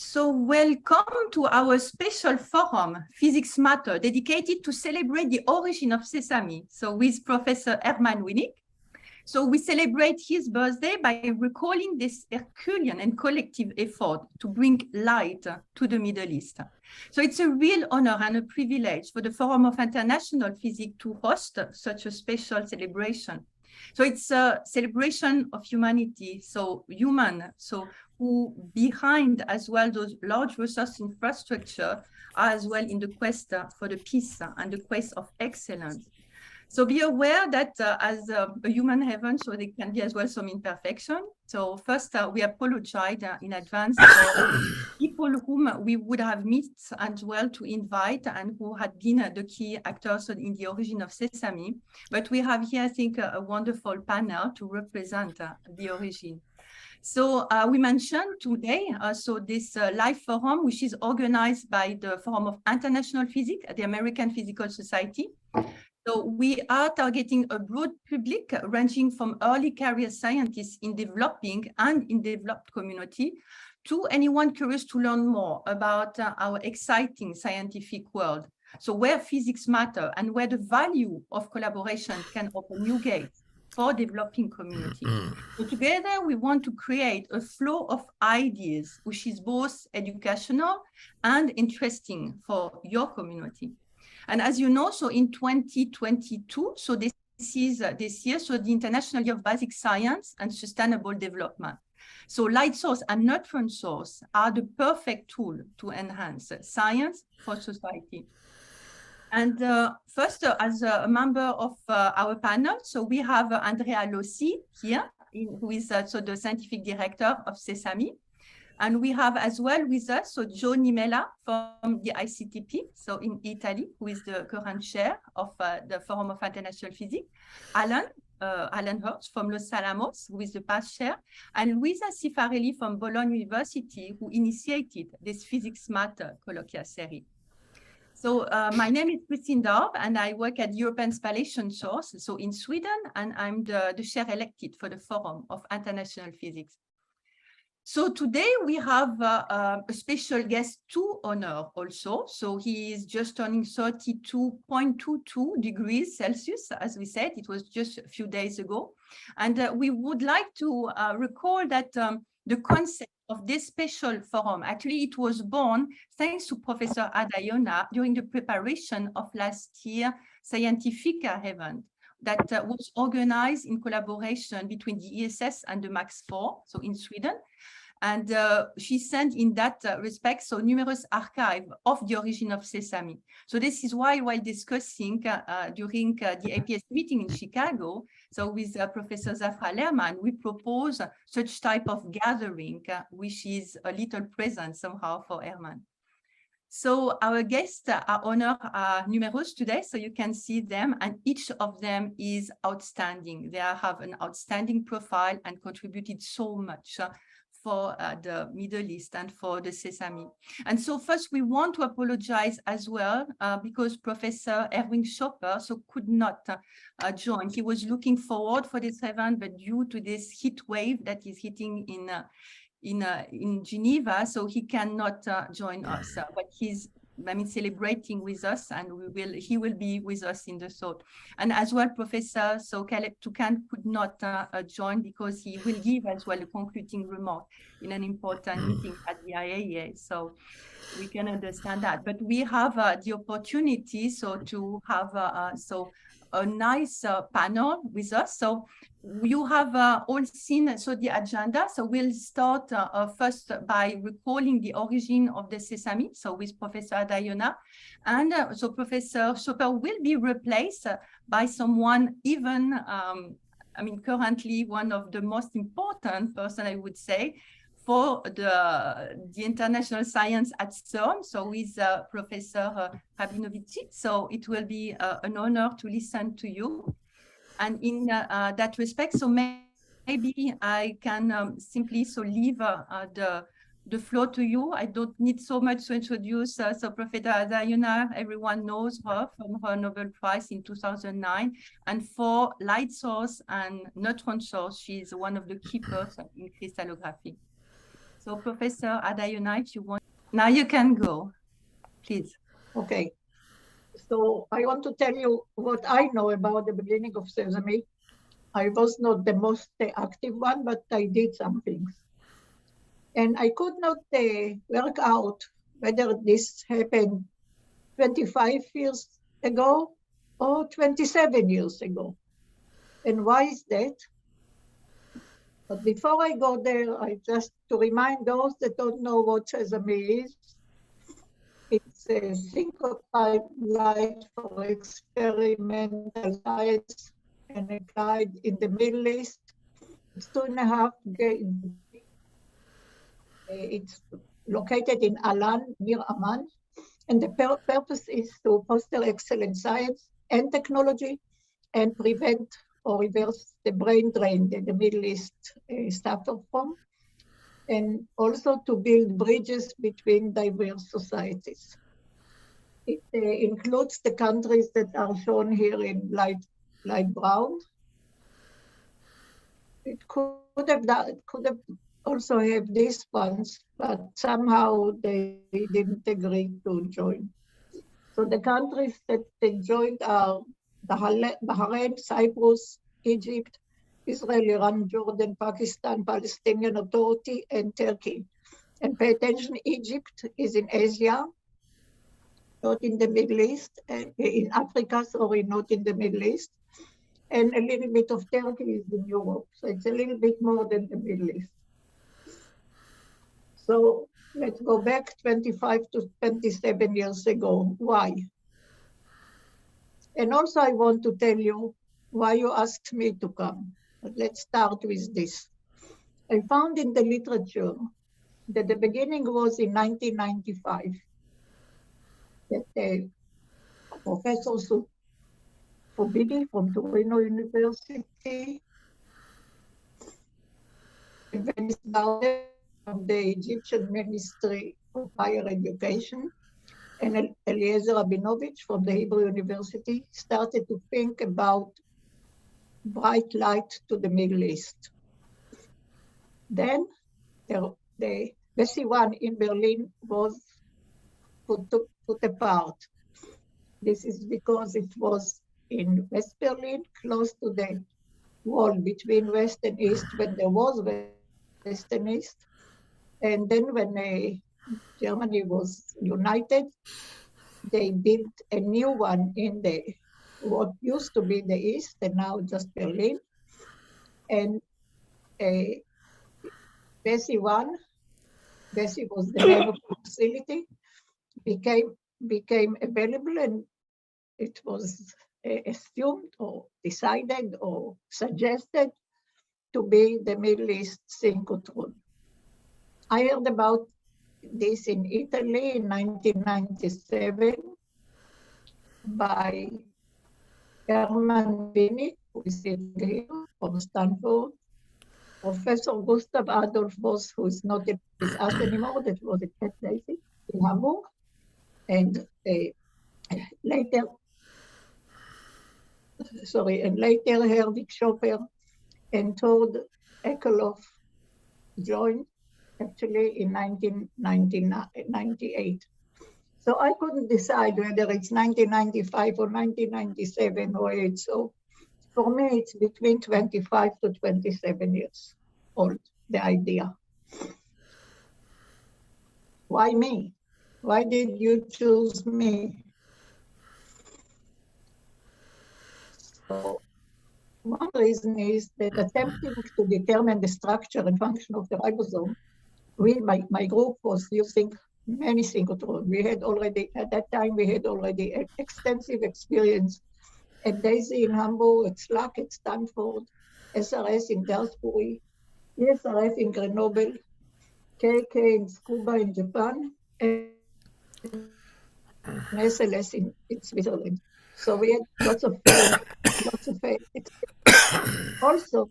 So welcome to our special forum, Physics Matter, dedicated to celebrate the origin of Sesame. So with Professor Herman Winick. So we celebrate his birthday by recalling this Herculean and collective effort to bring light to the Middle East. So it's a real honor and a privilege for the Forum of International Physics to host such a special celebration. So it's a celebration of humanity, so who behind as well those large resource infrastructure are as well in the quest for the peace and the quest of excellence. So be aware that as a human heaven, so there can be as well some imperfection. So first, we apologize in advance for people whom we would have missed as well to invite and who had been the key actors in the origin of Sesame. But we have here, I think, a wonderful panel to represent the origin. So we mentioned today, this live forum, which is organized by the Forum of International Physics, the American Physical Society. So we are targeting a broad public ranging from early career scientists in developing and in developed community to anyone curious to learn more about our exciting scientific world. So where physics matter and where the value of collaboration can open new gates for developing community. So together we want to create a flow of ideas, which is both educational and interesting for your community. And as you know, so in 2022, so this year, so the International Year of Basic Science and Sustainable Development. So light source and neutron source are the perfect tool to enhance science for society. And first, as a member of our panel, so we have Andrea Lossi here, who is so the scientific director of Sesame. And we have as well with us, so Joe Nimella from the ICTP, so in Italy, who is the current chair of the Forum of International Physics, Alan Hirsch from Los Alamos, who is the past chair, and Luisa Cifarelli from Bologna University, who initiated this Physics Matter colloquial series. So my name is Christine Darb, and I work at European Spallation Source, so in Sweden, and I'm the chair elected for the Forum of International Physics. So today we have a special guest to honor also. So he is just turning 32.22 degrees Celsius, as we said. It was just a few days ago. And we would like to recall that the concept of this special forum, actually it was born thanks to Professor Adayona during the preparation of last year Scientifica event that was organized in collaboration between the ESS and the MAX 4, so in Sweden. And she sent in that respect so numerous archives of the origin of Sesame. So this is why, while discussing during the APS meeting in Chicago, so with Professor Zafra Lerman, we propose such type of gathering, which is a little present somehow for Herman. So our guests are numerous today, so you can see them, and each of them is outstanding. They have an outstanding profile and contributed so much for the Middle East and for the Sesame. And so first we want to apologize as well because Professor Erwin Schopper so could not join. He was looking forward for this event, but due to this heat wave that is hitting in Geneva, so he cannot join us. But he's celebrating with us, and he will be with us in the thought. And as well, Professor Caleb Toucan could not join because he will give as well a concluding remark in an important meeting at the IAEA. So we can understand that. But we have the opportunity to have a nice panel with us. So you have all seen the agenda. So we'll start first by recalling the origin of the Sesame, so with Professor Adayona. And so Professor Schopper will be replaced by someone even, currently one of the most important person, I would say, for the international science at CERN, so with Professor Rabinovici. So it will be an honor to listen to you. And in that respect, so maybe I can simply leave the floor to you. I don't need so much to introduce Professor Adayona. Everyone knows her from her Nobel Prize in 2009. And for light source and neutron source, she's one of the key persons in crystallography. So Professor Adayona, if you want, now you can go, please. Okay. So I want to tell you what I know about the beginning of Sesame. I was not the most active one, but I did some things. And I could not work out whether this happened 25 years ago or 27 years ago. And why is that? But before I go there, I just to remind those that don't know what Sesame is, it's a Synchrotron-light for experimental science and a guide in the Middle East. It's 2.5 it's located in Alan, near Amman. And the purpose is to foster excellent science and technology and prevent or reverse the brain drain that the Middle East suffer from, and also to build bridges between diverse societies. It includes the countries that are shown here in light brown. It could have also have these ones, but somehow they didn't agree to join. So the countries that they joined are Bahrain, Cyprus, Egypt, Israel, Iran, Jordan, Pakistan, Palestinian Authority, and Turkey. And pay attention, Egypt is in Asia, not in the Middle East, and in Africa, sorry, not in the Middle East. And a little bit of Turkey is in Europe. So it's a little bit more than the Middle East. So let's go back 25 to 27 years ago. Why? And also I want to tell you why you asked me to come. But let's start with this. I found in the literature that the beginning was in 1995. That Professor Fubini from Torino University, Venice Garden from the Egyptian Ministry of Higher Education, and Eliezer Rabinovich from the Hebrew University started to think about bright light to the Middle East. Then the BC1 in Berlin was put apart. This is because it was in West Berlin, close to the wall between West and East, when there was West and East. And then when Germany was united, they built a new one in what used to be the East, and now just Berlin. And BC was the name of the facility, became available, and it was assumed or decided or suggested to be the Middle East synchrotron. I heard about this in Italy in 1997 by Herman Winick, who is sitting here from Stanford, Professor Gustav Adolf Voss, who is not with us anymore, that was at Cat Daisy in Hamburg, and later Herwig Schopper and Tord Ekelhoff joined actually in 1998. So I couldn't decide whether it's 1995 or 1997 or 8. So for me, it's between 25 to 27 years old, the idea. Why me? Why did you choose me? So one reason is that attempting to determine the structure and function of the ribosome, my group was using many synchrotrons. We had already, at that time, extensive experience at Daisy in Hamburg, at SLAC at Stanford, SRS in Dalsbury, ESRF in Grenoble, KK in Tsukuba in Japan, and SLS in Switzerland. So we had lots of experience. Also,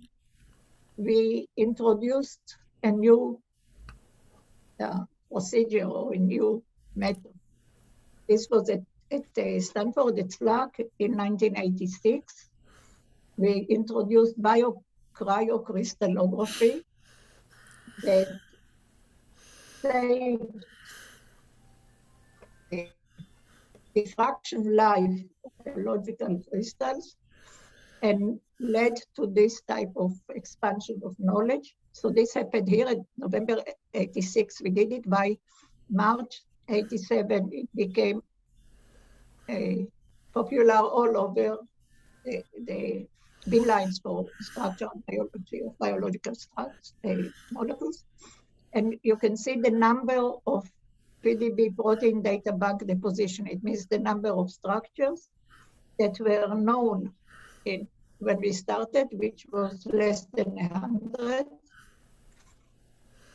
we introduced a new procedure or a new method. This was at Stanford at SLAC in 1986. We introduced biocryocrystallography that saved the diffraction life of biological crystals and led to this type of expansion of knowledge. So this happened here in November 86. We did it by March 87. It became popular all over the beamlines for structure and biology of biological molecules. And you can see the number of PDB protein data bank deposition. It means the number of structures that were known when we started, which was less than 100.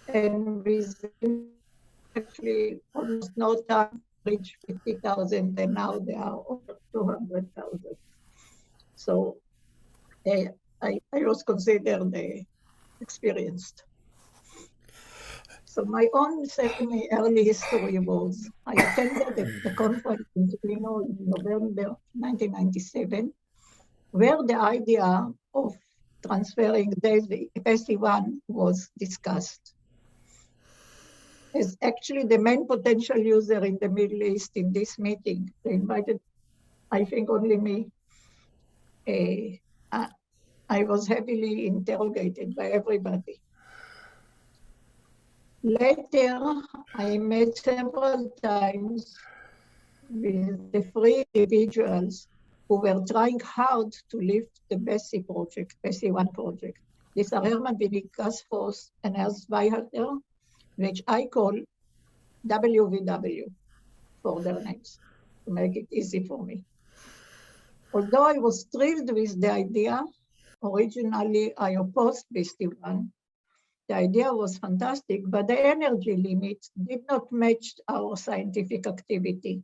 And within actually almost no time reached 50,000, and now they are over 200,000. So I was considered experienced. So my own SESAME early history was, I attended the conference in Torino in November 1997, where the idea of transferring the SE1 was discussed. As actually the main potential user in the Middle East in this meeting, they invited, I think, only me. I was heavily interrogated by everybody. Later, I met several times with the three individuals who were trying hard to lift the BESI project, BESI-1 project. These are Herman, Winick, and Ernst Weihalter, which I call WVW for their names, to make it easy for me. Although I was thrilled with the idea, originally I opposed BESI-1. The idea was fantastic, but the energy limit did not match our scientific activity,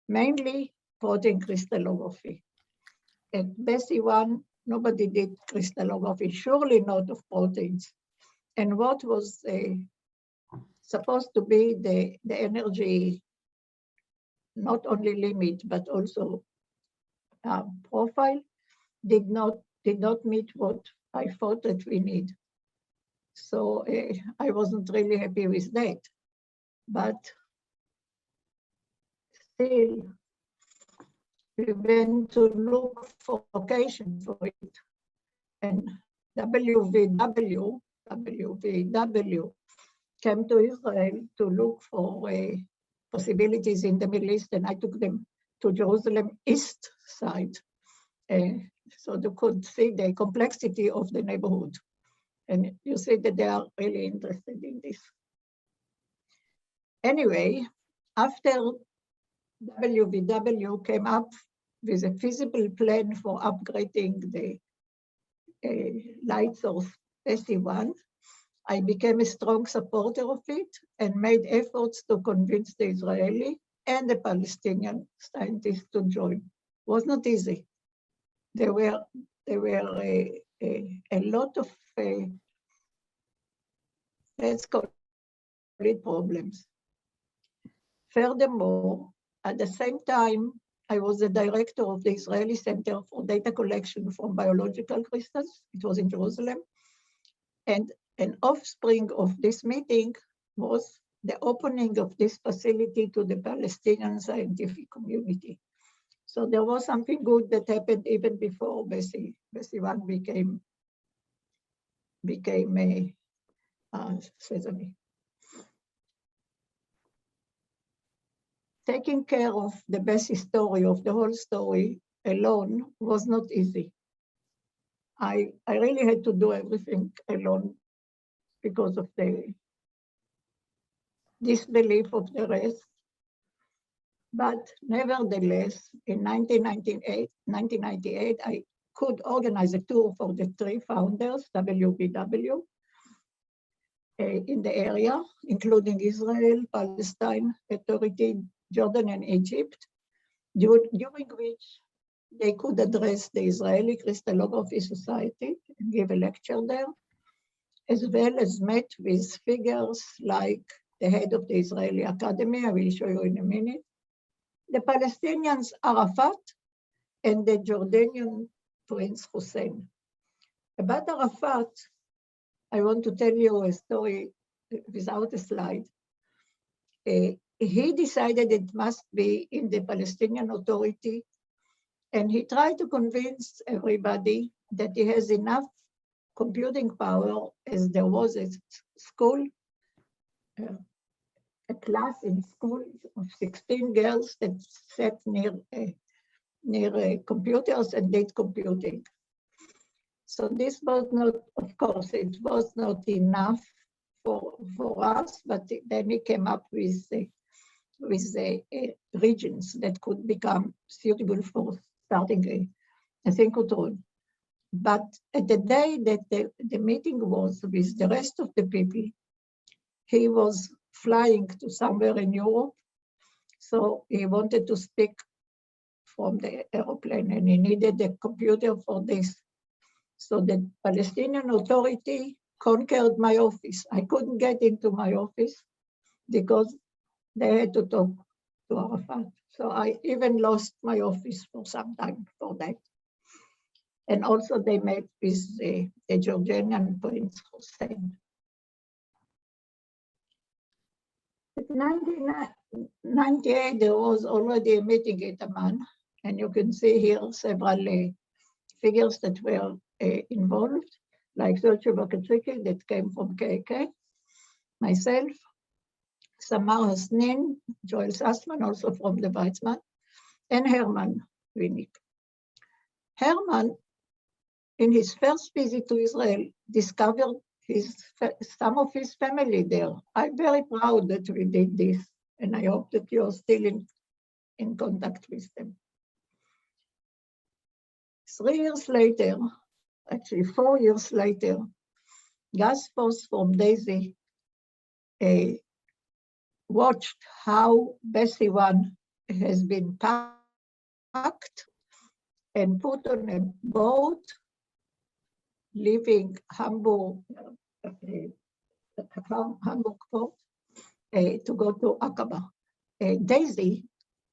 mainly protein crystallography. At BESI-1, nobody did crystallography, surely not of proteins. And what was supposed to be the energy, not only limit, but also profile, did not meet what I thought that we need. So I wasn't really happy with that. But still, we went to look for location for it. And WVW came to Israel to look for possibilities in the Middle East, and I took them to Jerusalem East side. So they could see the complexity of the neighborhood. And you see that they are really interested in this. Anyway, after WVW came up with a feasible plan for upgrading the light source SE1, I became a strong supporter of it and made efforts to convince the Israeli and the Palestinian scientists to join. It was not easy. There were a lot of let's call it problems. Furthermore, at the same time, I was the director of the Israeli Center for Data Collection from Biological Crystals. It was in Jerusalem. And an offspring of this meeting was the opening of this facility to the Palestinian scientific community. So there was something good that happened even before BESI-1 became a SESAME. Taking care of the BESI story, of the whole story alone, was not easy. I really had to do everything alone because of the disbelief of the rest. But nevertheless, in 1998, I could organize a tour for the three founders, WVW, in the area, including Israel, Palestine Authority, Jordan, and Egypt, during which they could address the Israeli Crystallography Society and give a lecture there, as well as met with figures like the head of the Israeli Academy, I will show you in a minute, the Palestinians Arafat, and the Jordanian Prince Hussein. About Arafat, I want to tell you a story without a slide. He decided it must be in the Palestinian Authority, and he tried to convince everybody that he has enough computing power, as there was a school, a class in school of 16 girls that sat near computers and did computing. So this was not, of course, it was not enough for us, but then he came up with the regions that could become suitable for starting a synchrotron. But at the day that the meeting was with the rest of the people, he was flying to somewhere in Europe. So he wanted to speak from the airplane, and he needed a computer for this. So the Palestinian Authority conquered my office. I couldn't get into my office because they had to talk to Arafat. So I even lost my office for some time for that. And also they met with the Jordanian Prince Hussein. In 1998, there was already a meeting at Amman, and you can see here several figures that were involved, like Sergio Bakatriki that came from KK, myself, Samar Hasnin, Joel Sassman, also from the Weizmann, and Herman Winick. Herman, in his first visit to Israel, discovered some of his family there. I'm very proud that we did this, and I hope that you're still in contact with them. 3 years later, actually 4 years later, Gus Foss from Daisy watched how Bessie One has been packed and put on a boat, leaving Hamburg port to go to Aqaba. Daisy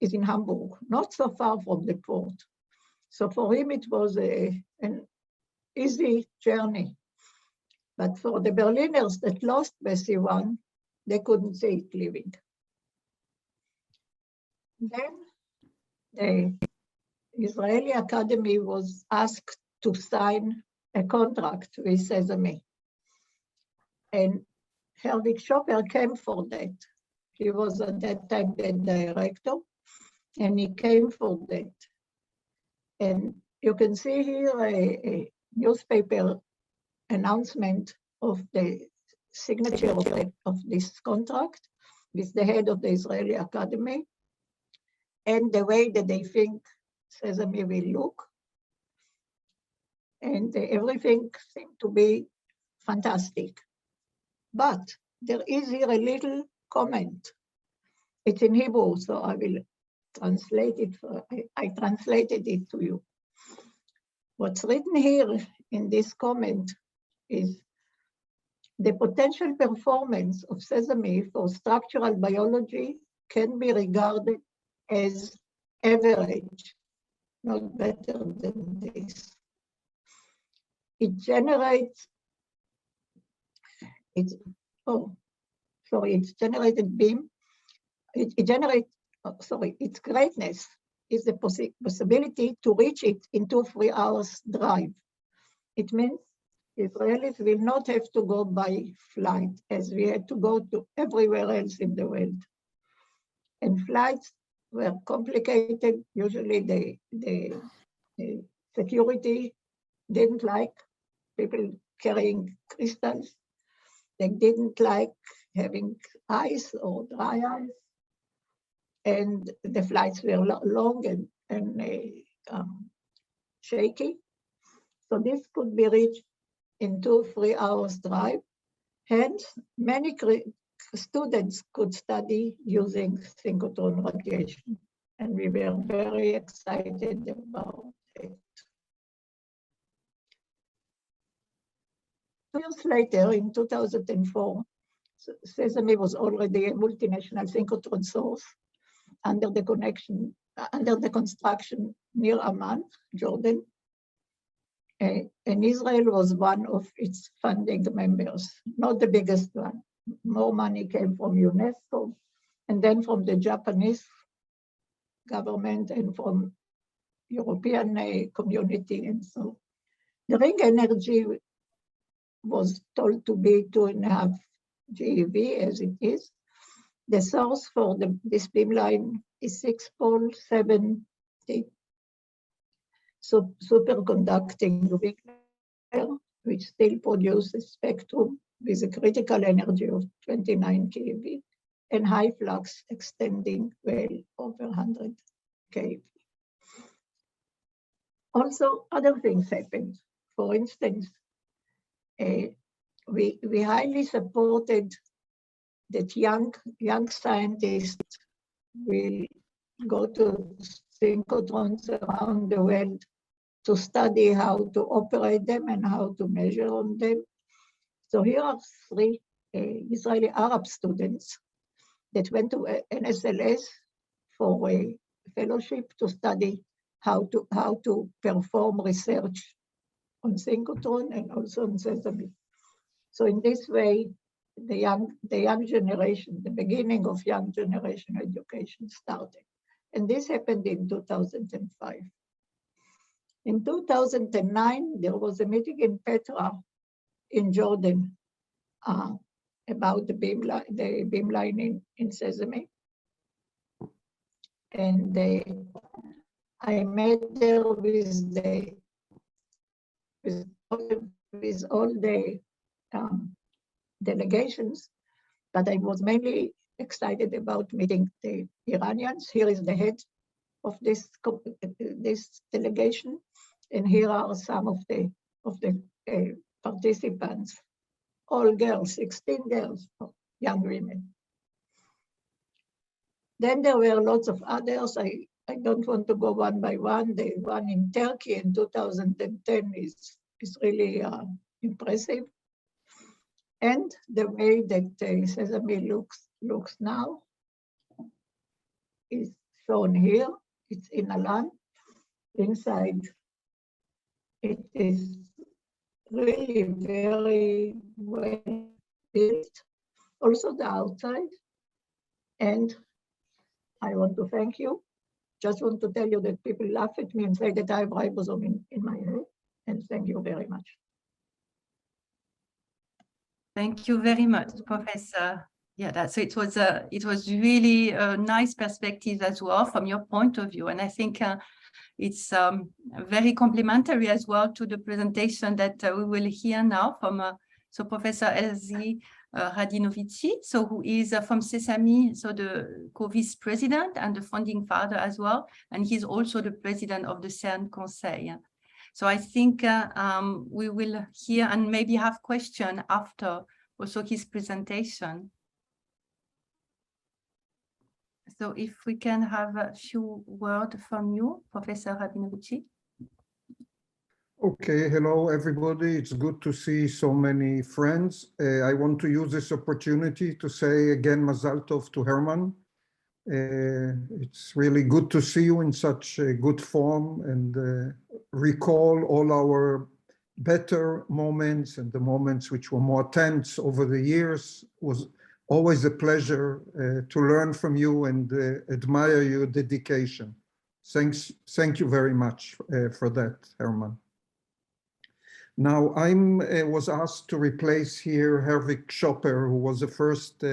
is in Hamburg, not so far from the port. So for him, it was an easy journey. But for the Berliners that lost Bessie One, they couldn't see it leaving. Then the Israeli Academy was asked to sign a contract with Sesame. And Herwig Schopper came for that. He was at that time the director, and he came for that. And you can see here a newspaper announcement of the signature of this contract with the head of the Israeli Academy and the way that they think Sesame will look. And everything seemed to be fantastic. But there is here a little comment. It's in Hebrew, so I will translate it. I translated it to you. What's written here in this comment is the potential performance of Sesame for structural biology can be regarded as average, not better than this. It generates, it's generated beam. Its greatness is the possibility to reach it in 2-3 hours drive. It means Israelis will not have to go by flight as we had to go to everywhere else in the world. And flights were complicated. Usually the security didn't like people carrying crystals. They didn't like having ice or dry ice. And the flights were long and shaky. So this could be reached in 2-3 hours drive. Hence, many students could study using synchrotron radiation. And we were very excited about it. 2 years later, in 2004, Sesame was already a multinational synchrotron source under the construction near Amman, Jordan. And Israel was one of its funding members, not the biggest one, more money came from UNESCO, and then from the Japanese government and from European community. And so the ring energy was told to be 2.5 GeV as it is. The source for this beamline is 6-pole 7T superconducting nuclear, which still produces spectrum with a critical energy of 29 keV and high flux extending well over 100 keV. Also, other things happened. For instance, we highly supported that young scientists will go to synchrotrons around the world to study how to operate them and how to measure on them. So here are 3 Israeli Arab students that went to NSLS for a fellowship to study how to perform research on synchrotron and also on SESAME. So in this way, the young generation, the beginning of young generation education started. And this happened in 2005. In 2009, there was a meeting in Petra in Jordan about the beamline in SESAME. And I met there with all the delegations, but I was mainly excited about meeting the Iranians. Here is the head of this delegation, and here are some of the participants, all girls, 16 girls, young women. Then there were lots of others. I don't want to go one by one. The one in Turkey in 2010 is really impressive. And the way that SESAME looks now is shown here. It's in Alan. Inside, it is really very well built. Also the outside. And I want to thank you. Just want to tell you that people laugh at me and say that I have ribosome in my head. And thank you very much. Thank you very much, Professor. Yeah, so it was really a nice perspective as well from your point of view, and I think it's very complementary as well to the presentation that we will hear now from Professor Elzie Radinovici, who is from SESAME, the co-vice president and the founding father as well, and he's also the president of the CERN Conseil. So I think we will hear and maybe have questions after also his presentation. So if we can have a few words from you, Professor Radinovici. Okay, hello everybody. It's good to see so many friends. I want to use this opportunity to say again Mazal Tov to Herman. It's really good to see you in such a good form and recall all our better moments and the moments which were more tense over the years. It was always a pleasure to learn from you and admire your dedication. Thank you very much for that, Herman. Now, I was asked to replace here Herwig Schopper, who was the first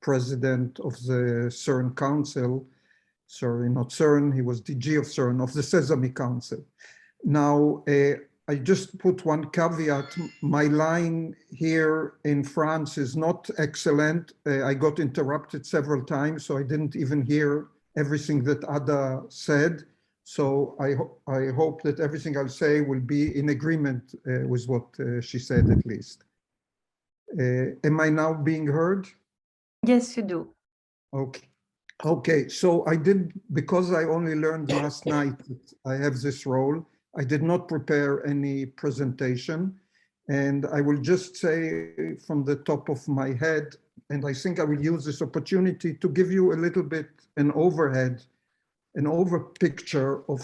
president of the CERN Council. Sorry, not CERN, he was DG of CERN, of the SESAME Council. Now, I just put one caveat. My line here in France is not excellent. I got interrupted several times, so I didn't even hear everything that Ada said. So I hope that everything I'll say will be in agreement with what she said, at least. Am I now being heard? Yes, you do. Okay. Okay, so I did, because I only learned last night that I have this role, I did not prepare any presentation, and I will just say from the top of my head, and I think I will use this opportunity to give you a little bit an over picture of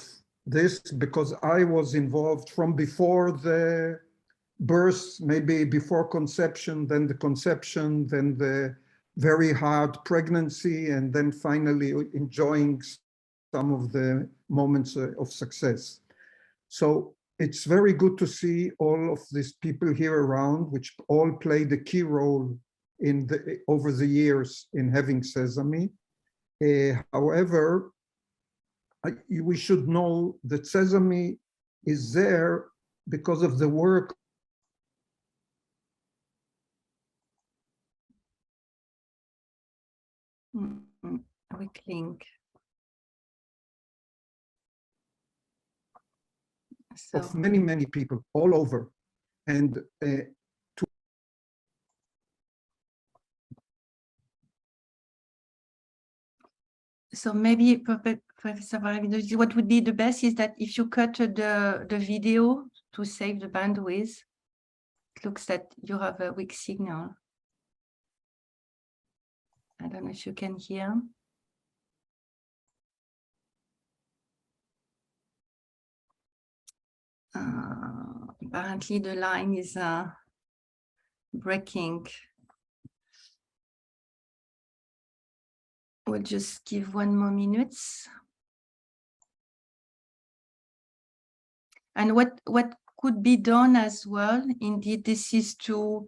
this, because I was involved from before the birth, maybe before conception, then the very hard pregnancy, and then finally enjoying some of the moments of success. So it's very good to see all of these people here around, which all played a key role in over the years in having Sesame. However, we should know that Sesame is there because of the work weak link. So, of many, many people all over. And so maybe, Professor Varavinovich, what would be the best is that if you cut the video to save the bandwidth, it looks that you have a weak signal. I don't know if you can hear. Apparently the line is breaking. We'll just give 1 more minute. And what could be done as well, indeed, this is to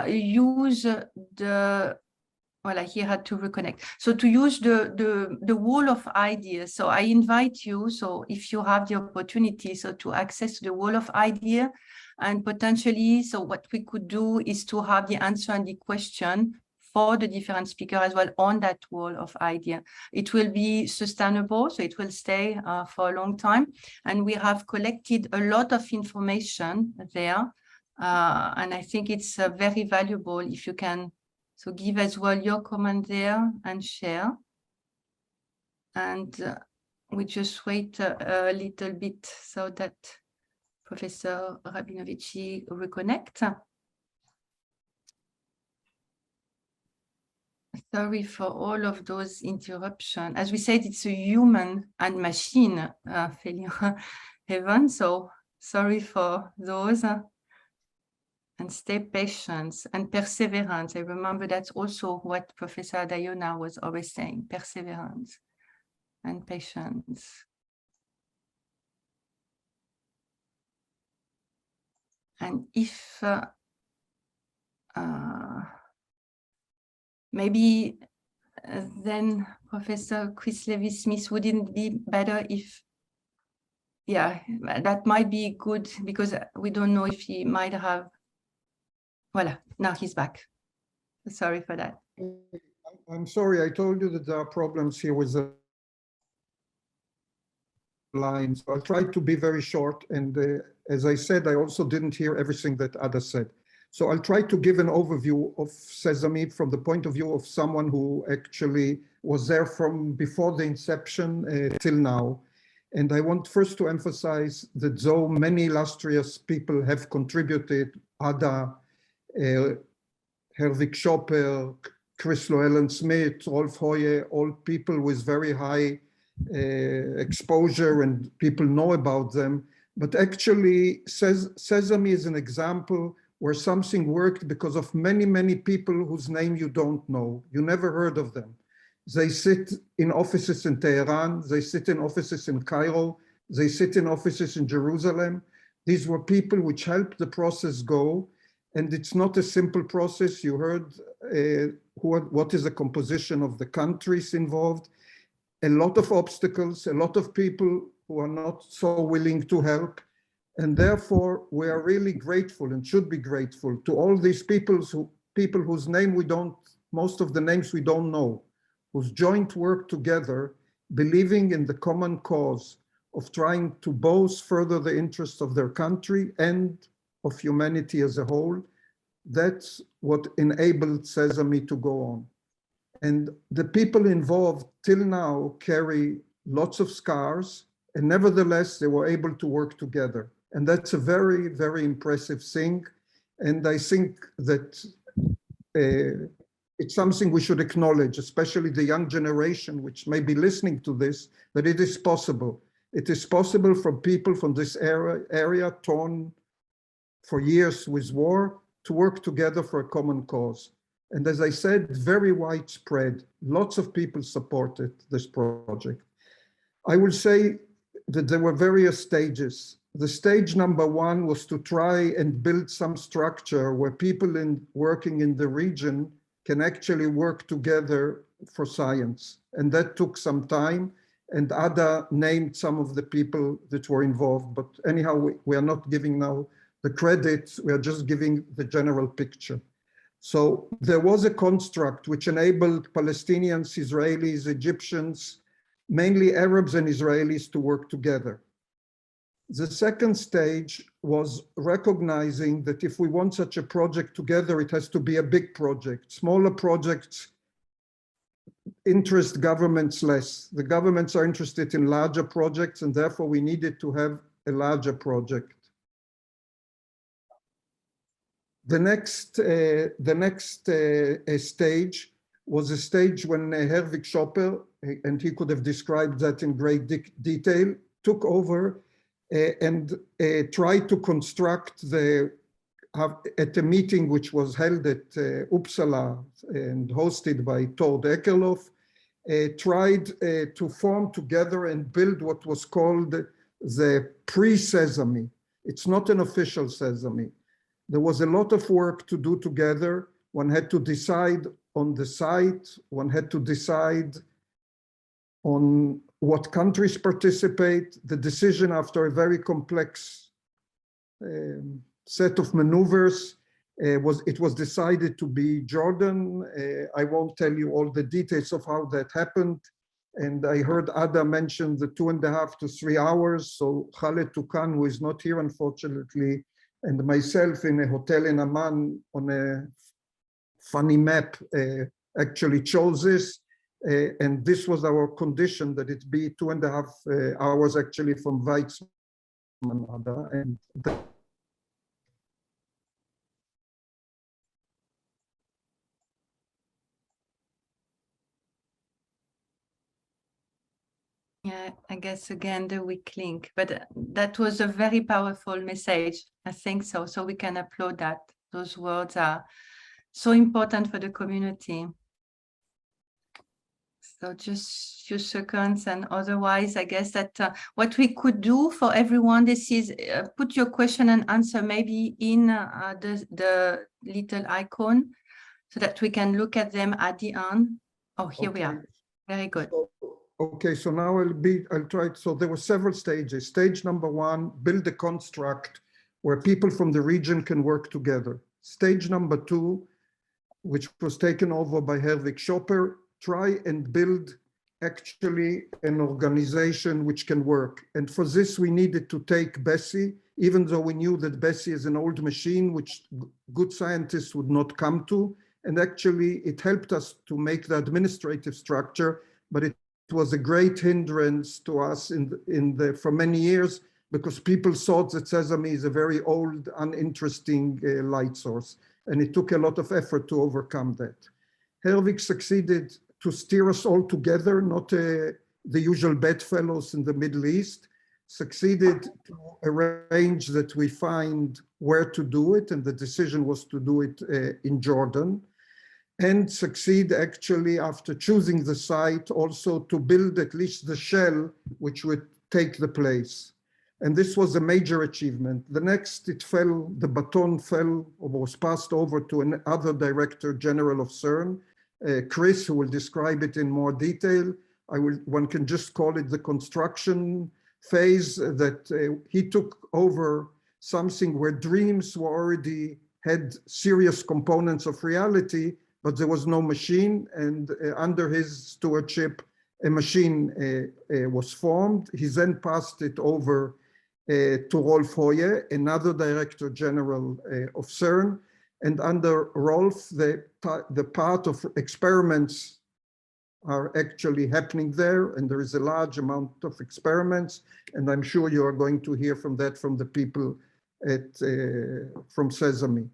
use the, well, I here had to reconnect. So to use the wall of ideas. So I invite you, so if you have the opportunity, so to access the wall of idea, and potentially, so what we could do is to have the answer and the question for the different speakers as well on that wall of idea. It will be sustainable, so it will stay for a long time. And we have collected a lot of information there. And I think it's very valuable if you can so give as well your comment there and share. And we just wait a little bit so that Professor Rabinovich reconnect. Sorry for all of those interruptions. As we said, it's a human and machine failure event. So sorry for those. And stay patient and perseverance. I remember that's also what Professor Diona was always saying, perseverance and patience. And if maybe then Professor Chris Lewis-Smith, wouldn't it be better if, yeah, that might be good because we don't know if he might have, voila, now he's back. Sorry for that. I'm sorry, I told you that there are problems here with the lines. I'll try to be very short. And as I said, I also didn't hear everything that Ada said. So I'll try to give an overview of Sesame from the point of view of someone who actually was there from before the inception till now. And I want first to emphasize that though many illustrious people have contributed, Ada, Herwig Schopper, Chris Llewellyn-Smith, Rolf Hoye, all people with very high exposure and people know about them. But actually, Sesame is an example where something worked because of many, many people whose name you don't know. You never heard of them. They sit in offices in Tehran, they sit in offices in Cairo, they sit in offices in Jerusalem. These were people which helped the process go. And it's not a simple process. You heard what is the composition of the countries involved. A lot of obstacles, a lot of people who are not so willing to help. And therefore, we are really grateful and should be grateful to all these people whose name we don't, most of the names we don't know, whose joint work together, believing in the common cause of trying to both further the interests of their country and of humanity as a whole. That's what enabled Sesame to go on. And the people involved till now carry lots of scars, and nevertheless, they were able to work together. And that's a very, very impressive thing. And I think that it's something we should acknowledge, especially the young generation, which may be listening to this, that it is possible. It is possible for people from this area torn for years with war to work together for a common cause. And as I said, very widespread. Lots of people supported this project. I will say that there were various stages. The stage number one was to try and build some structure where people working in the region can actually work together for science. And that took some time, and Ada named some of the people that were involved. But anyhow, we are not giving now the credits, we are just giving the general picture. So there was a construct which enabled Palestinians, Israelis, Egyptians, mainly Arabs and Israelis to work together. The second stage was recognizing that if we want such a project together, it has to be a big project. Smaller projects interest governments less. The governments are interested in larger projects, and therefore we needed to have a larger project. The next stage was a stage when Herwig Schopper, and he could have described that in great detail, took over and tried to construct at a meeting which was held at Uppsala and hosted by Tord Ekerlof, tried to form together and build what was called the Pre-Sesame. It's not an official Sesame. There was a lot of work to do together. One had to decide on the site, one had to decide on what countries participate. The decision, after a very complex set of maneuvers, it was decided to be Jordan. I won't tell you all the details of how that happened. And I heard Ada mention the 2.5 to 3 hours. So Khaled Toukan, who is not here, unfortunately, and myself in a hotel in Amman on a funny map actually chose this. And this was our condition, that it be 2.5 hours actually from Weizmann. And yeah, I guess again the weak link, but that was a very powerful message. I think so. So we can applaud that. Those words are so important for the community. So just a few seconds, and otherwise, I guess that what we could do for everyone, this is put your question and answer maybe in the little icon so that we can look at them at the end. Oh, here we are. Very good. Okay, so now I'll try. So there were several stages. Stage number one, build a construct where people from the region can work together. Stage number two, which was taken over by Herwig Schopper, try and build actually an organization which can work. And for this, we needed to take Bessie, even though we knew that Bessie is an old machine which good scientists would not come to. And actually, it helped us to make the administrative structure, but it was a great hindrance to us for many years, because people thought that Sesame is a very old, uninteresting light source. And it took a lot of effort to overcome that. Herwig succeeded to steer us all together, not the usual bedfellows in the Middle East, succeeded to arrange that we find where to do it, and the decision was to do it in Jordan, and succeed actually, after choosing the site, also to build at least the shell which would take the place. And this was a major achievement. The next, the baton fell, or was passed over to another Director General of CERN, Chris, who will describe it in more detail. One can just call it the construction phase, that he took over something where dreams were already had serious components of reality, but there was no machine, and under his stewardship, a machine was formed. He then passed it over to Rolf Hoye, another Director General of CERN, and under Rolf, the part of experiments are actually happening there, and there is a large amount of experiments, and I'm sure you are going to hear from that from the people from Sesame.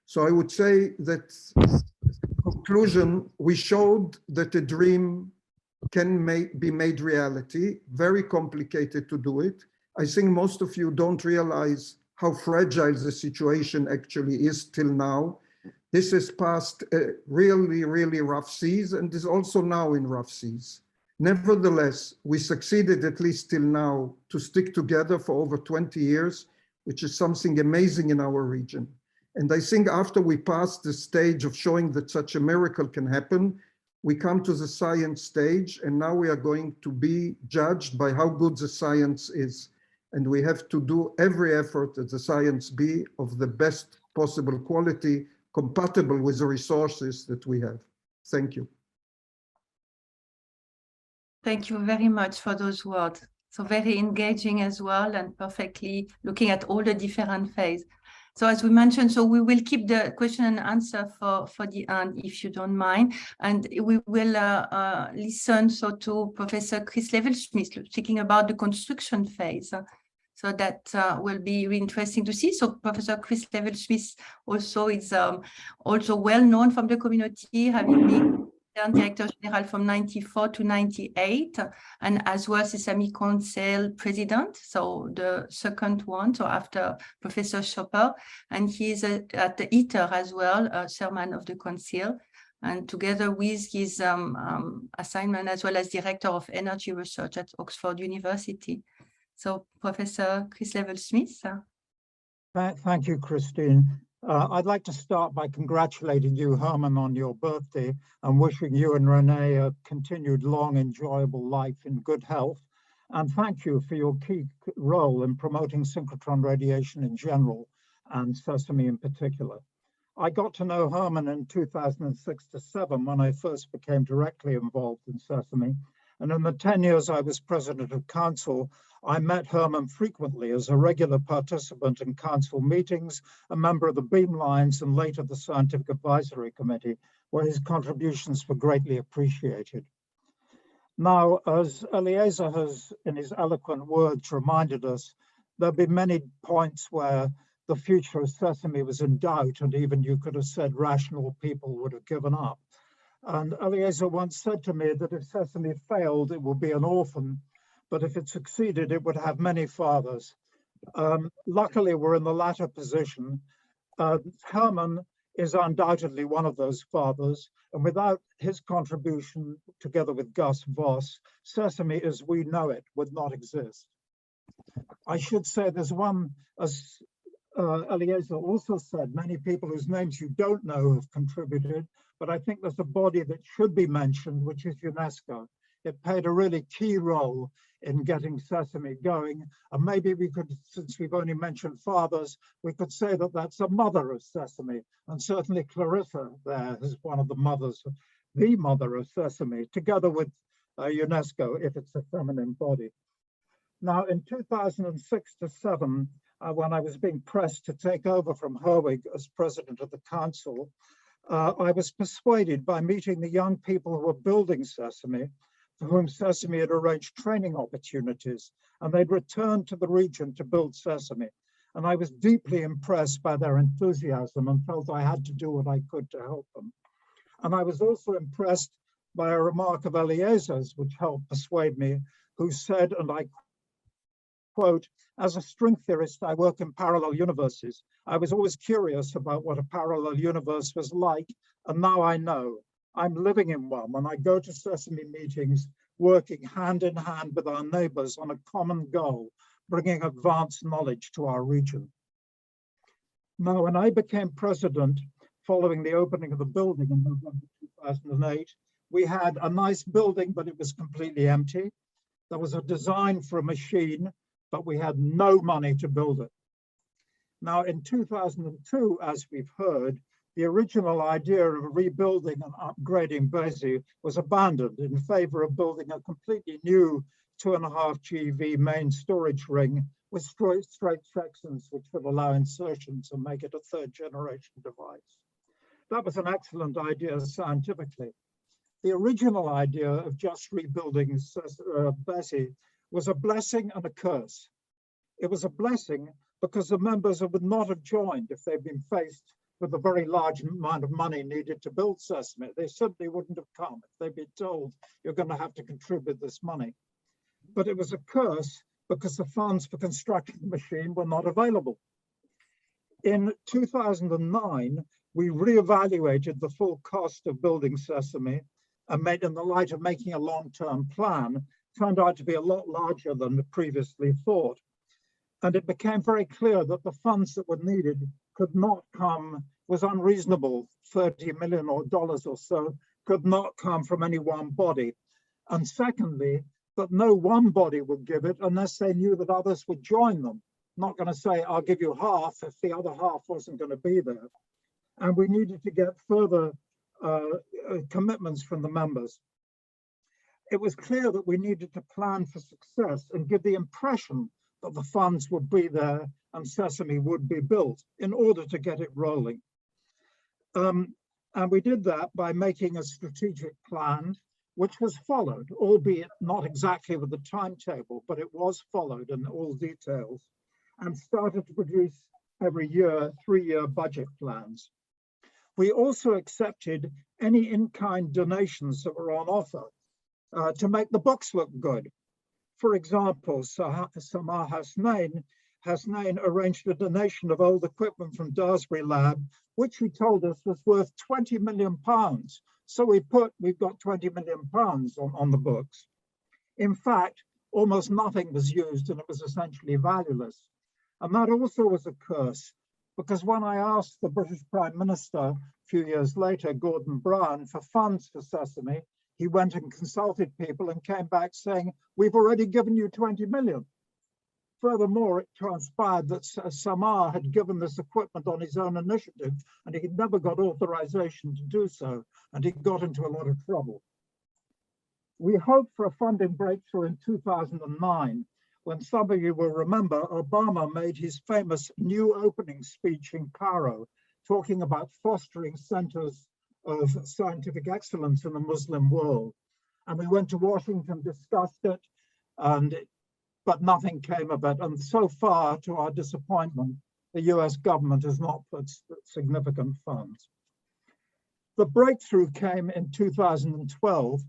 So I would say that, in conclusion, we showed that a dream can be made reality, very complicated to do it. I think most of you don't realize how fragile the situation actually is till now. This is past really, really rough seas and is also now in rough seas. Nevertheless, we succeeded, at least till now, to stick together for over 20 years, which is something amazing in our region. And I think after we pass the stage of showing that such a miracle can happen, we come to the science stage, and now we are going to be judged by how good the science is. And we have to do every effort that the science be of the best possible quality, compatible with the resources that we have. Thank you. Thank you very much for those words. So very engaging as well, and perfectly looking at all the different phases. So as we mentioned, so we will keep the question and answer for the end, if you don't mind. And we will listen to Professor Chris Level-Smith speaking about the construction phase. So that will be really interesting to see. So Professor Chris Level-Smith also is also well known from the community, having been Director General from 94 to 98, and as well Sesame Council President, so the second one, so after Professor Chopper, and he's at the ITER as well, Chairman of the Council, and together with his assignment as well as Director of Energy Research at Oxford University. So Professor Chris Level-Smith. Thank you, Christine. I'd like to start by congratulating you, Herman, on your birthday and wishing you and Renee a continued long, enjoyable life in good health. And thank you for your key role in promoting synchrotron radiation in general and SESAME in particular. I got to know Herman in 2006 to 7 when I first became directly involved in SESAME. And in the 10 years I was president of council, I met Herman frequently as a regular participant in council meetings, a member of the Beamlines, and later the Scientific Advisory Committee, where his contributions were greatly appreciated. Now, as Eliezer has, in his eloquent words, reminded us, there'll be many points where the future of SESAME was in doubt, and even you could have said rational people would have given up. And Eliezer once said to me that if SESAME failed, it would be an orphan, but if it succeeded, it would have many fathers. Luckily, we're in the latter position. Herman is undoubtedly one of those fathers, and without his contribution, together with Gus Voss, SESAME as we know it would not exist. I should say there's one, as Eliezer also said, many people whose names you don't know have contributed, but I think there's a body that should be mentioned, which is UNESCO. It played a really key role in getting SESAME going. And maybe we could, since we've only mentioned fathers, we could say that that's a mother of SESAME. And certainly Clarissa there is one of the mothers, the mother of SESAME, together with UNESCO, if it's a feminine body. Now, in 2006 to 7, when I was being pressed to take over from Herwig as president of the council, I was persuaded by meeting the young people who were building SESAME, for whom SESAME had arranged training opportunities, and they'd returned to the region to build SESAME. And I was deeply impressed by their enthusiasm and felt I had to do what I could to help them. And I was also impressed by a remark of Eliezer's, which helped persuade me, who said, and I quote, "As a string theorist, I work in parallel universes. I was always curious about what a parallel universe was like, and now I know. I'm living in one when I go to SESAME meetings, working hand in hand with our neighbors on a common goal, bringing advanced knowledge to our region." Now, when I became president, following the opening of the building in November 2008, we had a nice building, but it was completely empty. There was a design for a machine, but we had no money to build it. Now, in 2002, as we've heard, the original idea of rebuilding and upgrading Béziers was abandoned in favor of building a completely new 2.5 GeV main storage ring with straight sections which would allow insertions and make it a third generation device. That was an excellent idea scientifically. The original idea of just rebuilding Béziers was a blessing and a curse. It was a blessing because the members would not have joined if they'd been faced with a very large amount of money needed to build SESAME. They simply wouldn't have come if they'd been told, you're going to have to contribute this money. But it was a curse because the funds for constructing the machine were not available. In 2009, we reevaluated the full cost of building Sesame and made, in the light of making a long-term plan, turned out to be a lot larger than previously thought. And it became very clear that the funds that were needed could not come, was unreasonable, $30 million or so, could not come from any one body. And secondly, that no one body would give it unless they knew that others would join them. Not going to say, I'll give you half if the other half wasn't going to be there. And we needed to get further commitments from the members. It was clear that we needed to plan for success and give the impression that the funds would be there and Sesame would be built in order to get it rolling. And we did that by making a strategic plan, which was followed, albeit not exactly with the timetable, but it was followed in all details, and started to produce every year 3-year budget plans. We also accepted any in-kind donations that were on offer to make the books look good. For example, Samar Hasnain arranged a donation of old equipment from Daresbury Lab, which he told us was worth £20 million. So we've got £20 million on the books. In fact, almost nothing was used and it was essentially valueless. And that also was a curse, because when I asked the British Prime Minister a few years later, Gordon Brown, for funds for Sesame, he went and consulted people and came back saying, we've already given you 20 million. Furthermore, it transpired that Samar had given this equipment on his own initiative and he never got authorization to do so, and he got into a lot of trouble. We hoped for a funding breakthrough in 2009, when some of you will remember Obama made his famous new opening speech in Cairo, talking about fostering centers of scientific excellence in the Muslim world. And we went to Washington, discussed it, but nothing came of it. And so far, to our disappointment, the US government has not put significant funds. The breakthrough came in 2012,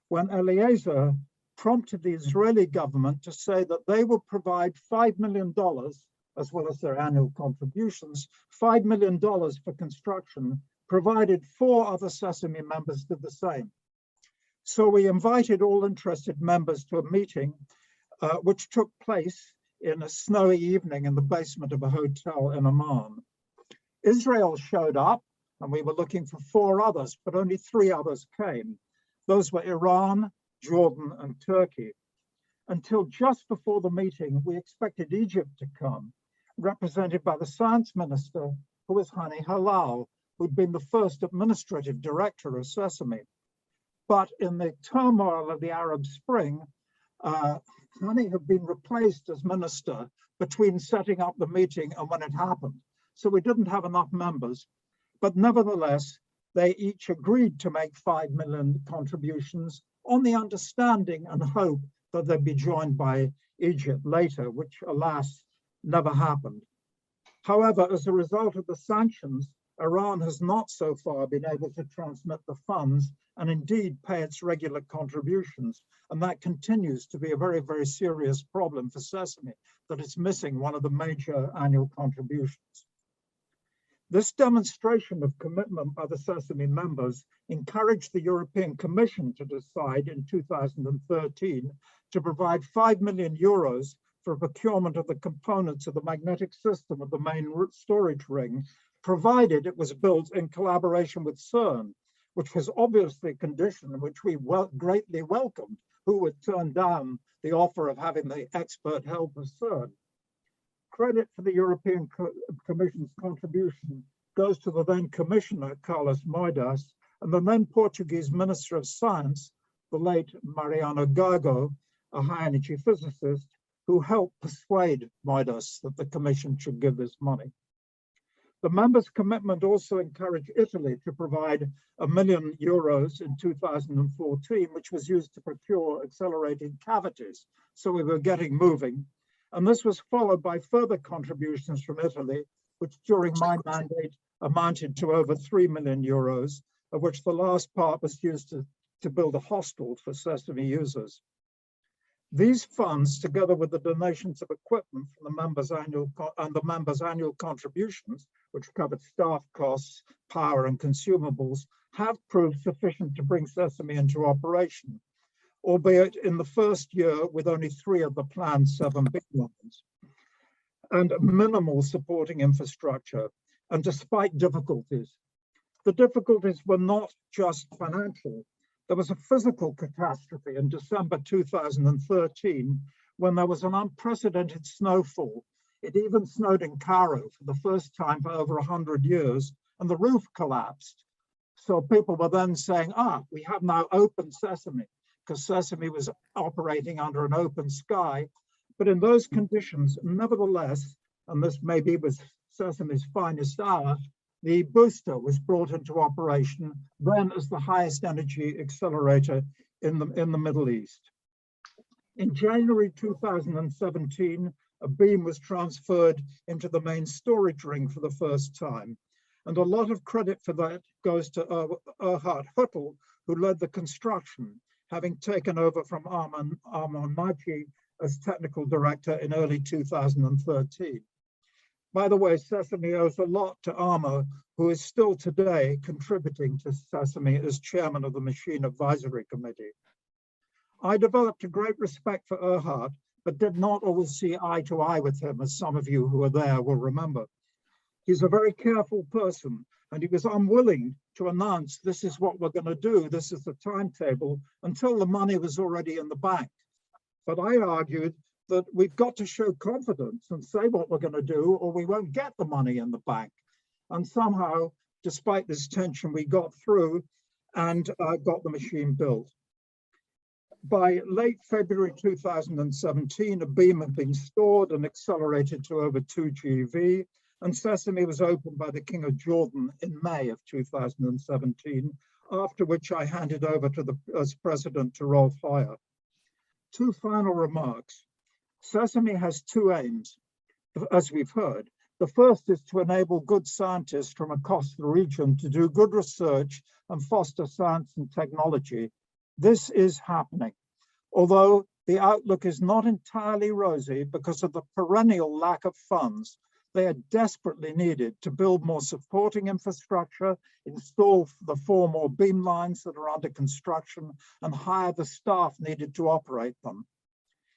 when Eliezer prompted the Israeli government to say that they would provide $5 million, as well as their annual contributions, $5 million for construction, provided 4 other Sesame members did the same. So we invited all interested members to a meeting, which took place in a snowy evening in the basement of a hotel in Amman. Israel showed up, and we were looking for 4 others, but only 3 others came. Those were Iran, Jordan, and Turkey. Until just before the meeting, we expected Egypt to come, represented by the science minister, who was Hani Halal, who'd been the first administrative director of Sesame. But in the turmoil of the Arab Spring, Hani had been replaced as minister between setting up the meeting and when it happened. So we didn't have enough members, but nevertheless, they each agreed to make 5 million contributions on the understanding and hope that they'd be joined by Egypt later, which alas, never happened. However, as a result of the sanctions, Iran has not so far been able to transmit the funds and indeed pay its regular contributions. And that continues to be a very, very serious problem for Sesame, that it's missing one of the major annual contributions. This demonstration of commitment by the Sesame members encouraged the European Commission to decide in 2013 to provide 5 million euros for procurement of the components of the magnetic system of the main storage ring, provided it was built in collaboration with CERN, which was obviously a condition which we greatly welcomed. Who would turn down the offer of having the expert help of CERN? Credit for the European Commission's contribution goes to the then Commissioner, Carlos Moedas, and the then Portuguese Minister of Science, the late Mariano Gago, a high-energy physicist, who helped persuade Moedas that the Commission should give this money. The members' commitment also encouraged Italy to provide €1 million in 2014, which was used to procure accelerating cavities. So we were getting moving. And this was followed by further contributions from Italy, which during my mandate amounted to over €3 million, of which the last part was used to build a hostel for Sesame users. These funds, together with the donations of equipment from the members' annual contributions, which covered staff costs, power, and consumables, have proved sufficient to bring Sesame into operation, albeit in the first year with only 3 of the planned 7 big lines, and minimal supporting infrastructure, and despite difficulties. The difficulties were not just financial. There was a physical catastrophe in December 2013 when there was an unprecedented snowfall. It even snowed in Cairo for the first time for over 100 years, and the roof collapsed. So people were then saying, we have now open Sesame, because Sesame was operating under an open sky. But in those conditions, nevertheless, and this maybe was Sesame's finest hour, the booster was brought into operation then as the highest energy accelerator in the Middle East. In January 2017, a beam was transferred into the main storage ring for the first time. And a lot of credit for that goes to Erhard Hüttel, who led the construction, having taken over from Arman Nagy as technical director in early 2013. By the way, Sesame owes a lot to Armo, who is still today contributing to Sesame as chairman of the Machine Advisory Committee. I developed a great respect for Erhard, but did not always see eye to eye with him, as some of you who are there will remember. He's a very careful person, and he was unwilling to announce this is what we're going to do, this is the timetable, until the money was already in the bank. But I argued that we've got to show confidence and say what we're going to do, or we won't get the money in the bank. And somehow, despite this tension, we got through and got the machine built. By late February 2017, a beam had been stored and accelerated to over 2 GeV, and Sesame was opened by the King of Jordan in May of 2017, after which I handed over as president to Rolf Hoyer. 2 final remarks. Sesame has 2 aims, as we've heard. The first is to enable good scientists from across the region to do good research and foster science and technology. This is happening, although the outlook is not entirely rosy because of the perennial lack of funds. They are desperately needed to build more supporting infrastructure, install the 4 more beam lines that are under construction, and hire the staff needed to operate them.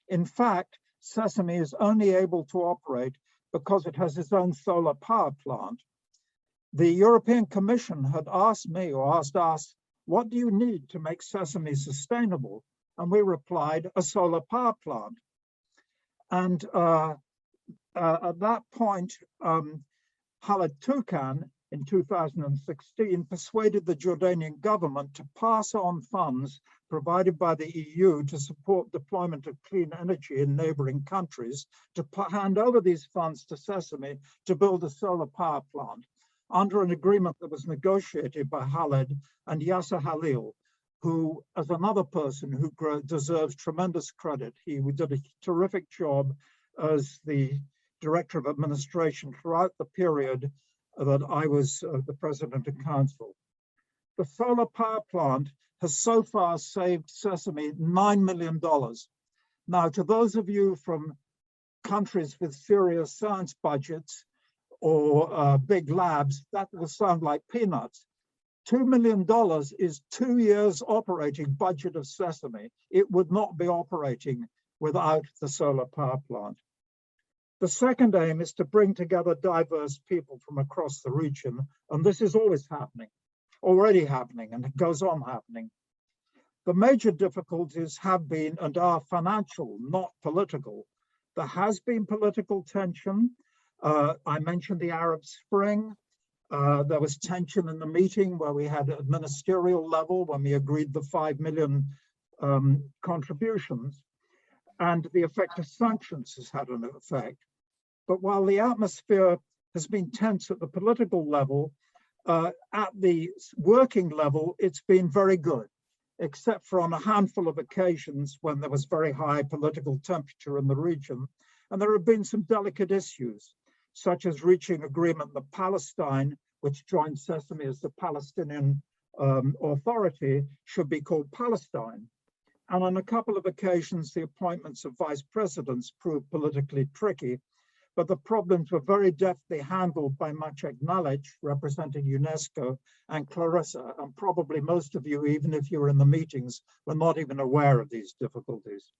In fact, Sesame is only able to operate because it has its own solar power plant. The European Commission had asked me, or asked us, what do you need to make Sesame sustainable? And we replied, a solar power plant. And at that point, Khaled Toukan in 2016 persuaded the Jordanian government to pass on funds provided by the EU to support deployment of clean energy in neighboring countries, to hand over these funds to Sesame to build a solar power plant under an agreement that was negotiated by Khaled and Yasser Halil, who, as another person who deserves tremendous credit, he did a terrific job as the Director of Administration throughout the period that I was the President of Council. The solar power plant has so far saved Sesame $9 million. Now, to those of you from countries with serious science budgets or big labs, that will sound like peanuts. $2 million is 2 years operating budget of Sesame. It would not be operating without the solar power plant. The second aim is to bring together diverse people from across the region, and this is always happening, already happening, and it goes on happening. The major difficulties have been and are financial, not political. There has been political tension. I mentioned the Arab Spring. There was tension in the meeting where we had at ministerial level when we agreed the 5 million contributions, and the effect of sanctions has had an effect. But while the atmosphere has been tense at the political level, at the working level, it's been very good, except for on a handful of occasions when there was very high political temperature in the region. And there have been some delicate issues, such as reaching agreement that Palestine, which joined Sesame as the Palestinian Authority, should be called Palestine. And on a couple of occasions, the appointments of vice presidents proved politically tricky, but the problems were very deftly handled by Maciek Knowledge, representing UNESCO, and Clarissa, and probably most of you, even if you were in the meetings, were not even aware of these difficulties.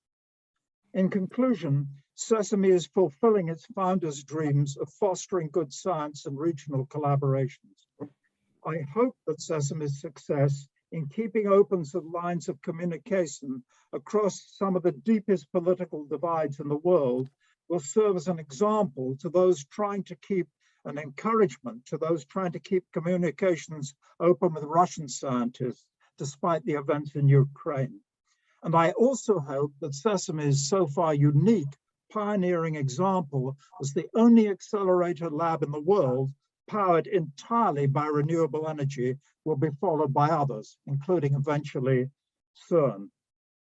In conclusion, SESAME is fulfilling its founders' dreams of fostering good science and regional collaborations. I hope that SESAME's success in keeping open some lines of communication across some of the deepest political divides in the world will serve as an example to those trying to keep an encouragement to those trying to keep communications open with Russian scientists, despite the events in Ukraine. And I also hope that SESAME's so far unique, pioneering example as the only accelerator lab in the world powered entirely by renewable energy will be followed by others, including eventually CERN.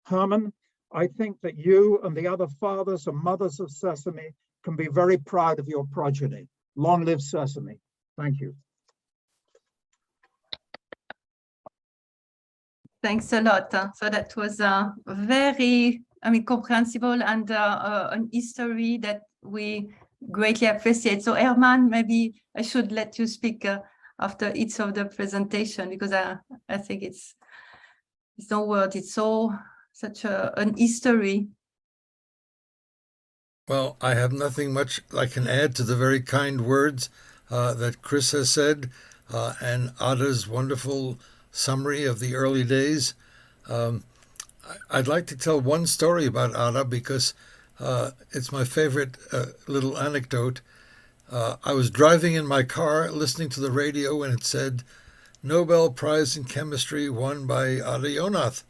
Herman, I think that you and the other fathers and mothers of SESAME can be very proud of your progeny. Long live SESAME. Thank you. Thanks a lot. So that was very, comprehensible and an history that we greatly appreciate. So Herman, maybe I should let you speak after each of the presentation, because I think it's no word. It's such an history. Well, I have nothing much I can add to the very kind words that Chris has said and Ada's wonderful summary of the early days. I'd like to tell one story about Ada because it's my favorite little anecdote. I was driving in my car listening to the radio and it said, Nobel Prize in Chemistry won by Ada Yonath.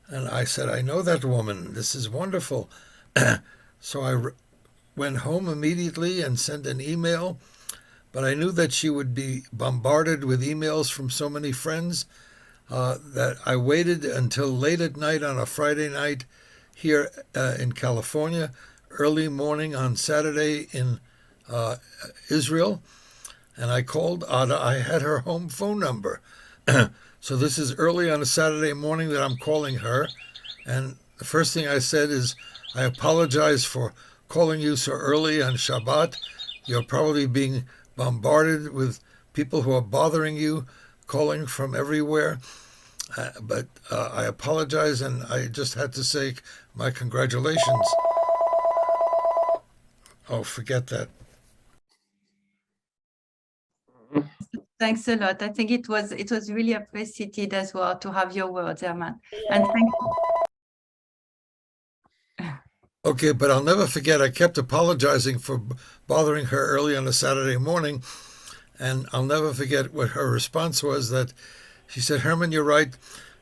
And I said, I know that woman. This is wonderful. So I went home immediately and sent an email, but I knew that she would be bombarded with emails from so many friends that I waited until late at night on a Friday night here in California, early morning on Saturday in Israel, and I called Ada. I had her home phone number. So this is early on a Saturday morning that I'm calling her, and the first thing I said is, I apologize for calling you so early on Shabbat. You're probably being bombarded with people who are bothering you, calling from everywhere. But I apologize, and I just had to say my congratulations. Oh, forget that. Thanks a lot. I think it was really appreciated as well to have your words, Herman. And thank you. Okay, but I'll never forget, I kept apologizing for bothering her early on a Saturday morning, and I'll never forget what her response was. That she said, Herman, you're right.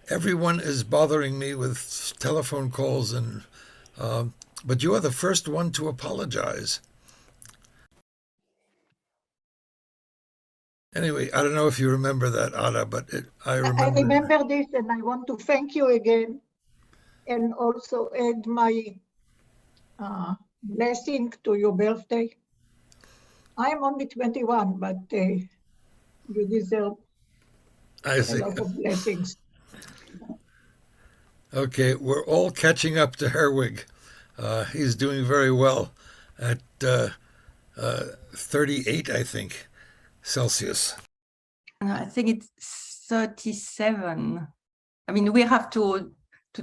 Everyone is bothering me with telephone calls, and but you are the first one to apologize. Anyway, I don't know if you remember that, Ada, but I remember. I remember this, and I want to thank you again, and also add my blessing to your birthday. I'm only 21, but you deserve a lot of blessings. Okay, we're all catching up to Herwig. He's doing very well at 38, I think, Celsius. I think it's 37. I mean, we have to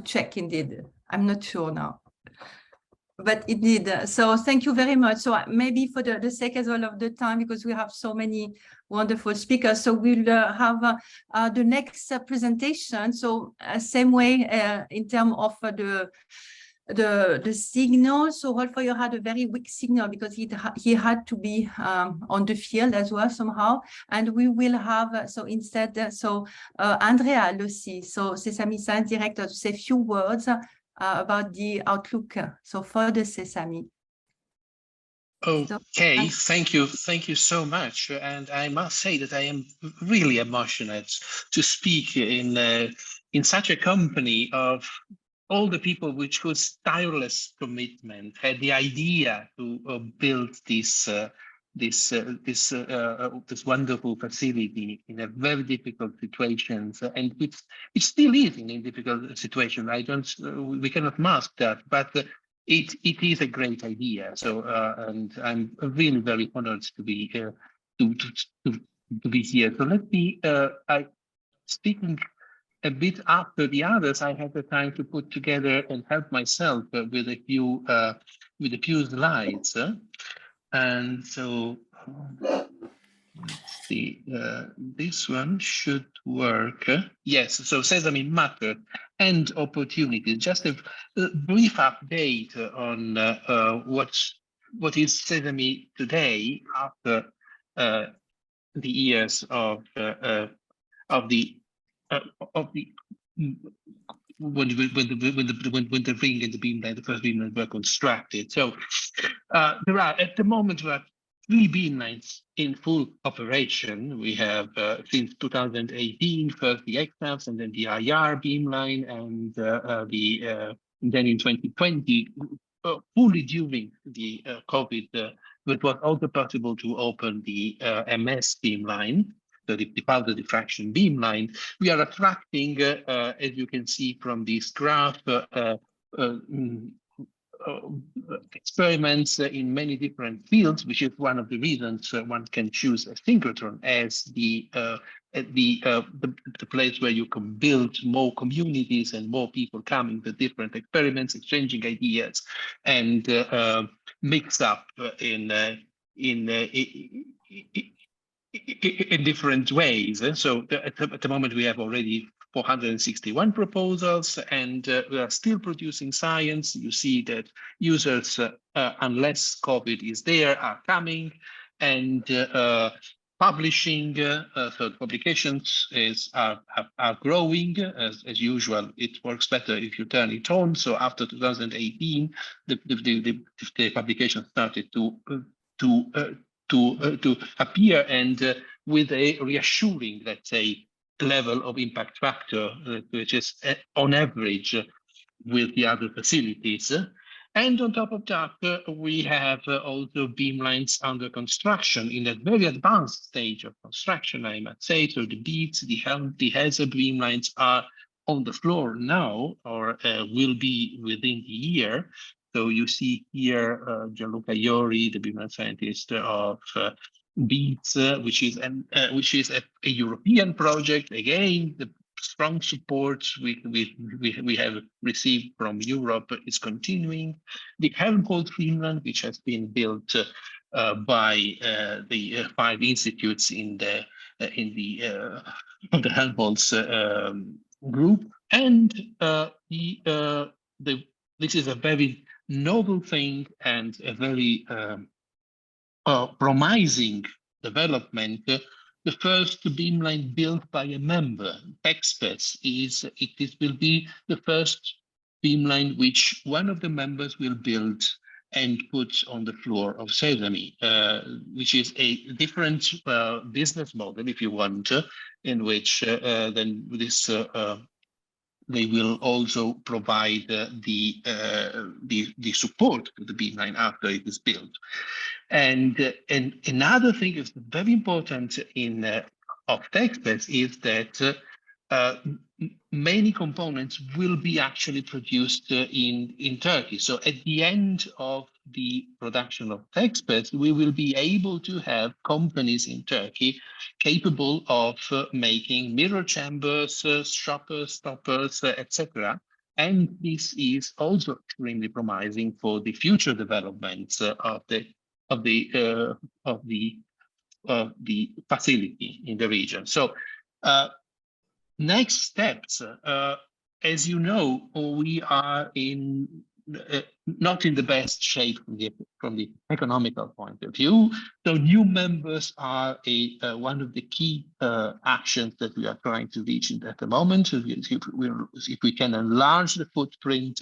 check indeed. I'm not sure now. But indeed, so thank you very much. So maybe for the sake as well of the time, because we have so many wonderful speakers, so we'll have the next presentation. So same way in terms of the signal. So Rolf had a very weak signal because he had to be on the field as well somehow. And we will have, so instead, Andrea Lossi, so Sesame Science Director, to say a few words about the outlook for the SESAME. Okay, thank you so much, and I must say that I am really emotional to speak in such a company of all the people whose tireless commitment had the idea to build this this wonderful facility in a very difficult situations, and it still is in a difficult situation. We cannot mask that, but it is a great idea. So and I'm really very honored to be here to be here. So let me speaking a bit after the others, I had the time to put together and help myself with a few slides. And so let's see, this one should work. Yes, so Sesame Matter and opportunities. Just a brief update on what is Sesame today after the years of the when the ring and the beamline, the first beamline were constructed. So there are at the moment 3 beamlines in full operation. We have since 2018 first the XNAVs and then the IR beamline, and then in 2020 fully during the COVID, it was also possible to open the MS beamline. So the powder diffraction beamline. We are attracting, as you can see from this graph, experiments in many different fields, which is one of the reasons one can choose a synchrotron as the place where you can build more communities and more people coming with different experiments, exchanging ideas, and mix up in different ways. And so at the moment we have already 461 proposals, and we are still producing science. You see that users, unless COVID is there, are coming, and publishing. So the publications are growing as usual. It works better if you turn it on. So after 2018, the publication started to appear, and with a reassuring, let's say, level of impact factor, which is on average with the other facilities. And on top of that, we have also beamlines under construction in a very advanced stage of construction, I must say. So the BEADS, the HESA beamlines are on the floor now, or will be within the year. So you see here Gianluca Iori, the beamline scientist of BEADS, which is a European project. Again, the strong support we have received from Europe is continuing. The Helmholtz Finland, which has been built by the 5 institutes in the Helmholtz group, and this is a very novel thing and a very promising development. The first beamline built by a member, experts, will be the first beamline which one of the members will build and put on the floor of Sesame, which is a different business model, if you want, in which then this they will also provide the support to the beamline after it is built. And another thing is very important in of TechSpace is that many components will be actually produced in Turkey. So at the end of the production of TechSpace, we will be able to have companies in Turkey capable of making mirror chambers, shoppers, stoppers, etc. And this is also extremely promising for the future developments of the facility in the region. So next steps, as you know, we are not in the best shape from the economical point of view. So new members are one of the key actions that we are trying to reach at the moment. So if we can enlarge the footprint,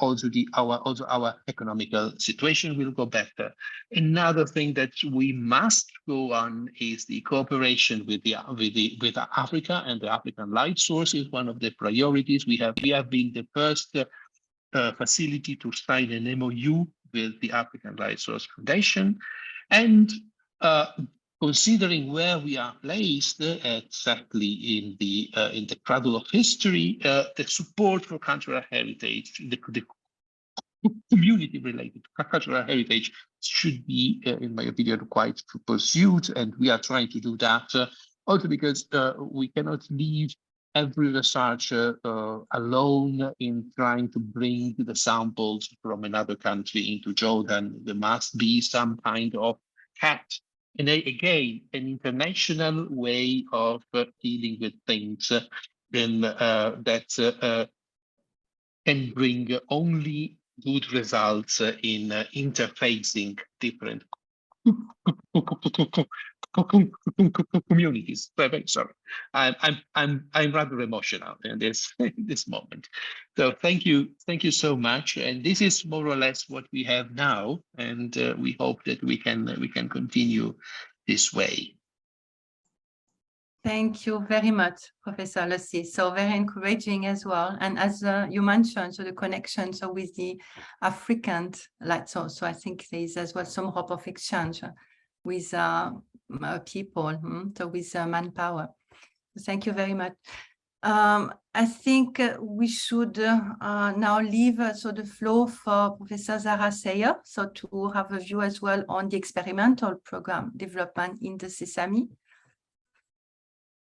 also our economical situation will go better. Another thing that we must go on is the cooperation with Africa, and the African light source is one of the priorities. We have been the first facility to sign an MOU with the African Light Source Foundation, And considering where we are placed exactly in the cradle of history, the support for cultural heritage, the community-related cultural heritage should be, in my opinion, quite pursued, and we are trying to do that. Also because we cannot leave every researcher alone in trying to bring the samples from another country into Jordan. There must be some kind of cat. And again, an international way of dealing with things that can bring only good results in interfacing different communities. Very sorry, I'm rather emotional in this this moment. So thank you so much. And this is more or less what we have now, and we hope that we can continue this way. Thank you very much, Professor Lucy. So very encouraging as well. And as you mentioned, so the connection so with the African, like so I think there is as well some hope of exchange with people, so with manpower. Thank you very much. I think we should now leave so the floor for Professor Zara Sayer, so to have a view as well on the experimental program development in the SESAME.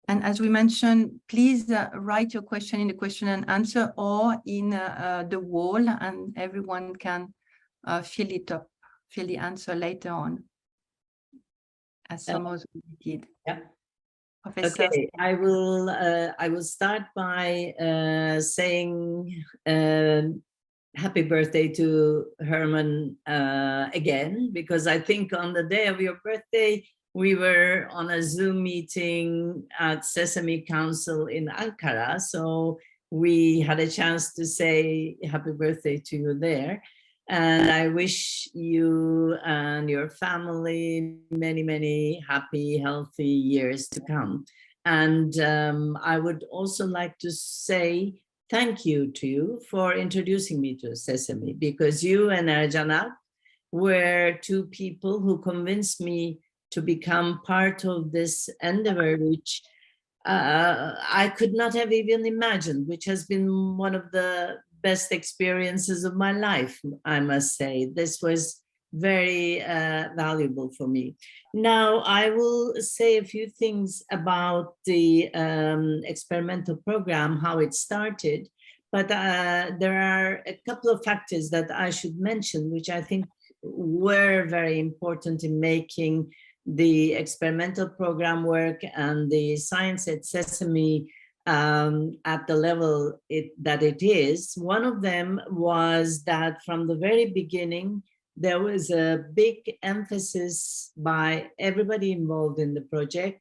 And as we mentioned, please write your question in the question and answer or in the wall, and everyone can fill it up, fill the answer later on, as some of you did. Yeah. Professor. Okay, I will start by saying happy birthday to Herman again, because I think on the day of your birthday, we were on a Zoom meeting at Sesame Council in Ankara. So we had a chance to say happy birthday to you there. And I wish you and your family many, many happy, healthy years to come. And I would also like to say thank you to you for introducing me to Sesame, because you and Ercanat were two people who convinced me to become part of this endeavor, which I could not have even imagined, which has been one of the best experiences of my life, I must say. This was very valuable for me. Now, I will say a few things about the experimental program, how it started, but there are a couple of factors that I should mention, which I think were very important in making the experimental program work and the science at Sesame at the level that it is. One of them was that from the very beginning, there was a big emphasis by everybody involved in the project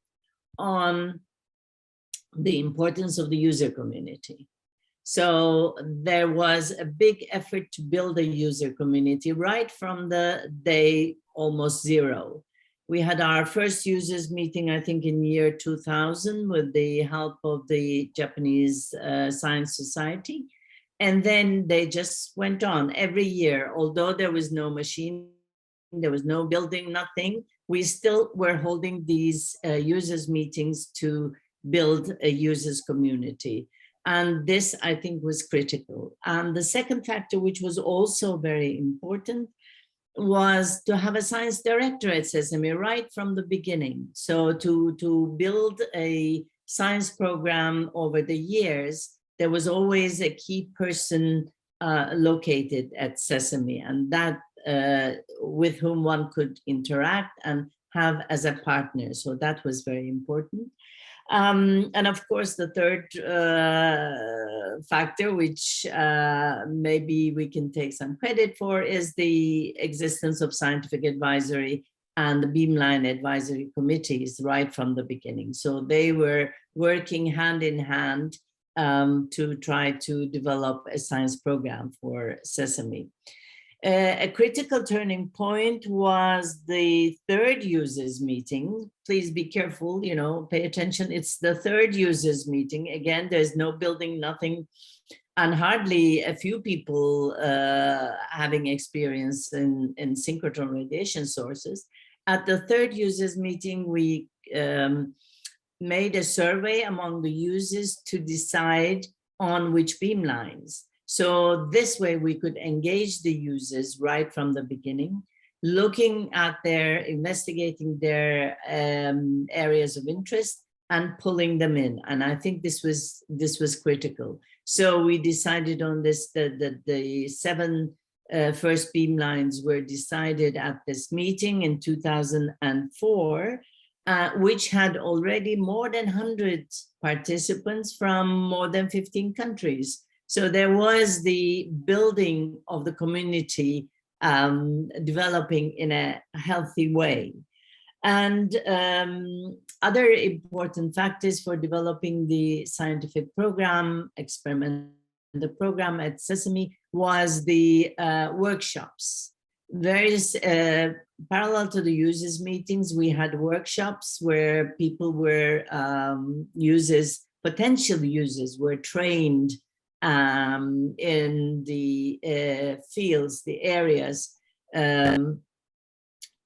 on the importance of the user community. So there was a big effort to build a user community right from the day almost zero. We had our first users meeting, I think, in year 2000 with the help of the Japanese Science Society. And then they just went on every year. Although there was no machine, there was no building, nothing, we still were holding these users meetings to build a users community. And this, I think, was critical. And the second factor, which was also very important, was to have a science director at Sesame right from the beginning. So to build a science program over the years, there was always a key person located at Sesame, and that with whom one could interact and have as a partner. So that was very important. And of course, the third factor, which maybe we can take some credit for, is the existence of scientific advisory and the Beamline advisory committees right from the beginning. So they were working hand in hand to try to develop a science program for Sesame. A critical turning point was the third users meeting. Please be careful, pay attention. It's the third users meeting. Again, there's no building, nothing, and hardly a few people having experience in synchrotron radiation sources. at the third users meeting, we made a survey among the users to decide on which beamlines. So this way we could engage the users right from the beginning, looking at investigating their areas of interest and pulling them in. And I think this was critical. So we decided on this, that the 7 first beamlines were decided at this meeting in 2004, which had already more than 100 participants from more than 15 countries. So there was the building of the community developing in a healthy way. And other important factors for developing the scientific program, the program at Sesame, was the workshops. Various parallel to the users meetings, we had workshops where people were potential users were trained in the fields, the areas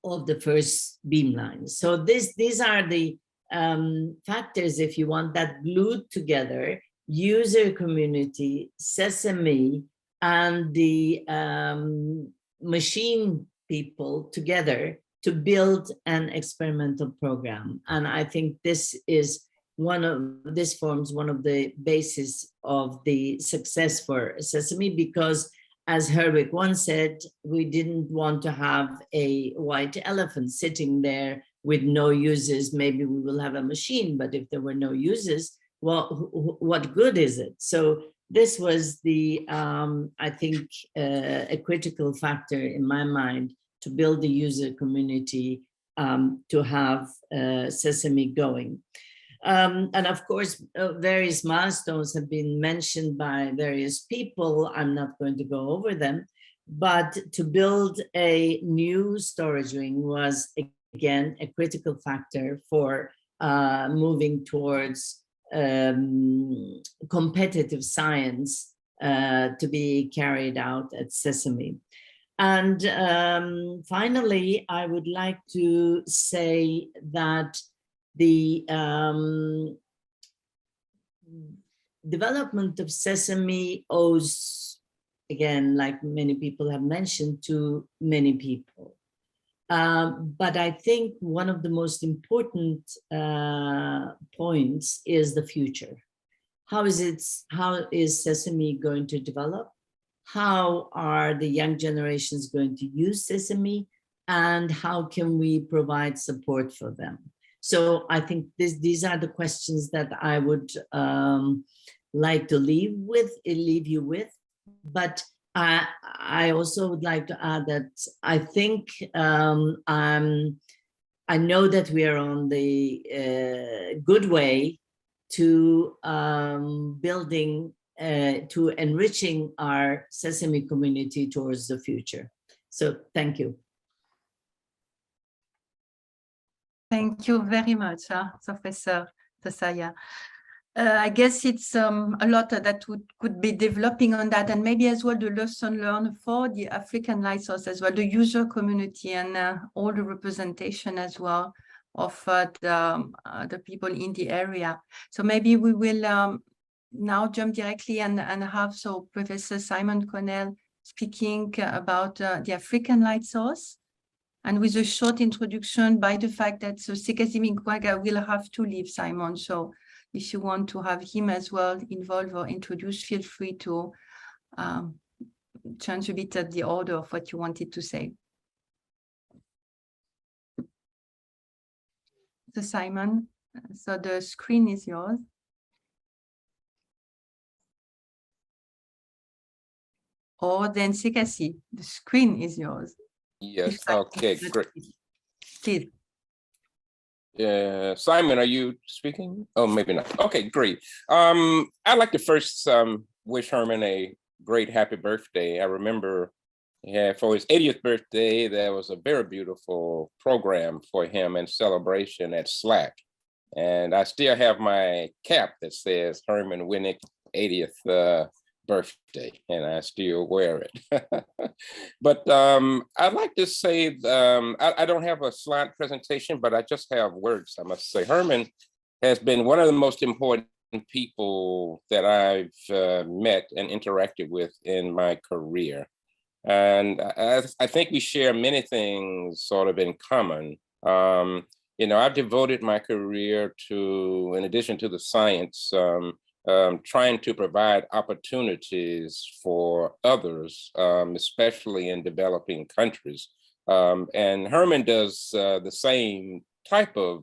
of the first beamlines. So these are the factors, if you want, that glued together user community, Sesame, and the machine people together to build an experimental program. And I think this forms one of the bases of the success for Sesame, because as Herwick once said, we didn't want to have a white elephant sitting there with no users. Maybe we will have a machine, but if there were no users, well, what good is it? So this was the, I think, a critical factor in my mind to build the user community, to have Sesame going. And of course, various milestones have been mentioned by various people. I'm not going to go over them, but to build a new storage ring was, again, a critical factor for moving towards competitive science to be carried out at Sesame. And finally, I would like to say that the development of Sesame owes, again, like many people have mentioned, to many people. But I think one of the most important points is the future. How is Sesame going to develop? How are the young generations going to use Sesame? And how can we provide support for them? So I think these are the questions that I would like to leave you with. But I also would like to add that I think I know that we are on the good way to building, to enriching our Sesame community towards the future. So thank you. Thank you very much, Professor Tosaya. I guess it's a lot that could be developing on that, and maybe as well the lesson learned for the African light source as well, the user community, and all the representation as well of the people in the area. So maybe we will now jump directly and have Professor Simon Connell speaking about the African light source, and with a short introduction by the fact that Sekazimi Nkwaga will have to leave, Simon. So if you want to have him as well involved or introduced, feel free to change a bit at the order of what you wanted to say. So Simon, so the screen is yours. Or then Sekasi, the screen is yours. Yes, okay, great. Please. Simon, are you speaking? Oh, maybe not. Okay, great. I'd like to first wish Herman a great happy birthday. I remember for his 80th birthday, there was a very beautiful program for him and celebration at SLAC. And I still have my cap that says Herman Winick 80th birthday, and I still wear it. But I'd like to say, I don't have a slide presentation, but I just have words, I must say. Herman has been one of the most important people that I've met and interacted with in my career. And I think we share many things sort of in common. You know, I've devoted my career to, in addition to the science, trying to provide opportunities for others, especially in developing countries. And Herman does the same type of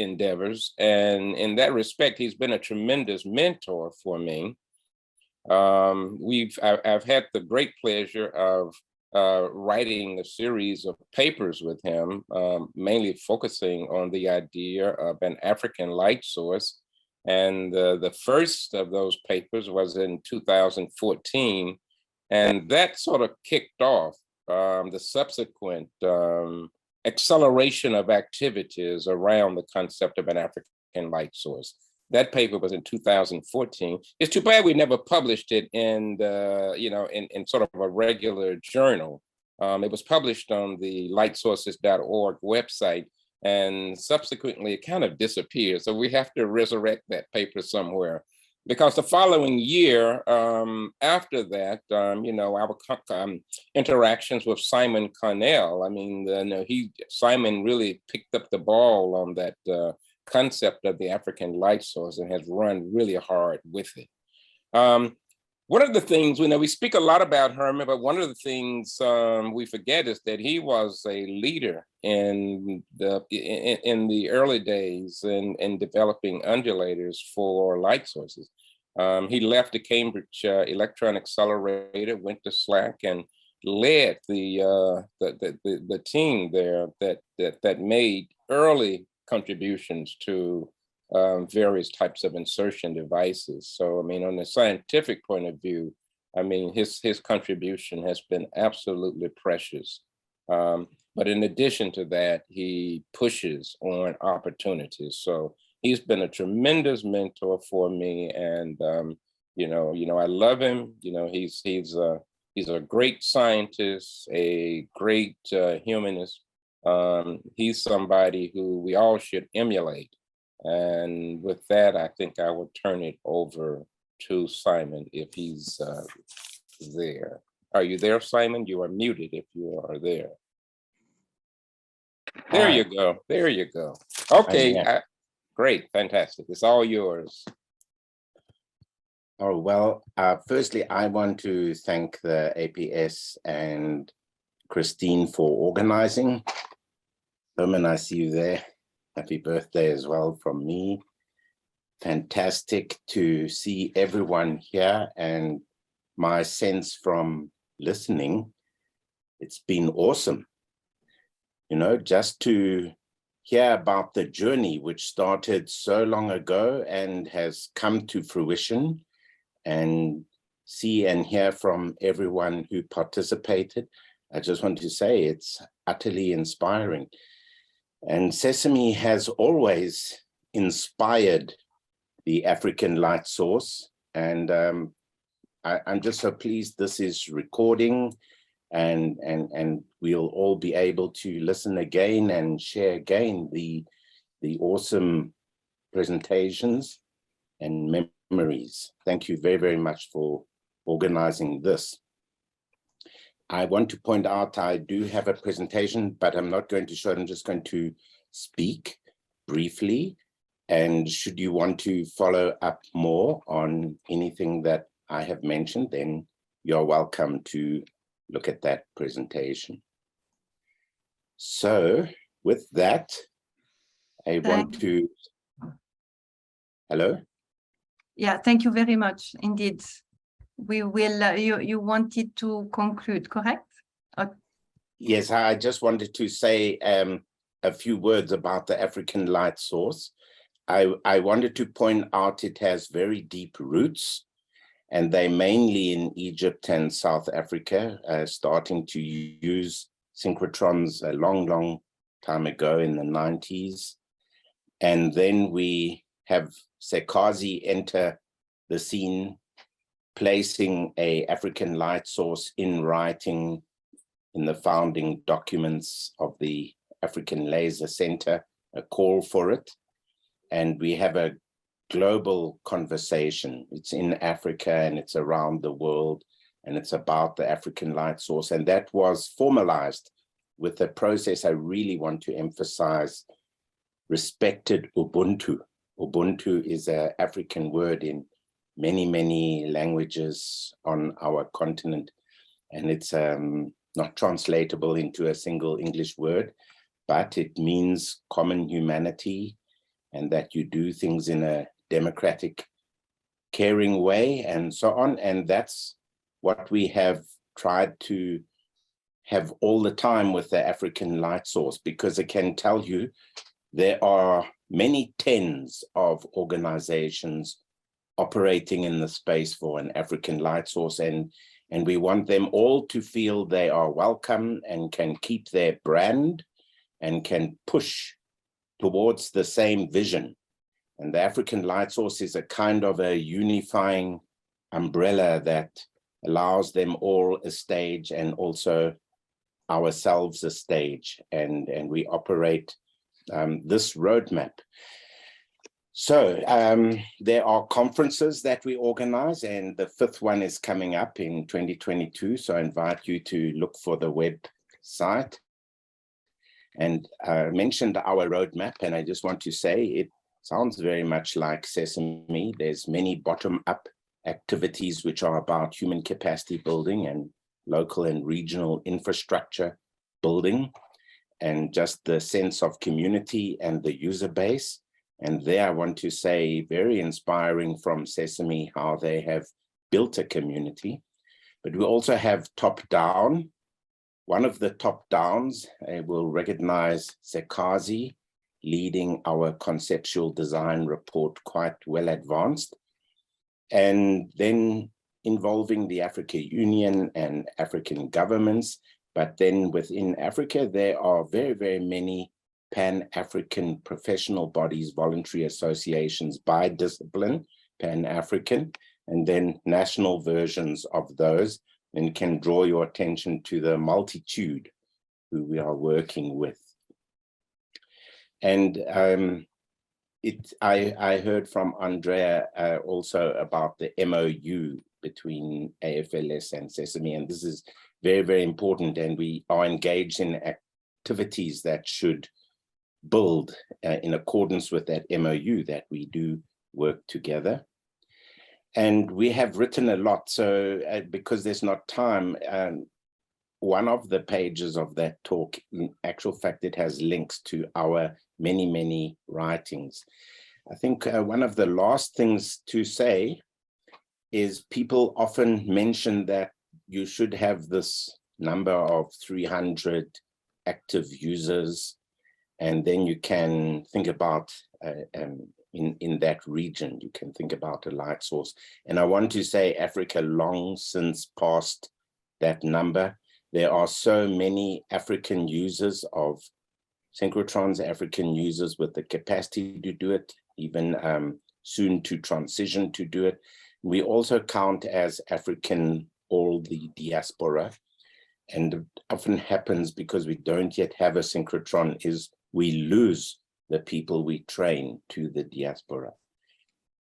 endeavors. And in that respect, he's been a tremendous mentor for me. I've had the great pleasure of writing a series of papers with him, mainly focusing on the idea of an African light source. And the first of those papers was in 2014. And that sort of kicked off the subsequent acceleration of activities around the concept of an African light source. That paper was in 2014. It's too bad we never published it in in sort of a regular journal. It was published on the lightsources.org website, and subsequently it kind of disappeared. So we have to resurrect that paper somewhere, because the following year after that, our interactions with Simon Connell, I mean, Simon really picked up the ball on that concept of the African light source and has run really hard with it. One of the things, we speak a lot about Herman, but one of the things we forget is that he was a leader in the early days in developing undulators for light sources. He left the Cambridge Electron Accelerator, went to SLAC, and led the team there that made early contributions to various types of insertion devices. So, I mean, on the scientific point of view, I mean, his contribution has been absolutely precious. But in addition to that, he pushes on opportunities. So he's been a tremendous mentor for me, and I love him. He's a great scientist, a great humanist. He's somebody who we all should emulate. And with that, I think I will turn it over to Simon if he's there. Are you there, Simon? You are muted if you are there. There you go. There you go. Okay, great, fantastic. It's all yours. Oh, well, firstly, I want to thank the APS and Christine for organizing. Herman, I see you there. Happy birthday as well from me. Fantastic to see everyone here, and my sense from listening, it's been awesome. Just to hear about the journey which started so long ago and has come to fruition, and see and hear from everyone who participated. I just want to say it's utterly inspiring. And Sesame has always inspired the African light source. And I'm just so pleased this is recording, and we'll all be able to listen again and share again the awesome presentations and memories. Thank you very, very much for organizing this. I want to point out I do have a presentation, but I'm not going to show it. I'm just going to speak briefly. And should you want to follow up more on anything that I have mentioned, then you're welcome to look at that presentation. So with that, I want to... Hello? Yeah, thank you very much. Indeed. We will, you wanted to conclude, correct? Yes, I just wanted to say a few words about the African light source. I wanted to point out it has very deep roots, and they're mainly in Egypt and South Africa, starting to use synchrotrons a long, long time ago in the 90s. And then we have Sekazi enter the scene placing a African light source in writing in the founding documents of the African Laser Center, a call for it. And we have a global conversation. It's in Africa and it's around the world, and it's about the African light source. And that was formalized with a process I really want to emphasize, respected Ubuntu. Ubuntu is an African word in many, many languages on our continent. And it's not translatable into a single English word, but it means common humanity, and that you do things in a democratic, caring way, and so on. And that's what we have tried to have all the time with the African light source, because I can tell you there are many tens of organizations operating in the space for an African light source, and we want them all to feel they are welcome and can keep their brand and can push towards the same vision. And the African light source is a kind of a unifying umbrella that allows them all a stage, and also ourselves a stage, and we operate this roadmap. So there are conferences that we organize, and the 5th one is coming up in 2022. So I invite you to look for the website. And I mentioned our roadmap, and I just want to say it sounds very much like Sesame. There's many bottom-up activities which are about human capacity building and local and regional infrastructure building, and just the sense of community and the user base. And there I want to say, very inspiring from Sesame, how they have built a community. But we also have top-down. One of the top-downs will recognize Sekazi leading our conceptual design report, quite well advanced. And then involving the African Union and African governments. But then within Africa, there are very, very many Pan-African professional bodies, voluntary associations by discipline, Pan-African, and then national versions of those, and can draw your attention to the multitude who we are working with. And I heard from Andrea also about the MOU between AFLS and Sesame, and this is very, very important, and we are engaged in activities that should build in accordance with that MOU, that we do work together. And we have written a lot, so because there's not time, one of the pages of that talk, in actual fact, it has links to our many, many writings. I think one of the last things to say is people often mention that you should have this number of 300 active users, and then you can think about in that region, you can think about a light source. And I want to say Africa long since passed that number. There are so many African users of synchrotrons, African users with the capacity to do it, even soon to transition to do it. We also count as African all the diaspora. And it often happens because we don't yet have a synchrotron is we lose the people we train to the diaspora.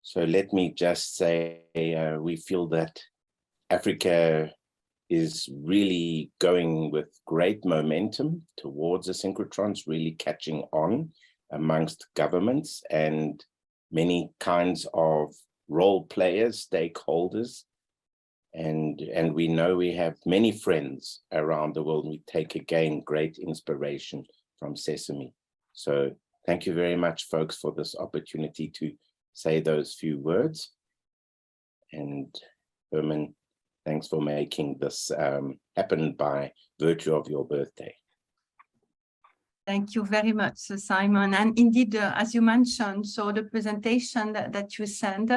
So let me just say, we feel that Africa is really going with great momentum towards the synchrotrons, really catching on amongst governments and many kinds of role players, stakeholders. And we know we have many friends around the world. We take again great inspiration from Sesame. So thank you very much, folks, for this opportunity to say those few words. And Herman, thanks for making this happen by virtue of your birthday. Thank you very much, Simon. And indeed, as you mentioned, so the presentation that you send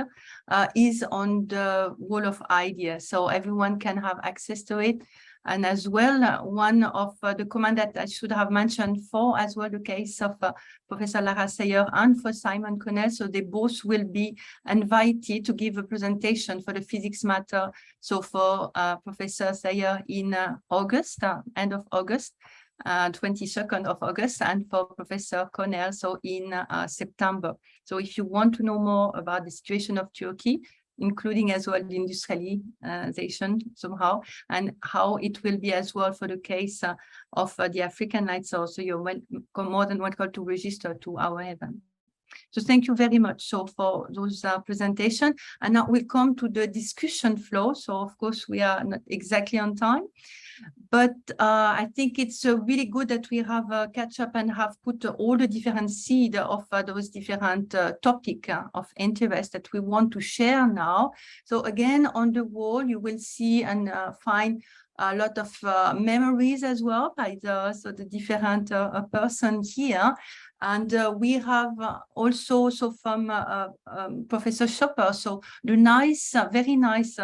is on the Wall of Ideas, so everyone can have access to it. And as well, one of the comments that I should have mentioned for as well the case of Professor Lara Sayer and for Simon Connell. So they both will be invited to give a presentation for the physics matter. So for Professor Sayer in August, end of August, 22nd of August, and for Professor Connell, so in September. So if you want to know more about the situation of Turkey, including as well the industrialization somehow, and how it will be as well for the case of the African Light Source. So you're more than welcome to register to our event. So thank you very much for those presentations. And now we come to the discussion flow. So of course we are not exactly on time, but I think it's really good that we have catch up and have put all the different seeds of those different topics of interest that we want to share now. So again, on the wall, you will see and find a lot of memories as well by the different person here. And we have also, from Professor Schopper, so the nice, very nice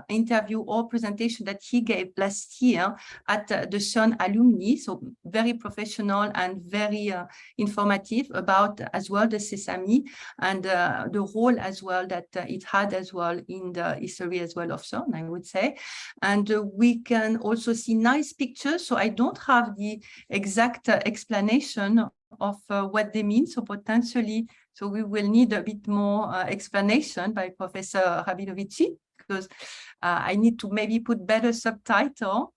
interview or presentation that he gave last year at the CERN alumni, so very professional and very informative about as well the SESAME and the role as well that it had as well in the history as well of CERN, I would say. And we can also see nice pictures. So I don't have the exact explanation of what they mean. So potentially, so we will need a bit more explanation by Professor Rabilovici, because I need to maybe put better subtitle.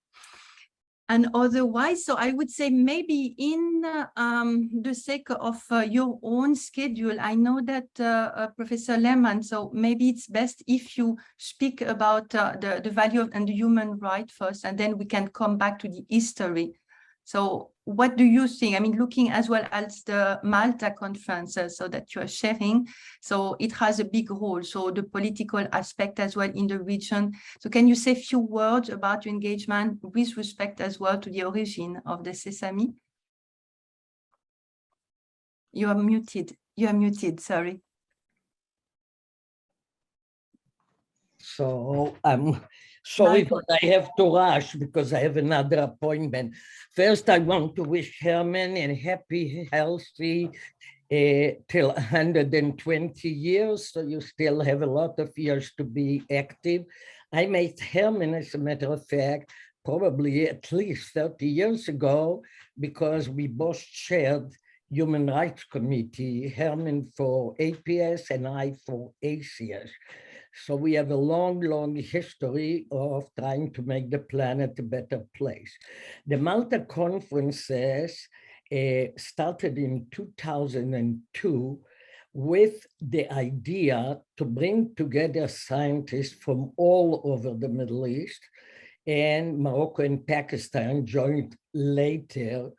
And otherwise, so I would say maybe in the sake of your own schedule, I know that Professor Lehmann, so maybe it's best if you speak about the value and the human right first, and then we can come back to the history. So what do you think? I mean, looking as well as the Malta conference, so that you are sharing, so it has a big role. So the political aspect as well in the region. So can you say a few words about your engagement with respect as well to the origin of the SESAME? You are muted. You are muted, sorry. So I'm sorry, but I have to rush because I have another appointment. First, I want to wish Herman a happy, healthy till 120 years. So you still have a lot of years to be active. I met Herman, as a matter of fact, probably at least 30 years ago, because we both shared Human Rights Committee, Herman for APS and I for ACS. So we have a long, long history of trying to make the planet a better place. The Malta conferences started in 2002 with the idea to bring together scientists from all over the Middle East, and Morocco and Pakistan joined later.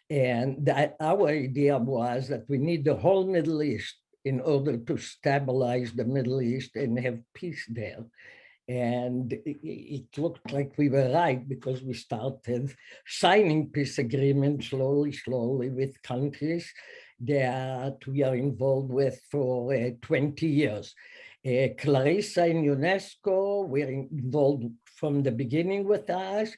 And our idea was that we need the whole Middle East in order to stabilize the Middle East and have peace there. And it looked like we were right, because we started signing peace agreements slowly with countries that we are involved with for 20 years. Clarissa in UNESCO, we're involved from the beginning with us.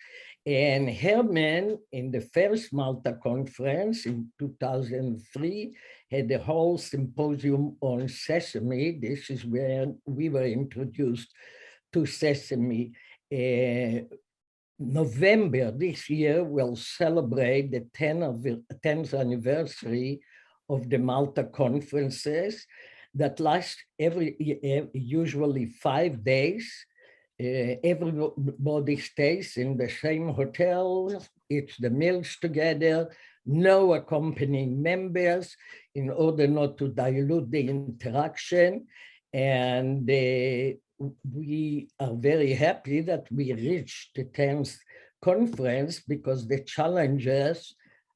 And Herman, in the first Malta conference in 2003, had a whole symposium on sesame. This is where we were introduced to sesame. November this year will celebrate the 10th anniversary of the Malta conferences that last usually 5 days. Everybody stays in the same hotel, eats the meals together, no accompanying members in order not to dilute the interaction. And we are very happy that we reached the 10th conference, because the challenges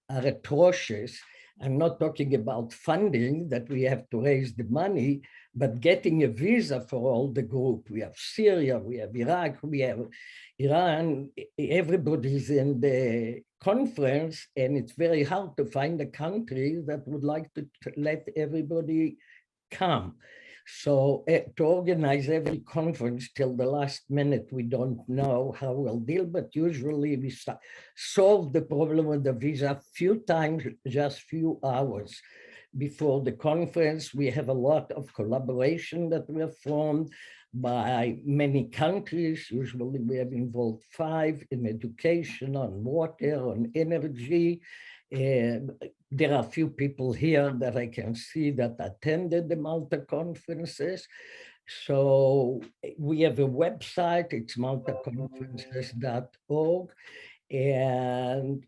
are atrocious. I'm not talking about funding, that we have to raise the money, but getting a visa for all the group. We have Syria, we have Iraq, we have Iran, everybody's in the conference, and it's very hard to find a country that would like to let everybody come. So to organize every conference till the last minute, we don't know how we'll deal, but usually we solve the problem with the visa few times, just few hours before the conference. We have a lot of collaboration that we have formed by many countries. Usually we have involved 5 in education, on water, on energy. There are a few people here that I can see that attended the Malta conferences. So we have a website, it's maltaconferences.org. And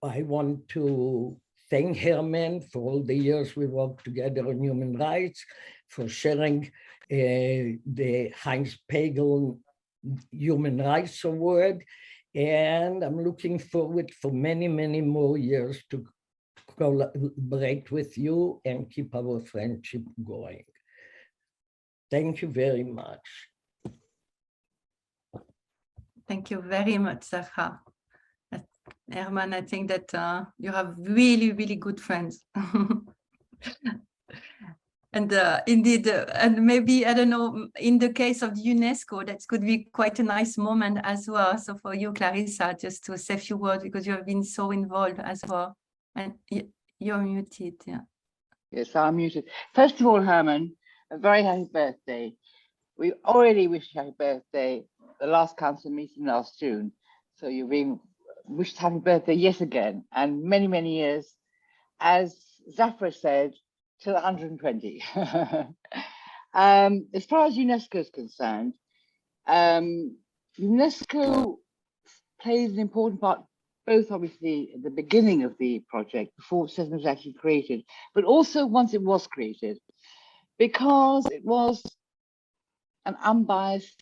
I want to thank Herman for all the years we worked together on human rights, for sharing the Heinz Pagel Human Rights Award. And I'm looking forward for many, many more years to collaborate with you and keep our friendship going. Thank you very much. Thank you very much, Zahra. Herman, I think that you have really, really good friends. And indeed, and maybe, I don't know, in the case of the UNESCO, that could be quite a nice moment as well. So for you, Clarissa, just to say a few words, because you have been so involved as well. And you're muted, yeah. Yes, I'm muted. First of all, Herman, a very happy birthday. We already wished you happy birthday the last council meeting last June. So you're being wished happy birthday yet again, and many, many years. As Zafra said, till 120. As far as UNESCO is concerned, UNESCO plays an important part, both obviously at the beginning of the project, before SESAME was actually created, but also once it was created, because it was an unbiased,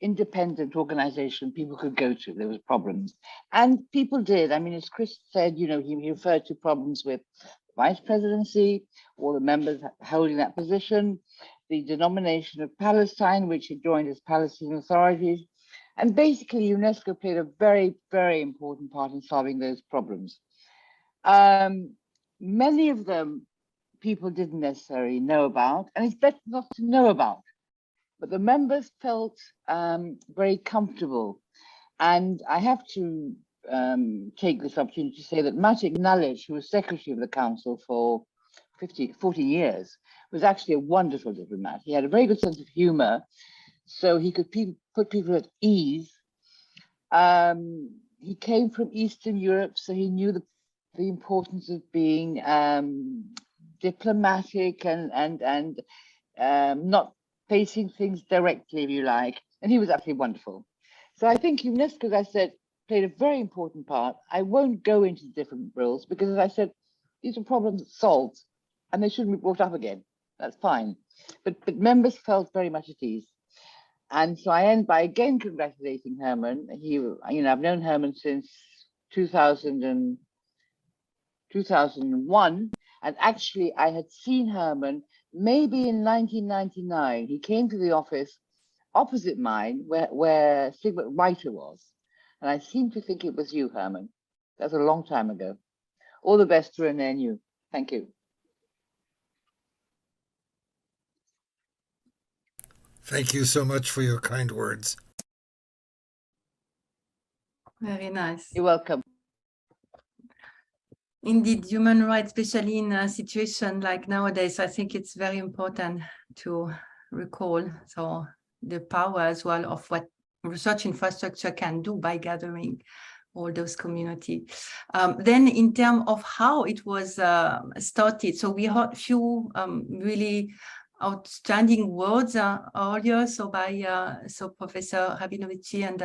independent organization people could go to. There was problems, and people did. I mean, as Chris said, you know, he referred to problems with vice presidency, all the members holding that position, the denomination of Palestine, which had joined as Palestinian authorities. And basically, UNESCO played a very, very important part in solving those problems. Many of them people didn't necessarily know about, and it's better not to know about. But the members felt very comfortable. And I have to take this opportunity to say that Maciek Nalic, who was secretary of the council for 40 years, was actually a wonderful diplomat. He had a very good sense of humor, so he could put people at ease. He came from Eastern Europe, so he knew the importance of being diplomatic and not facing things directly, if you like. And he was absolutely wonderful. So I think UNESCO, as I said, played a very important part. I won't go into the different roles because, as I said, these are problems solved and they shouldn't be brought up again. That's fine. But members felt very much at ease. And so I end by again congratulating Herman. I've known Herman since 2001. And actually, I had seen Herman maybe in 1999. He came to the office opposite mine where Sigmund Reiter was. And I seem to think it was you, Herman. That's a long time ago. All the best to Renee and you. Thank you. Thank you so much for your kind words. Very nice. You're welcome. Indeed, human rights, especially in a situation like nowadays, I think it's very important to recall the power as well of what research infrastructure can do by gathering all those community. Then in terms of how it was started, so we heard a few really outstanding words earlier, by Professor Rabinovich and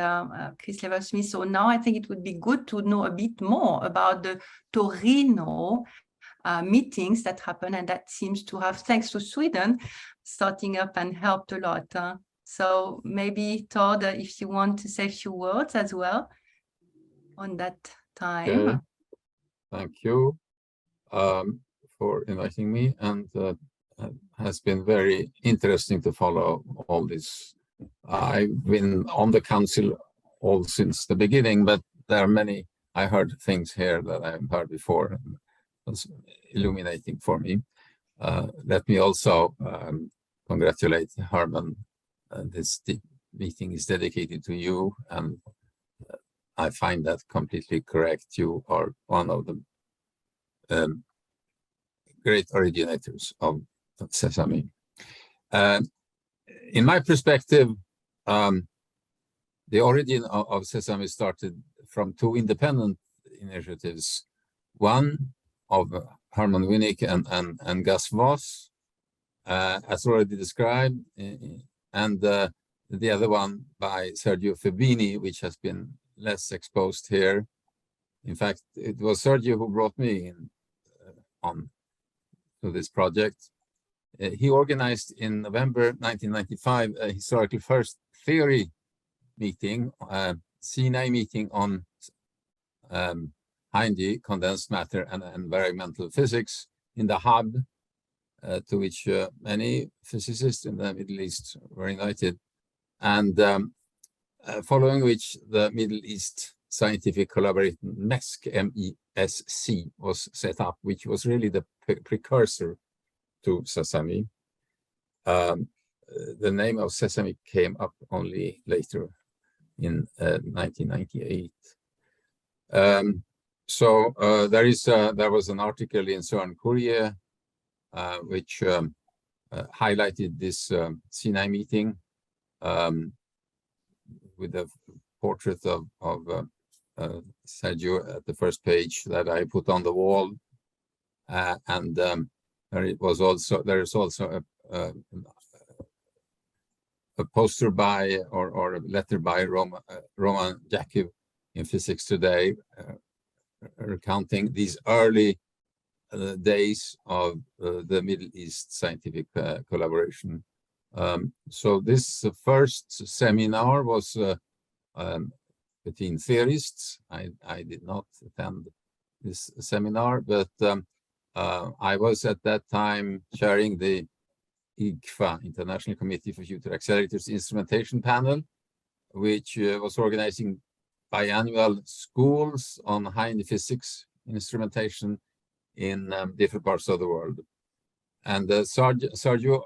Chris Lever-Smith. So now I think it would be good to know a bit more about the Torino meetings that happened, and that seems to have, thanks to Sweden, starting up and helped a lot. So maybe Todd, if you want to say a few words as well on that time. Okay. Thank you for inviting me, and has been very interesting to follow all this. I've been on the council all since the beginning, but there are many, I heard things here that I haven't heard before. It was illuminating for me. Let me also congratulate Herman. This meeting is dedicated to you, and I find that completely correct. You are one of the great originators of Sesame. In my perspective, the origin of Sesame started from two independent initiatives. One of Herman Winick and Gus Voss, as already described, and the other one by Sergio Fabini, which has been less exposed here. In fact, it was Sergio who brought me in on to this project. He organized in November 1995 a historical first theory meeting, CNA meeting on high-energy condensed matter and environmental physics in the hub, to which many physicists in the Middle East were invited, and following which the Middle East Scientific Collaboration MESC, MESC, was set up, which was really the precursor to Sesame. The name of Sesame came up only later in 1998. There was an article in CERN Courier which highlighted this CNI meeting with a portrait of Sergio at the first page that I put on the wall, and there is also a poster by or a letter by Roman Jakub in Physics Today, recounting these early days of the Middle East scientific collaboration. So this first seminar was between theorists. I did not attend this seminar, but I was at that time chairing the IGFA, International Committee for Future Accelerators Instrumentation Panel, which was organizing biannual schools on high-energy physics instrumentation in different parts of the world. And Sergio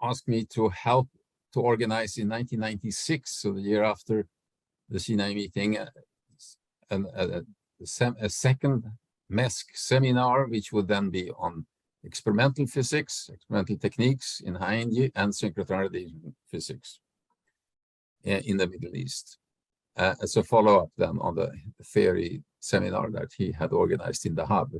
asked me to help to organize in 1996, so the year after the CNI meeting, a second MESC seminar, which would then be on experimental physics, experimental techniques in high energy, and synchrotron radiation physics in the Middle East. As a follow-up then on the theory seminar that he had organized in the hub.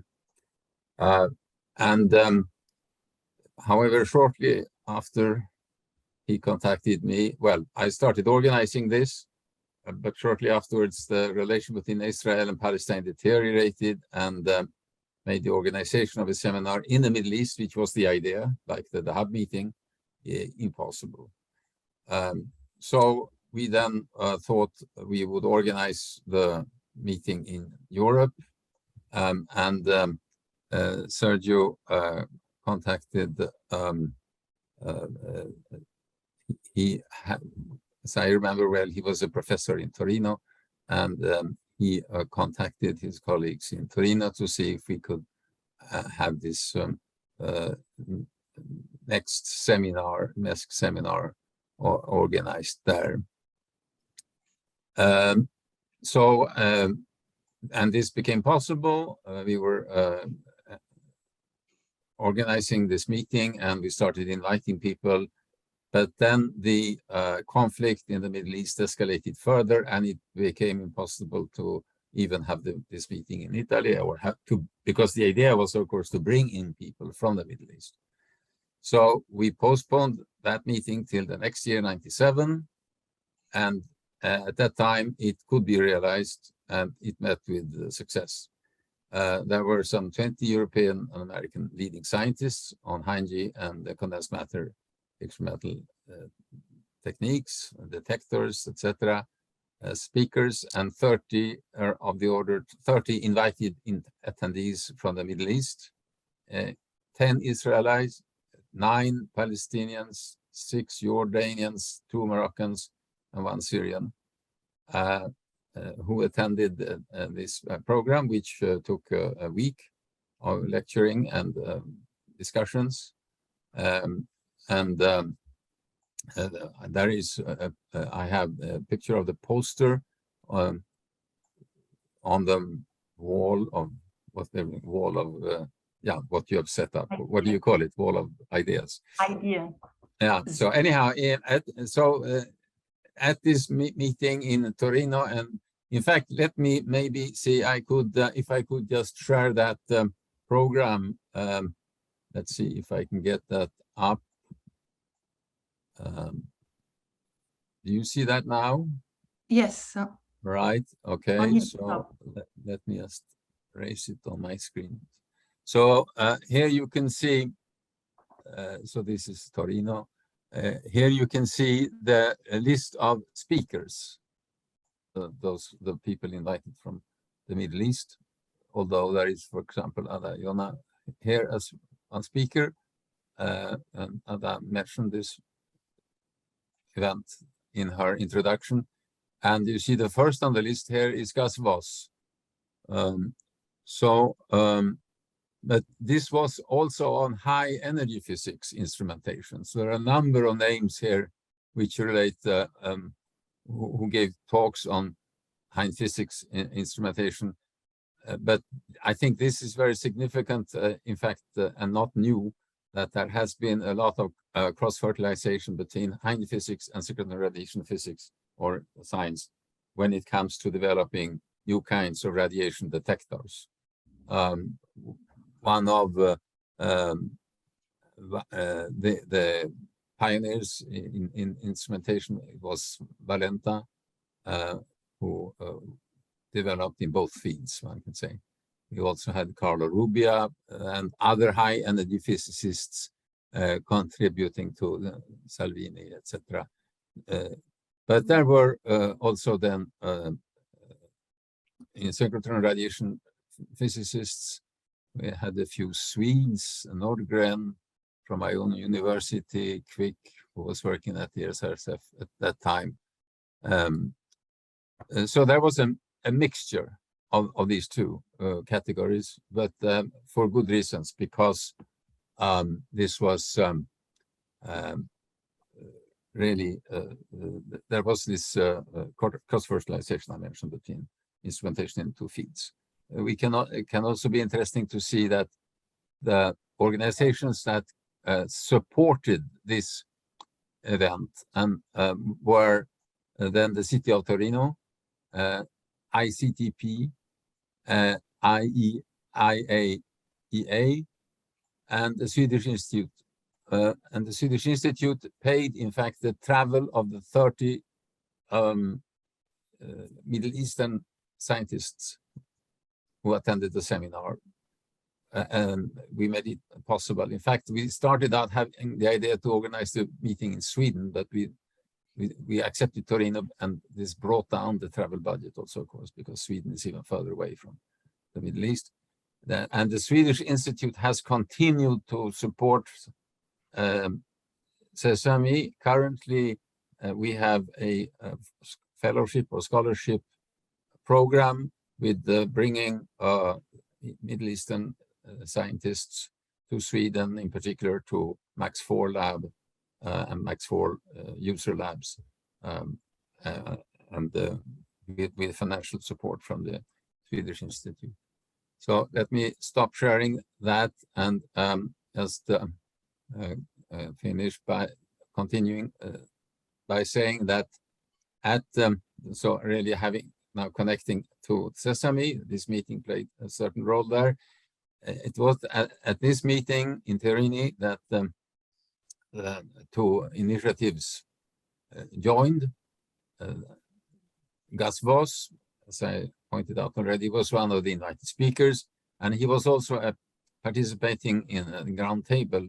However, shortly after he contacted me, well, I started organizing this, but shortly afterwards, the relation between Israel and Palestine deteriorated, and made the organization of a seminar in the Middle East, which was the idea, like the hub meeting, impossible. So we then thought we would organize the meeting in Europe, and Sergio contacted, as I remember well, he was a professor in Torino, and he contacted his colleagues in Torino to see if we could have this next seminar, MESC seminar, organized there. And this became possible. We were organizing this meeting, and we started inviting people. But then the conflict in the Middle East escalated further, and it became impossible to even have this meeting in Italy, or have to, because the idea was, of course, to bring in people from the Middle East. So we postponed that meeting till the next year, 97, and at that time it could be realized, and it met with success. There were some 20 European and American leading scientists on high-energy and condensed matter experimental techniques, detectors, etc., speakers, and 30 of the order, 30 invited attendees from the Middle East, 10 Israelis, 9 Palestinians, 6 Jordanians, 2 Moroccans, and 1 Syrian, who attended this program, which took a week of lecturing and discussions. and there is I have a picture of the poster on the wall of what you have set up. What do you call it? Wall of ideas. Idea. Yeah. So anyhow, at this meeting in Torino, and in fact, let me maybe see. If I could just share that program. Let's see if I can get that up. Do you see that now? Yes. Right. Okay. So let me just raise it on my screen. So here you can see. So this is Torino. Here you can see the list of speakers. The people invited from the Middle East. Although there is, for example, Ada Yona here as one speaker, and Ada mentioned this event in her introduction. And you see the first on the list here is Gus Voss. But this was also on high energy physics instrumentation. So there are a number of names here which relate, who gave talks on high physics instrumentation. But I think this is very significant, in fact, and not new, that there has been a lot of cross-fertilization between high physics and synchrotron radiation physics or science when it comes to developing new kinds of radiation detectors. One of the pioneers in instrumentation was Valenta, who developed in both fields, one can say. We also had Carlo Rubbia and other high energy physicists contributing to Salvini, etc. But there were also then in synchrotron radiation physicists, we had a few Swedes, Nordgren from my own university, Quick, who was working at the RSF at that time. So there was a mixture of these two categories, but for good reasons, because this was really, there was this cross-fertilization I mentioned between instrumentation in two fields. It can also be interesting to see that the organizations that supported this event and were then the city of Torino, ICTP, IAEA, and the Swedish Institute. And the Swedish Institute paid, in fact, the travel of the 30 Middle Eastern scientists who attended the seminar. And we made it possible. In fact, we started out having the idea to organize the meeting in Sweden, but we accepted Torino, and this brought down the travel budget also, of course, because Sweden is even further away from the Middle East. And the Swedish Institute has continued to support SESAME. Currently, we have a fellowship or scholarship program with bringing Middle Eastern scientists to Sweden, in particular to Max IV lab and Max IV user labs, and with financial support from the Swedish Institute. So let me stop sharing that and just finish by continuing by saying that so really having now connecting to SESAME, this meeting played a certain role there. It was at this meeting in Torino that two initiatives joined. Gus Voss, as I pointed out already, was one of the invited speakers, and he was also participating in a ground table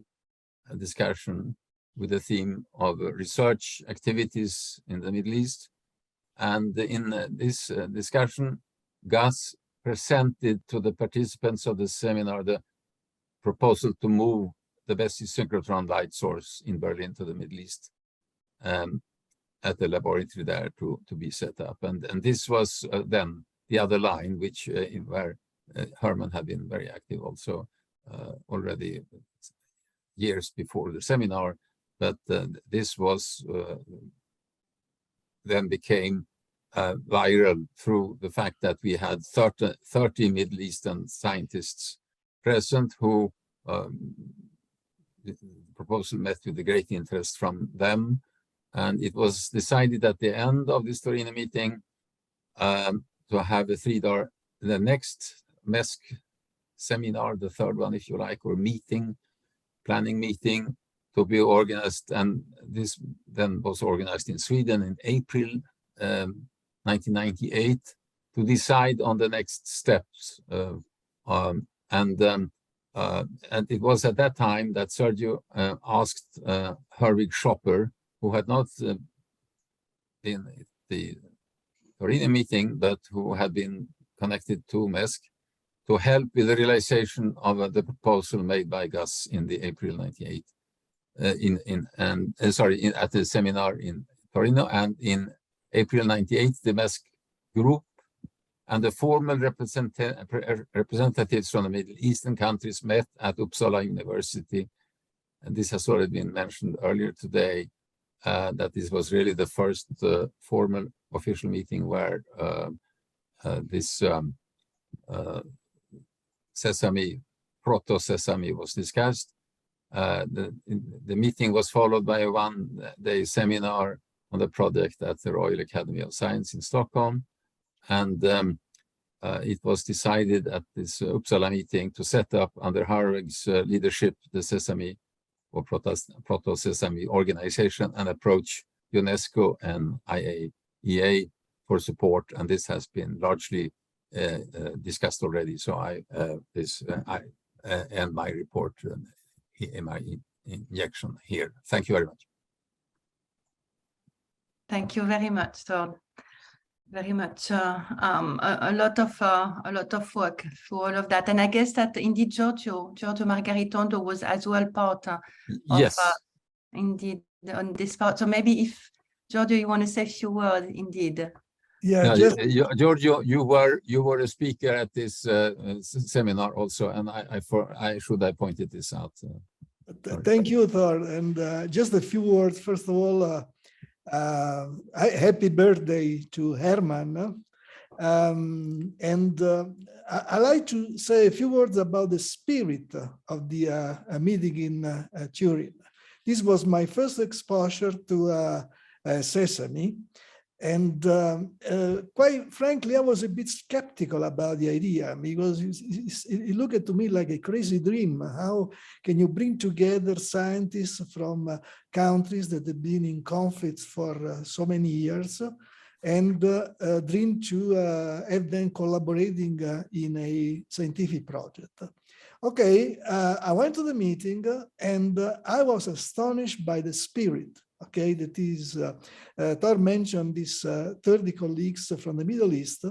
discussion with the theme of research activities in the Middle East. And in this discussion, Gus presented to the participants of the seminar the proposal to move the best synchrotron-light source in Berlin to the Middle East, at the laboratory there to be set up. And this was then the other line, which where Herman had been very active also already years before the seminar, but this was then became viral through the fact that we had 30 Middle Eastern scientists present who the proposal met with a great interest from them. And it was decided at the end of this Torino meeting to have the next MESC seminar, the third one, if you like, or planning meeting to be organized. And this then was organized in Sweden in April 1998 to decide on the next steps. And it was at that time that Sergio asked Herwig Schopper, who had not been at the Torino meeting, but who had been connected to MESC, to help with the realization of the proposal made by Gus in the April 98, at the seminar in Torino. And in April 98, the MESC group and the formal representatives from the Middle Eastern countries met at Uppsala University. And this has already been mentioned earlier today, that this was really the first formal official meeting where this SESAME, Proto-SESAME was discussed. The meeting was followed by a one-day seminar on the project at the Royal Academy of Science in Stockholm. And it was decided at this Uppsala meeting to set up under Herwig's leadership the SESAME or Proto-SESAME organization and approach UNESCO and IAEA for support. And this has been largely discussed already. So I end my report in my injection here. Thank you very much. Thank you very much. So very much a lot of work for all of that, and I guess that indeed Giorgio Margaritondo was as well part of yes, indeed on this part. So maybe if Giorgio, you want to say a few words, indeed. Yeah, Giorgio, you were a speaker at this seminar also, and I should have pointed this out. Thank you, Thor. And just a few words. First of all, happy birthday to Herman. I like to say a few words about the spirit of the meeting in Turin. This was my first exposure to SESAME. And quite frankly, I was a bit skeptical about the idea because it looked to me like a crazy dream. How can you bring together scientists from countries that have been in conflicts for so many years and dream to have them collaborating in a scientific project? Okay, I went to the meeting and I was astonished by the spirit. Okay, that is, Thor mentioned these 30 colleagues from the Middle East,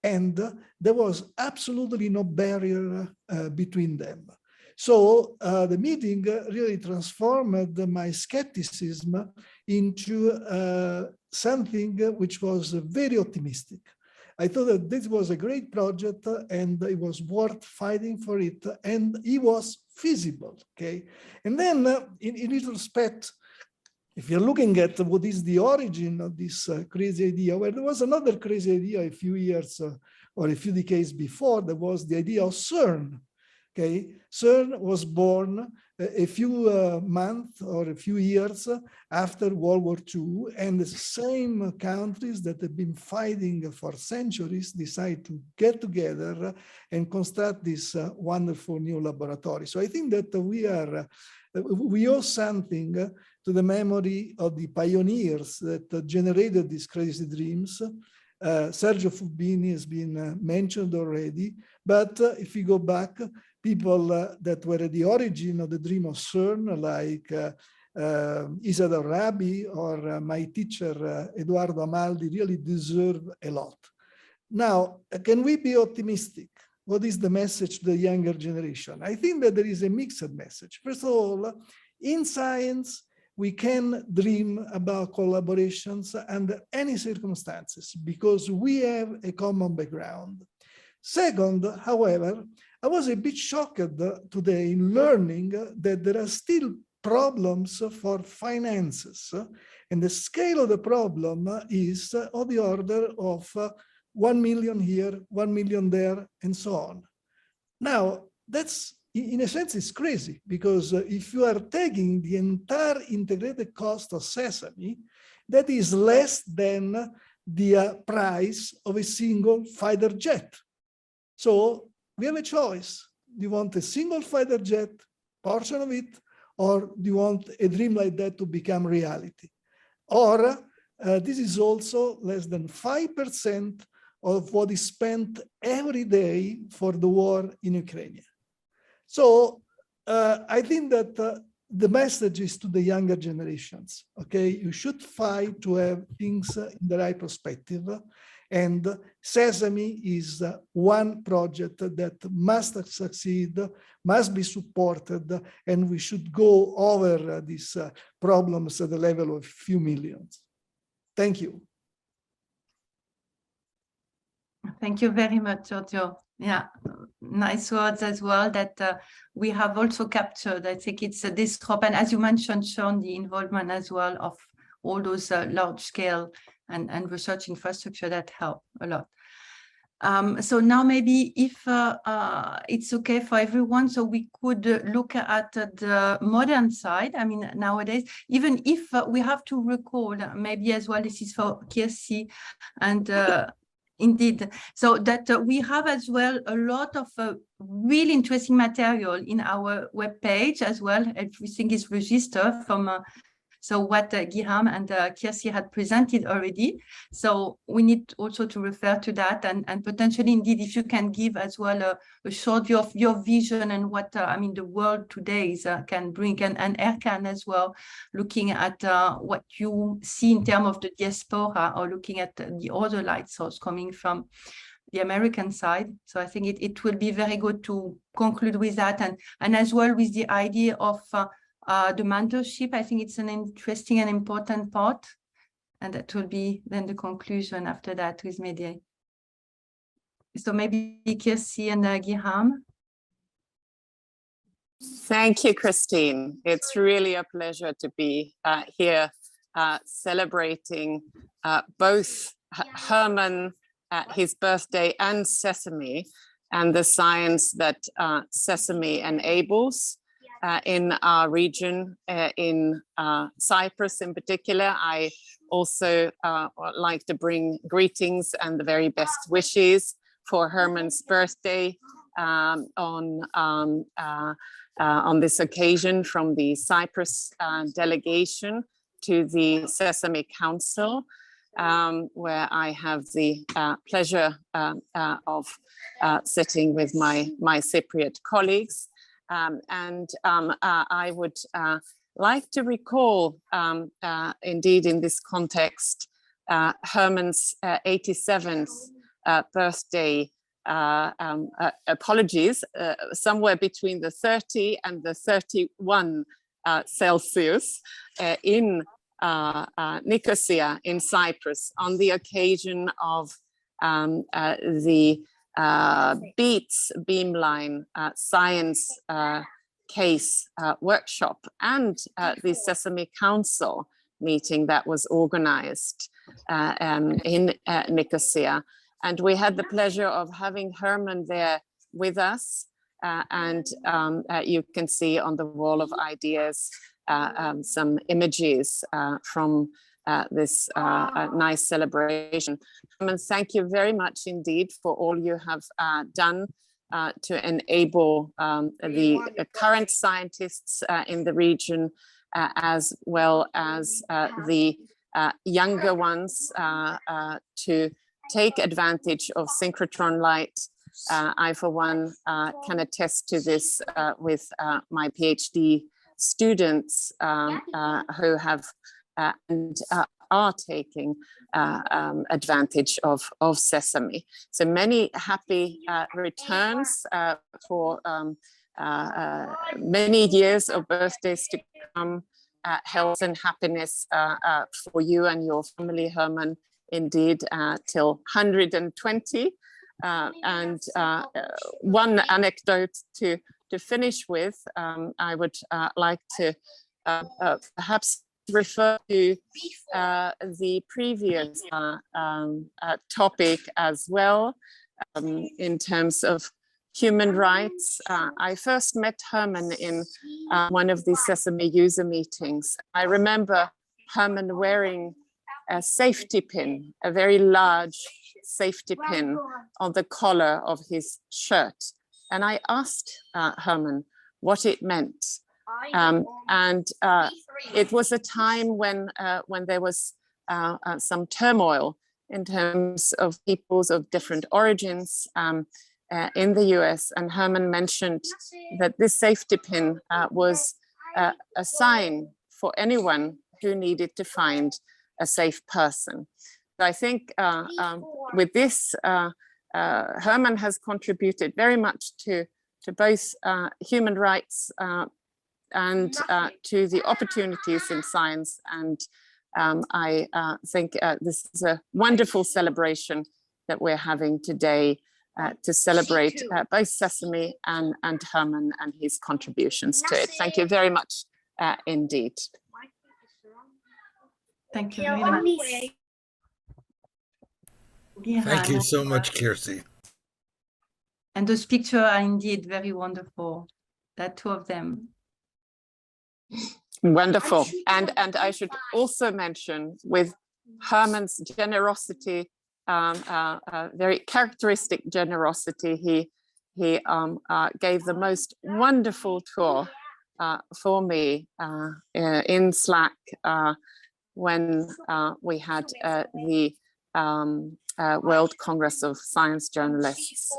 and there was absolutely no barrier between them. So the meeting really transformed my skepticism into something which was very optimistic. I thought that this was a great project and it was worth fighting for it, and it was feasible, okay? And then in retrospect, if you're looking at what is the origin of this crazy idea, well, there was another crazy idea a few years or a few decades before. There was the idea of CERN. Okay, CERN was born a few months or a few years after World War II, and the same countries that have been fighting for centuries decide to get together and construct this wonderful new laboratory. So I think that we owe something to the memory of the pioneers that generated these crazy dreams. Sergio Fubini has been mentioned already, but if we go back, people that were at the origin of the dream of CERN, like Isadora Rabi or my teacher, Eduardo Amaldi, really deserve a lot. Now, can we be optimistic? What is the message to the younger generation? I think that there is a mixed message. First of all, in science, we can dream about collaborations under any circumstances because we have a common background. Second, however, I was a bit shocked today in learning that there are still problems for finances. And the scale of the problem is of the order of 1 million here, 1 million there, and so on. Now, that's, in a sense, it's crazy, because if you are taking the entire integrated cost of Sesame, that is less than the price of a single fighter jet. So we have a choice. Do you want a single fighter jet, portion of it, or do you want a dream like that to become reality? Or this is also less than 5% of what is spent every day for the war in Ukraine. So I think that the message is to the younger generations, okay? You should fight to have things in the right perspective. And Sesame is one project that must succeed, must be supported, and we should go over these problems at the level of a few millions. Thank you. Thank you very much, Giorgio. Yeah, nice words as well that we have also captured. I think it's this hope, and as you mentioned, Sean, the involvement as well of all those large scale and research infrastructure that help a lot. So now maybe if it's okay for everyone, so we could look at the modern side. I mean, nowadays, even if we have to recall, maybe as well, this is for Kirsi and indeed, so that we have as well a lot of really interesting material in our webpage as well. Everything is registered from so what Guillaume and Kirsi had presented already. So we need also to refer to that and potentially indeed if you can give as well a short view of your vision and what I mean the world today is, can bring, and Erkan as well, looking at what you see in terms of the diaspora or looking at the other light source coming from the American side. So I think it will be very good to conclude with that and as well with the idea of the mentorship. I think it's an interesting and important part, and that will be then the conclusion after that with Medea. So maybe Kirsi and Guillaume. Thank you, Christine. It's really a pleasure to be here celebrating both Herman, his birthday, and Sesame, and the science that Sesame enables in our region, in Cyprus in particular. I also like to bring greetings and the very best wishes for Herman's birthday on this occasion from the Cyprus delegation to the Sesame Council, where I have the pleasure of sitting with my Cypriot colleagues. I would like to recall, indeed, in this context, Herman's 87th birthday. Apologies, somewhere between the 30 and the 31 Celsius in Nicosia in Cyprus on the occasion of the Beats Beamline Science Case workshop and the Sesame Council meeting that was organized in Nicosia. And we had the pleasure of having Herman there with us. And you can see on the wall of ideas some images from this nice celebration. Herman, thank you very much indeed for all you have done to enable the current scientists in the region, as well as the younger ones, to take advantage of synchrotron-light. I, for one, can attest to this with my PhD students who have and are taking advantage of Sesame. So many happy returns for many years of birthdays to come, health and happiness for you and your family, Herman, indeed, till 120. And one anecdote to finish with, I would like to perhaps refer to the previous topic as well, in terms of human rights. I first met Herman in one of the Sesame user meetings. I remember Herman wearing a safety pin, a very large safety pin on the collar of his shirt. And I asked Herman what it meant. It was a time when there was some turmoil in terms of peoples of different origins in the US, and Herman mentioned that this safety pin was a sign for anyone who needed to find a safe person. So I think with this, Herman has contributed very much to both human rights and to the opportunities in science. And I think this is a wonderful celebration that we're having today to celebrate both Sesame and Herman and his contributions to it. Thank you very much indeed. Thank you very much. Thank you so much, Kirsi. And those pictures are indeed very wonderful, that two of them. Wonderful. And I should also mention, with Herman's generosity, very characteristic generosity, he gave the most wonderful tour for me in Slack when we had the World Congress of Science Journalists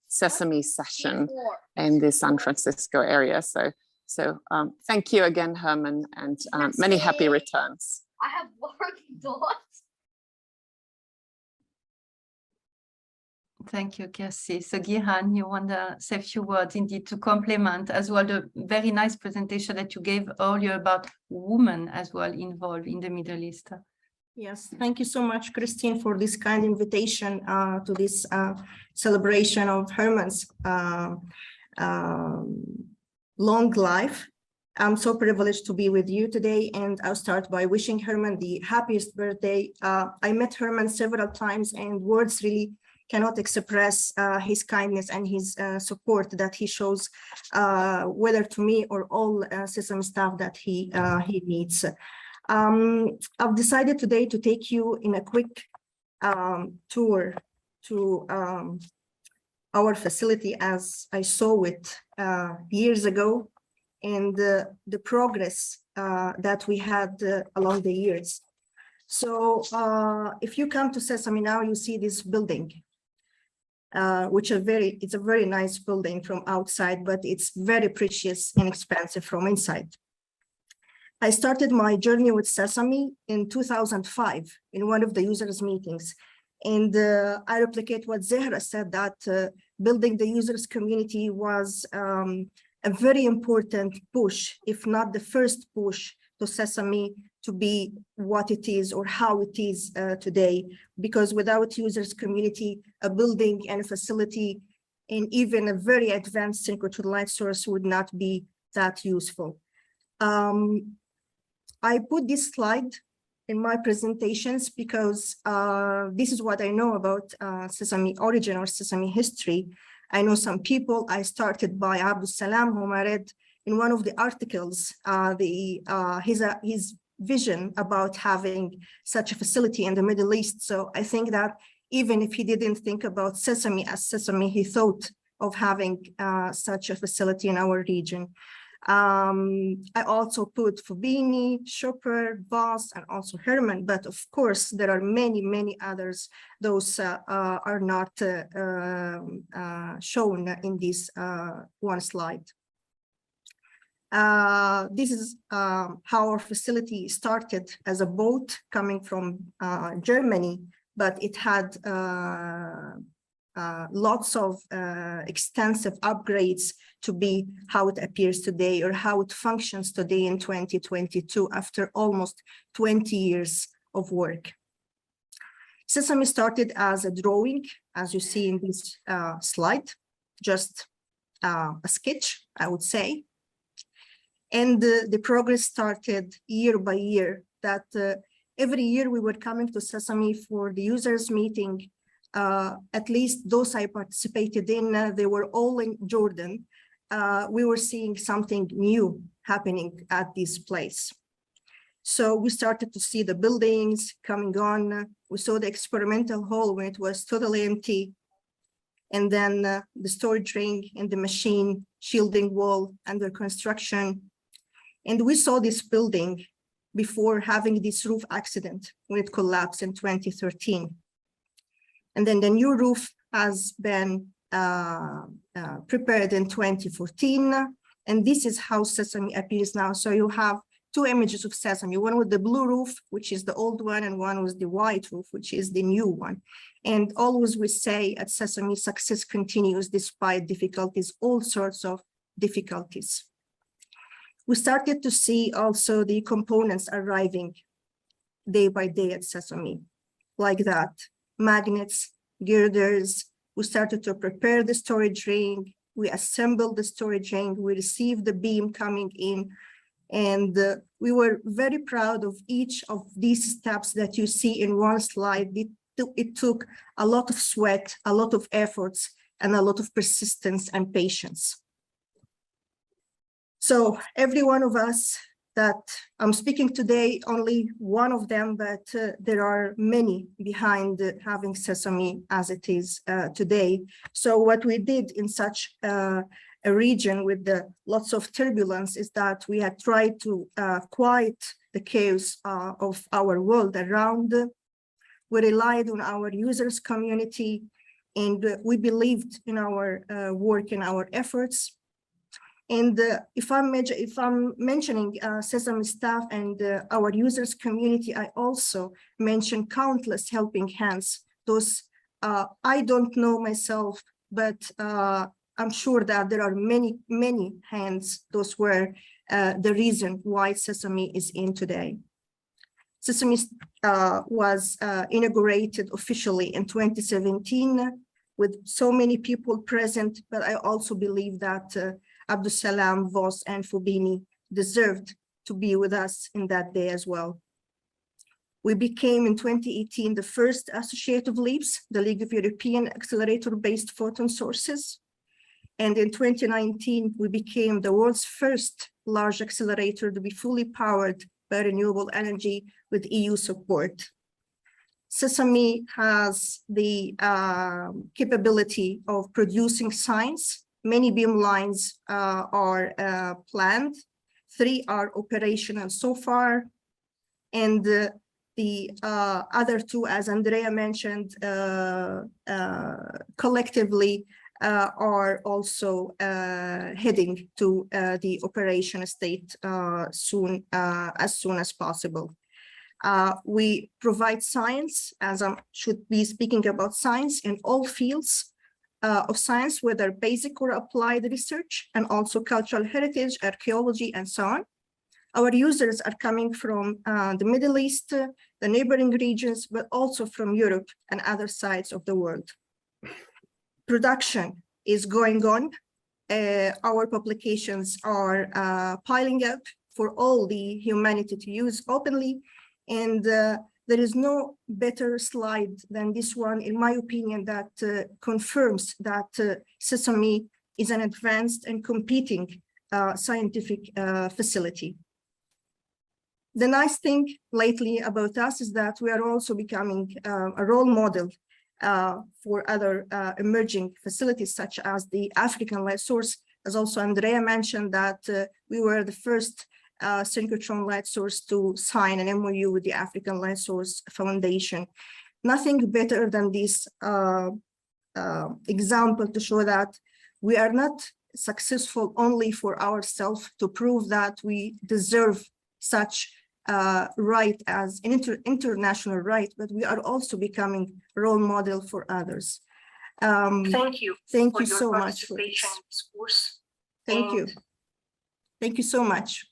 Sesame session in the San Francisco area. So thank you again, Herman, and many happy returns. I have work dots. Thank you, Kirsi. So Gihan, you want to say a few words indeed to complement as well the very nice presentation that you gave earlier about women as well involved in the Middle East. Yes, thank you so much, Christine, for this kind invitation to this celebration of Herman's long life. I'm so privileged to be with you today, and I'll start by wishing Herman the happiest birthday. I met Herman several times, and words really cannot express his kindness and his support that he shows, whether to me or all Sesame staff that he needs. I've decided today to take you in a quick tour to our facility as I saw it years ago, and the progress that we had along the years. So if you come to Sesame now, you see this building, which it's a very nice building from outside, but it's very precious and expensive from inside. I started my journey with Sesame in 2005 in one of the users meetings. And I replicate what Zehra said, that building the users community was a very important push, if not the first push to Sesame to be what it is or how it is today. Because without users community, a building and a facility and even a very advanced synchrotron-light source would not be that useful. I put this slide in my presentations because this is what I know about Sesame origin or Sesame history. I know some people. I started by Abdul Salam, whom I read in one of the articles, his vision about having such a facility in the Middle East. So I think that even if he didn't think about Sesame as Sesame, he thought of having such a facility in our region. I also put Fubini, Chopper, Voss, and also Herman, but of course there are many, many others. Those are not shown in this one slide. This is how our facility started as a boat coming from Germany, but it had lots of extensive upgrades to be how it appears today or how it functions today in 2022 after almost 20 years of work. Sesame started as a drawing, as you see in this slide, just a sketch, I would say. And the progress started year by year, that every year we were coming to Sesame for the users meeting. At least those I participated in, they were all in Jordan. We were seeing something new happening at this place. So we started to see the buildings coming on. We saw the experimental hall when it was totally empty. And then the storage ring and the machine shielding wall under construction. And we saw this building before having this roof accident when it collapsed in 2013. And then the new roof has been prepared in 2014. And this is how Sesame appears now. So you have two images of Sesame, one with the blue roof, which is the old one, and one with the white roof, which is the new one. And always we say at Sesame, success continues despite difficulties, all sorts of difficulties. We started to see also the components arriving day by day at Sesame, like that, magnets, girders. We started to prepare the storage ring. We assembled the storage ring. We received the beam coming in. And we were very proud of each of these steps that you see in one slide. It took a lot of sweat, a lot of efforts, and a lot of persistence and patience. So every one of us that I'm speaking today, only one of them, but there are many behind having Sesame as it is today. So what we did in such a region with lots of turbulence is that we had tried to quiet the chaos of our world around. We relied on our users community, and we believed in our work and our efforts. And if I'm mentioning Sesame staff and our users community, I also mention countless helping hands. Those I don't know myself, but I'm sure that there are many, many hands. Those were the reason why Sesame is in today. Sesame was inaugurated officially in 2017 with so many people present, but I also believe that Abdul Salam, Voss, and Fubini deserved to be with us in that day as well. We became in 2018 the first associate of LEAPS, the League of European Accelerator-Based Photon Sources. And in 2019, we became the world's first large accelerator to be fully powered by renewable energy with EU support. Sesame has the capability of producing science. Many beam lines are planned. 3 are operational so far. And the other 2, as Andrea mentioned, collectively are also heading to the operation state as soon as possible. We provide science, as I should be speaking about science in all fields of science, whether basic or applied research, and also cultural heritage, archaeology, and so on. Our users are coming from the Middle East, the neighboring regions, but also from Europe and other sides of the world. Production is going on. Our publications are piling up for all the humanity to use openly. And there is no better slide than this one, in my opinion, that confirms that Sesame is an advanced and competing scientific facility. The nice thing lately about us is that we are also becoming a role model for other emerging facilities, such as the African light source. As also Andrea mentioned, that we were the first Synchrotron-light source to sign an MOU with the African Light Source Foundation. Nothing better than this example to show that we are not successful only for ourselves, to prove that we deserve such right as an international right, but we are also becoming a role model for others. Thank you so much for this course. Thank you so much.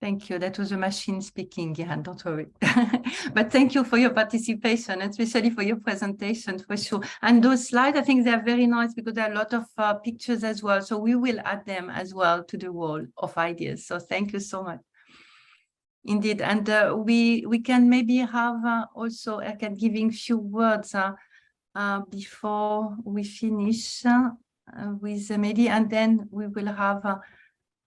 Thank you. That was a machine speaking, yeah, don't worry. But thank you for your participation, especially for your presentation, for sure. And those slides, I think they're very nice because there are a lot of pictures as well. So we will add them as well to the wall of ideas. So thank you so much. Indeed. And we can maybe have also, I can giving few words before we finish with Mehdi, and then we will have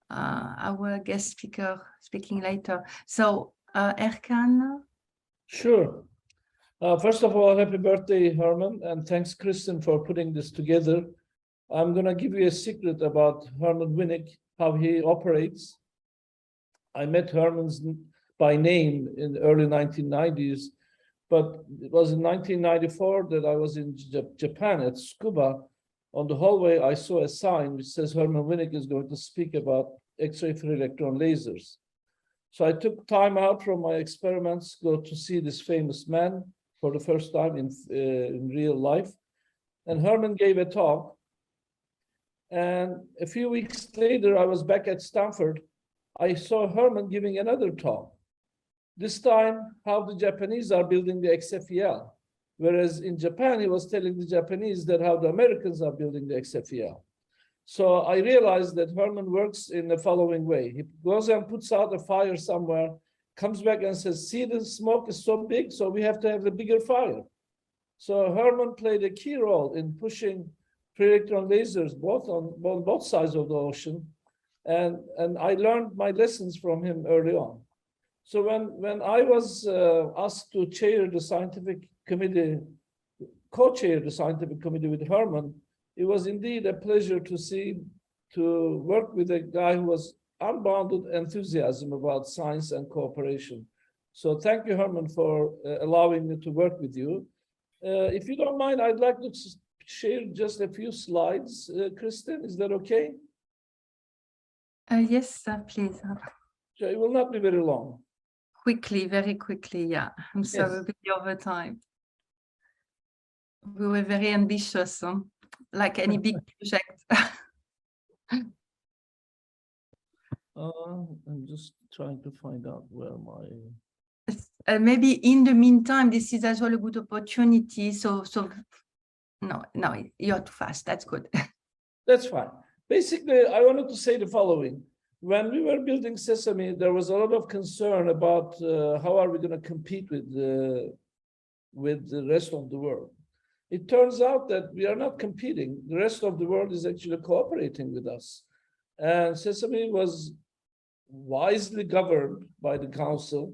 our guest speaker speaking later. So, Erkan? Sure. First of all, happy birthday, Herman, and thanks, Kristen, for putting this together. I'm going to give you a secret about Herman Winick, how he operates. I met Herman by name in the early 1990s, but it was in 1994 that I was in Japan at Tsukuba. On the hallway, I saw a sign which says Herman Winick is going to speak about X-ray free electron lasers. So I took time out from my experiments, go to see this famous man for the first time in real life. And Herman gave a talk. And a few weeks later, I was back at Stanford. I saw Herman giving another talk. This time, how the Japanese are building the XFEL. Whereas in Japan, he was telling the Japanese that how the Americans are building the XFEL. So I realized that Herman works in the following way. He goes and puts out a fire somewhere, comes back and says, see, the smoke is so big, so we have to have a bigger fire. So Herman played a key role in pushing pre-electron lasers on both sides of the ocean. And I learned my lessons from him early on. So when I was asked to chair the scientific committee, co-chair the scientific committee with Herman, it was indeed a pleasure to work with a guy who was unbounded enthusiasm about science and cooperation. So thank you, Herman, for allowing me to work with you. If you don't mind, I'd like to share just a few slides. Kristen, is that okay? Yes, please. So it will not be very long. Quickly, very quickly, yeah. I'm sorry, we'll be over time. We were very ambitious, like any big project. I'm just trying to find out where my... maybe in the meantime, this is as well a good opportunity. So no, you're too fast. That's good. That's fine. Basically, I wanted to say the following. When we were building Sesame, there was a lot of concern about how are we going to compete with the rest of the world. It turns out that we are not competing. The rest of the world is actually cooperating with us. And Sesame was wisely governed by the council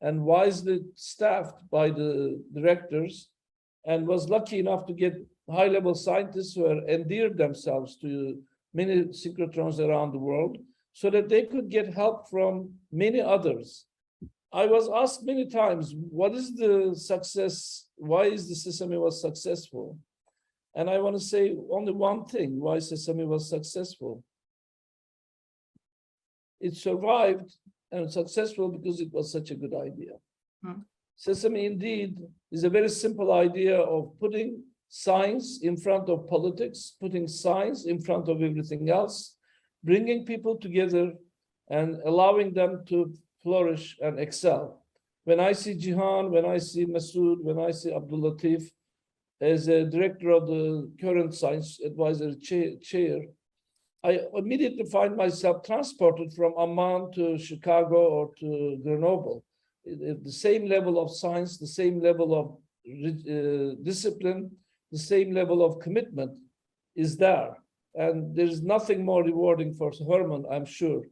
and wisely staffed by the directors, and was lucky enough to get high-level scientists who endeared themselves to many synchrotrons around the world, so that they could get help from many others. I was asked many times, what is the success? Why is the Sesame was successful? And I want to say only one thing, why Sesame was successful. It survived and successful because it was such a good idea. Sesame indeed is a very simple idea of putting science in front of politics, putting science in front of everything else, bringing people together and allowing them to flourish and excel. When I see Jihan, when I see Masood, when I see Abdul Latif as a director of the current science advisory chair, I immediately find myself transported from Amman to Chicago or to Grenoble. The same level of science, the same level of discipline, the same level of commitment is there. And there's nothing more rewarding for Herman, I'm sure,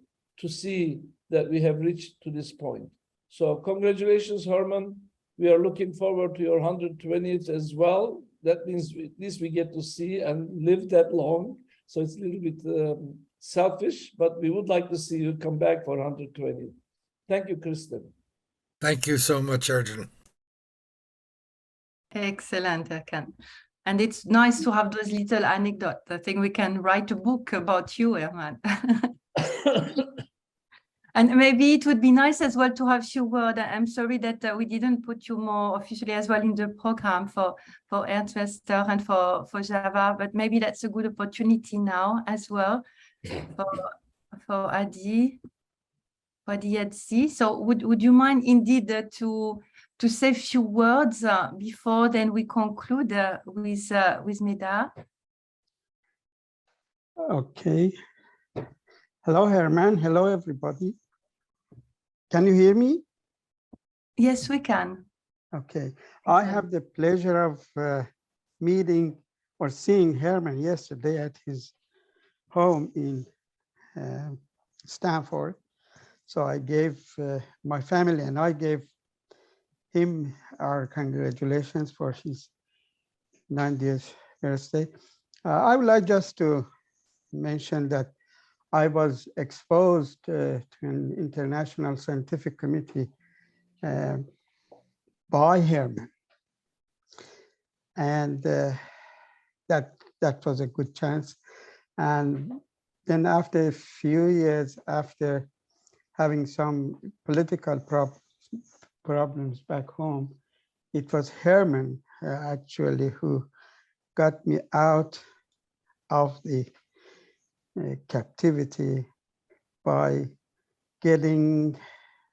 to see that we have reached to this point. So congratulations, Herman. We are looking forward to your 120th as well. That means at least we get to see and live that long. So it's a little bit selfish, but we would like to see you come back for 120. Thank you, Kristen. Thank you so much, Arjun. Excellent, Erkan. And it's nice to have those little anecdotes. I think we can write a book about you, Herman. And maybe it would be nice as well to have few words. I'm sorry that we didn't put you more officially as well in the program for Erdwester and for Java, but maybe that's a good opportunity now as well for Adi, EHC. So would you mind indeed to say a few words before then we conclude with Medar? Okay. Hello, Herman. Hello, everybody. Can you hear me? Yes, we can. Okay. I have the pleasure of meeting or seeing Herman yesterday at his home in Stanford. So I gave my family and I gave him our congratulations for his 90th birthday. I would like just to mention that I was exposed to an international scientific committee by Herman. And that was a good chance. And then after a few years, after having some political problems back home, it was Herman actually who got me out of the captivity by getting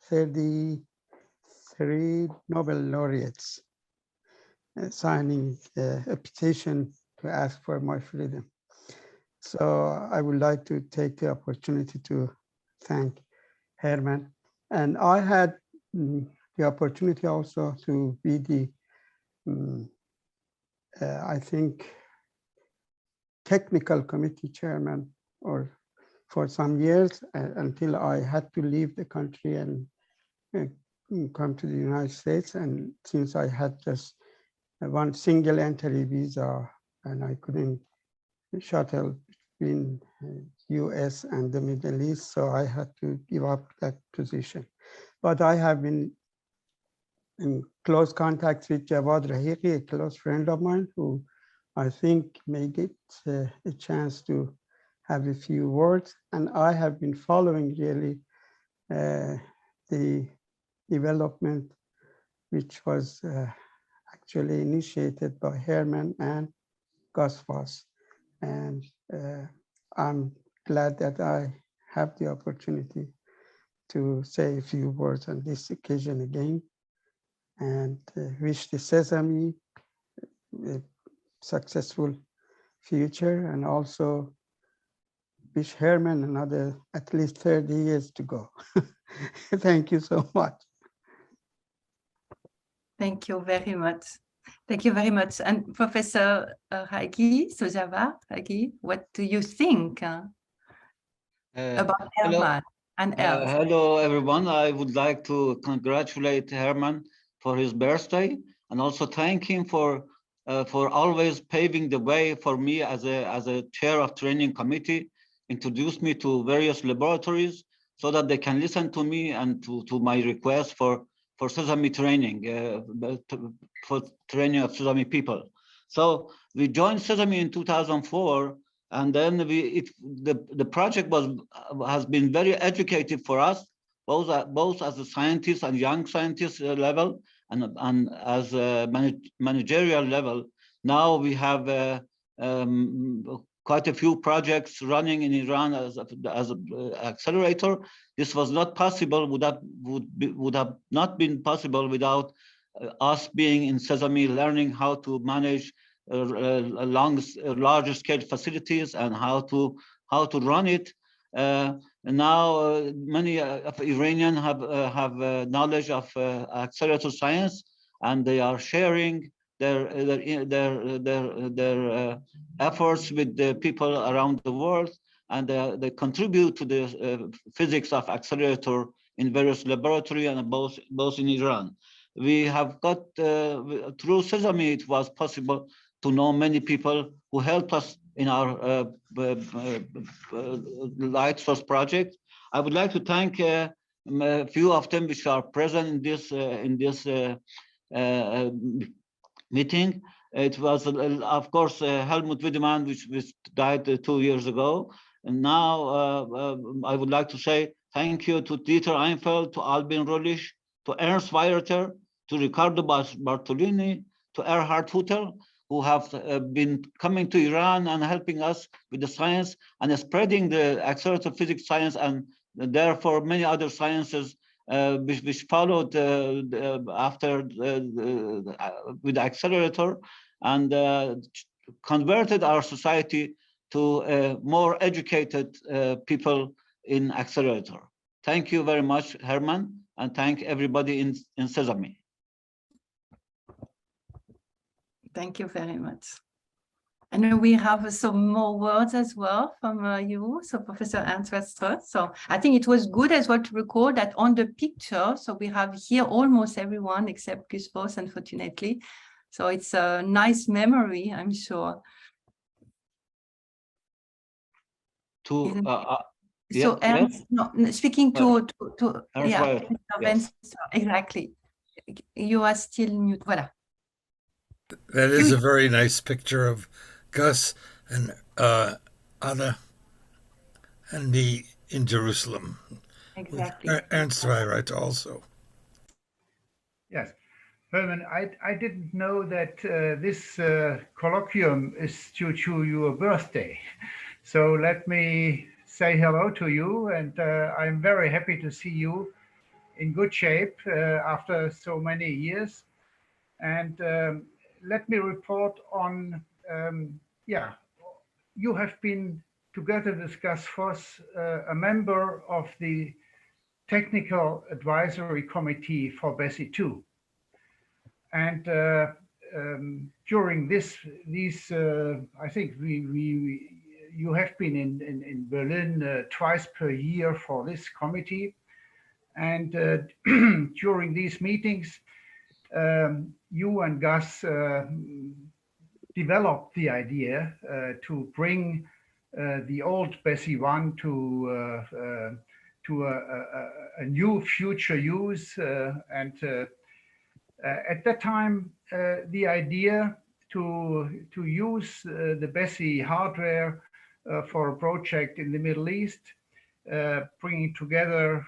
33 Nobel laureates signing a petition to ask for my freedom. So I would like to take the opportunity to thank Herman. And I had the opportunity also to be the, I think, technical committee chairman or for some years until I had to leave the country and come to the United States. And since I had just one single entry visa and I couldn't shuttle between US and the Middle East, so I had to give up that position. But I have been in close contact with Javad Rahiqi, a close friend of mine, who I think may get a chance to have a few words. And I have been following really the development, which was actually initiated by Herman and Gus Voss. And I'm glad that I have the opportunity to say a few words on this occasion again, and wish the Sesame a successful future, and also wish Herman another at least 30 years to go. Thank you so much. Thank you very much. Thank you very much. And Professor Hagi, Sojava Hagi, what do you think about Herman and else? Hello, everyone. I would like to congratulate Herman for his birthday and also thank him for always paving the way for me as a chair of training committee, introduced me to various laboratories so that they can listen to me and to my request for Sesame training, for training of Sesame people. So we joined Sesame in 2004, and then the project has been very educative for us, both as a scientist and young scientist level, and as a managerial level. Now we have quite a few projects running in Iran as an accelerator. This was not possible, would have not been possible without us being in Sesame, learning how to manage larger scale facilities and how to run it. Now many of Iranians have knowledge of accelerator science, and they are sharing their efforts with the people around the world, and they contribute to the physics of accelerator in various laboratories and both in Iran. We have got through Sesame, it was possible to know many people who helped us in our light source project. I would like to thank a few of them which are present in this meeting. It was, of course, Helmut Wiedemann, which died 2 years ago. And now I would like to say thank you to Dieter Einfeld, to Albin Rollisch, to Ernst Weierter, to Riccardo Bartolini, to Erhard Hutter, who have been coming to Iran and helping us with the science and spreading the accelerator physics science and Therefore, many other sciences which followed after with the accelerator and converted our society to more educated people in accelerator. Thank you very much, Herman, and thank everybody in SESAME. Thank you very much. And we have some more words as well from you, so Professor Ernst Westra. So I think it was good as well to record that on the picture. So we have here almost everyone except Gus Vos, unfortunately. So it's a nice memory, I'm sure. So Ernst, no, speaking to yeah, yes. Exactly. You are still mute. Voilà. That is a very nice picture of Gus and Ada and me in Jerusalem. Exactly. With Ernst Weireit also. Yes. Herman, I didn't know that this colloquium is due to your birthday. So let me say hello to you, and I'm very happy to see you in good shape after so many years. And let me report on, yeah, you have been together with Gus Vos, a member of the Technical Advisory Committee for BESI 2. And during these, I think you have been in Berlin twice per year for this committee. And during these meetings, you and Gus developed the idea to bring the old BESI 1 to a new future use. And at that time, the idea to use the BESI hardware for a project in the Middle East, bringing together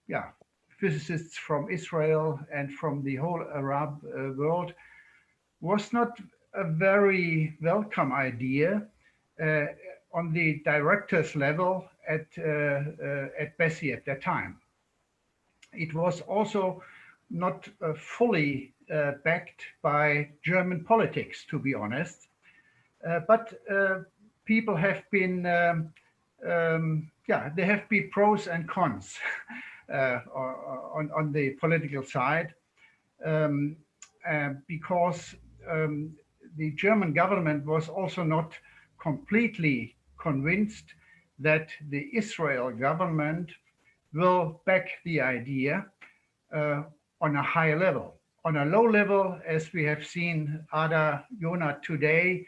yeah, physicists from Israel and from the whole Arab world, was not a very welcome idea on the directors level at BESI at that time. It was also not fully backed by German politics, to be honest. But people have been, yeah, there have been pros and cons on the political side, because the German government was also not completely convinced that the Israel government will back the idea on a high level. On a low level, as we have seen Ada Yona today,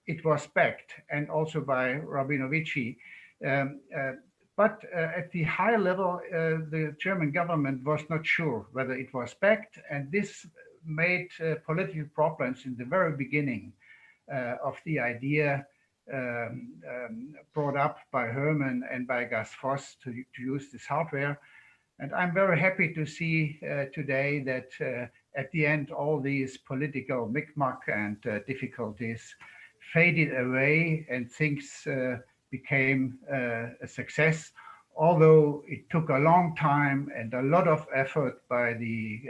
it was backed, and also by Rabinovici. But at the high level, the German government was not sure whether it was backed, and this made political problems in the very beginning of the idea brought up by Herman and by Gus Vos to use this hardware. And I'm very happy to see today that at the end, all these political micmac and difficulties faded away and things became a success, although it took a long time and a lot of effort by the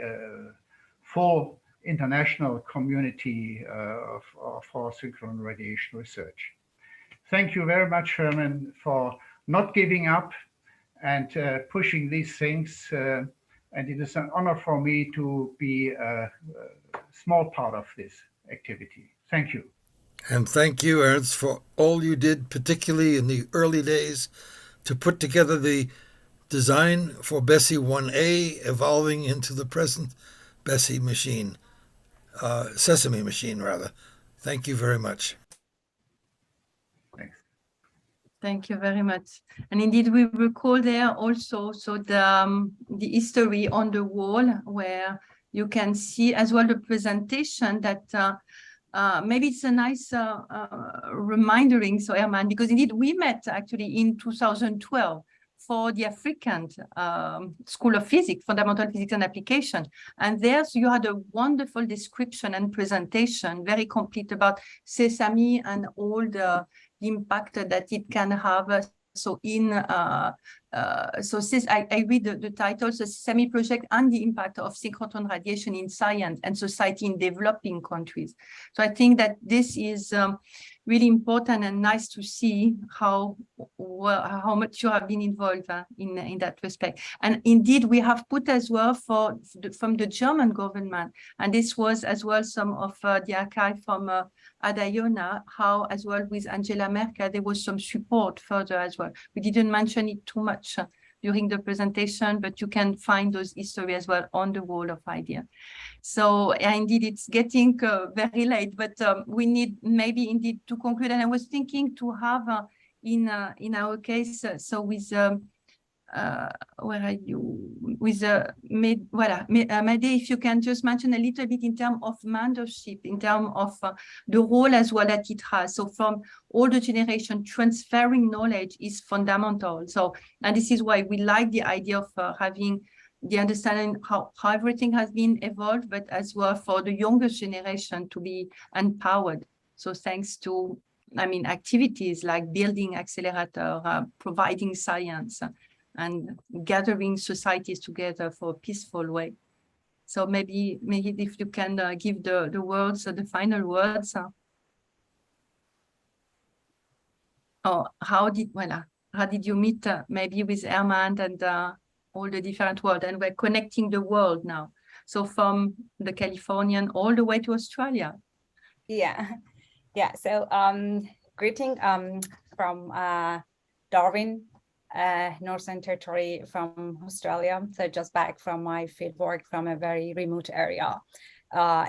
full international community for synchron radiation research. Thank you very much, Herman, for not giving up and pushing these things. And it is an honor for me to be a small part of this activity. Thank you. And thank you, Ernst, for all you did, particularly in the early days, to put together the design for BESI 1A, evolving into the present BESI machine, Sesame machine, rather. Thank you very much. Thank you very much. And indeed, we recall there also the history on the wall, where you can see as well the presentation that maybe it's a nice remindering, so Herman, because indeed we met actually in 2012 for the African School of Physics, Fundamental Physics and Application. And there you had a wonderful description and presentation, very complete about SESAME and all the impact that it can have So I read the title, the SESAME project and the impact of synchrotron radiation in science and society in developing countries. So I think that this is really important and nice to see how much you have been involved in that respect. And indeed, we have put as well from the German government, and this was as well some of the archive from Adayona, how as well with Angela Merkel, there was some support further as well. We didn't mention it too much during the presentation, but you can find those history as well on the wall of IDEA. So indeed, it's getting very late, but we need maybe indeed to conclude. And I was thinking to have in our case, so with where are you? With Mehdi, if you can just mention a little bit in terms of mentorship, in terms of the role as well that it has. So from all the generation, transferring knowledge is fundamental. So, and this is why we like the idea of having the understanding how everything has been evolved, but as well for the younger generation to be empowered. So thanks to, activities like building accelerator, providing science, and gathering societies together for a peaceful way. So maybe if you can give the words, the final words. Or how did you meet maybe with Herman and all the different world, and we're connecting the world now. So from the Californian all the way to Australia. Yeah. So greeting from Darwin, Northern Territory from Australia. So just back from my fieldwork from a very remote area from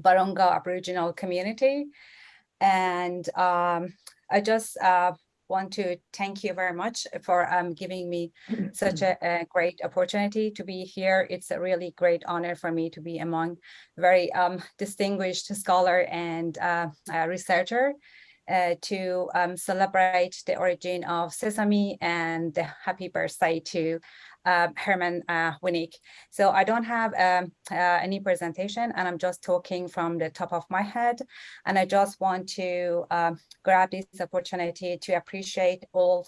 Barunga Aboriginal community. And I just want to thank you very much for giving me such a great opportunity to be here. It's a really great honor for me to be among very distinguished scholar and researcher to celebrate the origin of Sesame and the happy birthday to Herman Winick. So I don't have any presentation, and I'm just talking from the top of my head. And I just want to grab this opportunity to appreciate all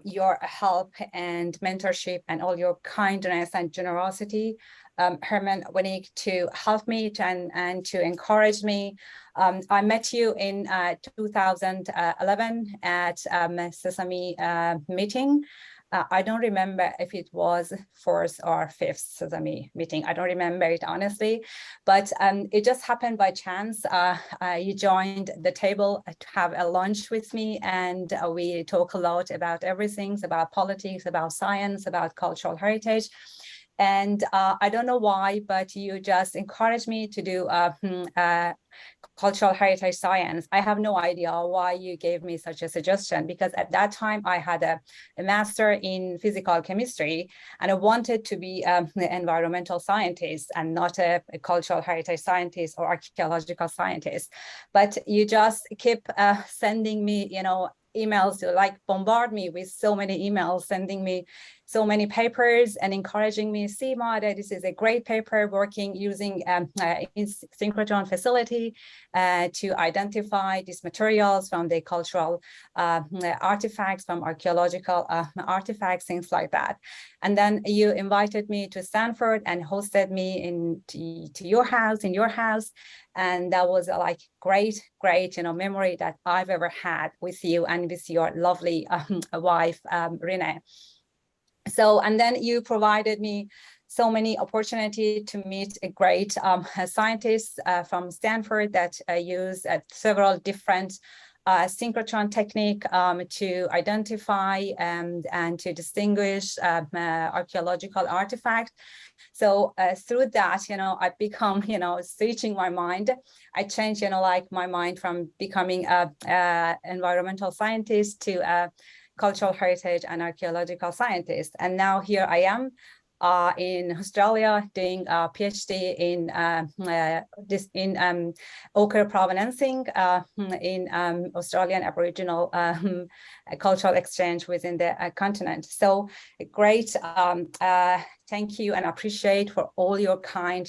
your help and mentorship and all your kindness and generosity, Herman Winick, to help me and to encourage me. I met you in 2011 at Sesame meeting. I don't remember if it was fourth or fifth Sesame meeting. I don't remember it honestly, but it just happened by chance. You joined the table to have a lunch with me, and we talk a lot about everything, about politics, about science, about cultural heritage. And I don't know why, but you just encouraged me to do cultural heritage science. I have no idea why you gave me such a suggestion, because at that time I had a master in physical chemistry, and I wanted to be an environmental scientist and not a cultural heritage scientist or archaeological scientist. But you just keep sending me, emails to bombard me with so many emails, sending me so many papers and encouraging me, see, Mada, this is a great paper working using synchrotron facility to identify these materials from the cultural artifacts, from archaeological artifacts, things like that. And then you invited me to Stanford and hosted me in your house. And that was a great, memory that I've ever had with you and with your lovely wife, Renee. So, and then you provided me so many opportunity to meet a great scientists from Stanford that use several different synchrotron technique to identify and to distinguish archaeological artifacts. So through that, I become, switching my mind. I changed, my mind from becoming a environmental scientist to a cultural heritage and archaeological scientist. And now here I am in Australia doing a PhD in ochre provenancing in Australian Aboriginal cultural exchange within the continent. So great. Thank you and appreciate for all your kind,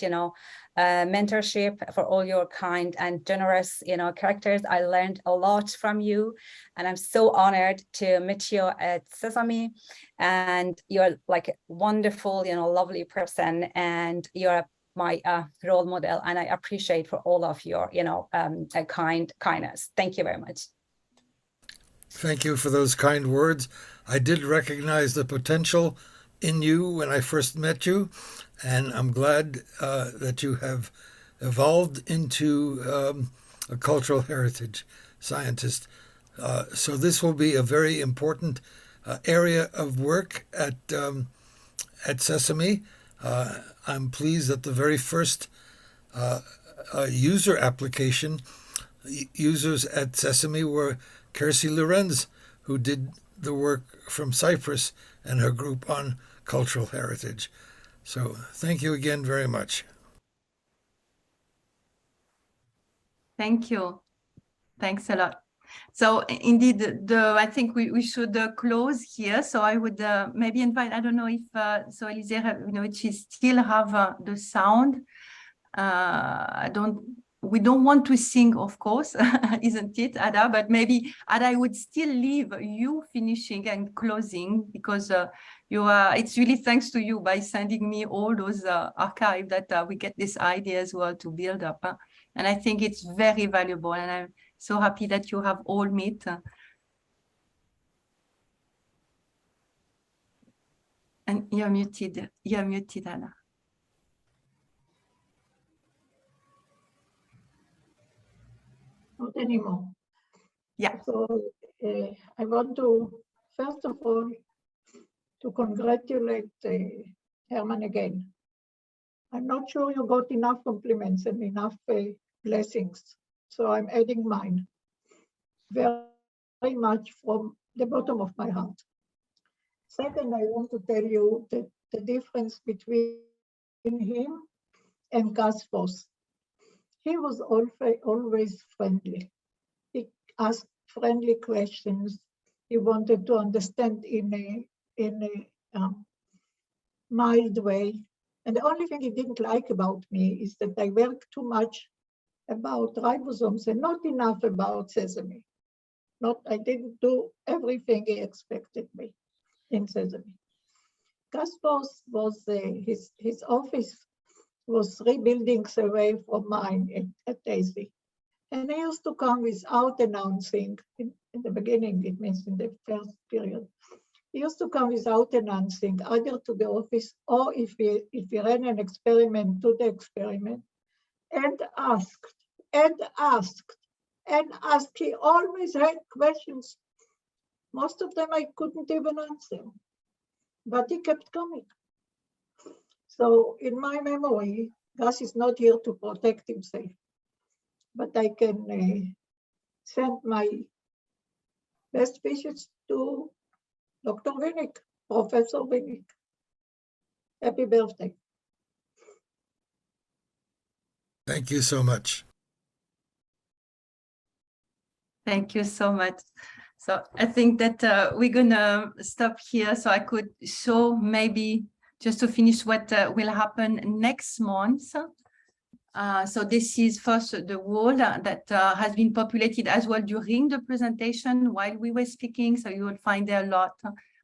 mentorship, for all your kind and generous, characters. I learned a lot from you, and I'm so honored to meet you at Sesame. And you're like a wonderful, lovely person, and you're my role model, and I appreciate for all of your, kindness. Thank you very much. Thank you for those kind words. I did recognize the potential in you when I first met you, and I'm glad that you have evolved into a cultural heritage scientist. So this will be a very important area of work at Sesame. I'm pleased that the very first user application users at Sesame were Kiersey Lorenz, who did the work from Cyprus and her group on cultural heritage. So thank you again very much. Thank you. Thanks a lot. So indeed, I think we should close here. So I would maybe invite, I don't know if, so Elise, she still have the sound. We don't want to sing, of course, isn't it, Ada? But maybe, Ada, I would still leave you finishing and closing, because it's really thanks to you by sending me all those archives that we get this idea as well to build up. And I think it's very valuable, and I'm so happy that you have all met. And you're muted, Anna. Not anymore. Yeah. So I want to, first of all, to congratulate Herman again. I'm not sure you got enough compliments and enough blessings, so I'm adding mine very much from the bottom of my heart. Second, I want to tell you that the difference between him and Gus Voss. He was always friendly. He asked friendly questions. He wanted to understand in a mild way. And the only thing he didn't like about me is that I work too much about ribosomes and not enough about Sesame. I didn't do everything he expected me in Sesame. Gus Voss was his office was 3 buildings away from mine at Daisy. And he used to come without announcing, in the beginning, it means in the first period. He used to come without announcing, either to the office or if he ran an experiment, to the experiment, and asked. He always had questions. Most of them I couldn't even answer, but he kept coming. So in my memory, Gus is not here to protect himself, but I can send my best wishes to Dr. Winick, Professor Winick. Happy birthday. Thank you so much. Thank you so much. So I think that we're gonna stop here, so I could show maybe just to finish what will happen next month. So this is first the wall that has been populated as well during the presentation while we were speaking. So you will find there a lot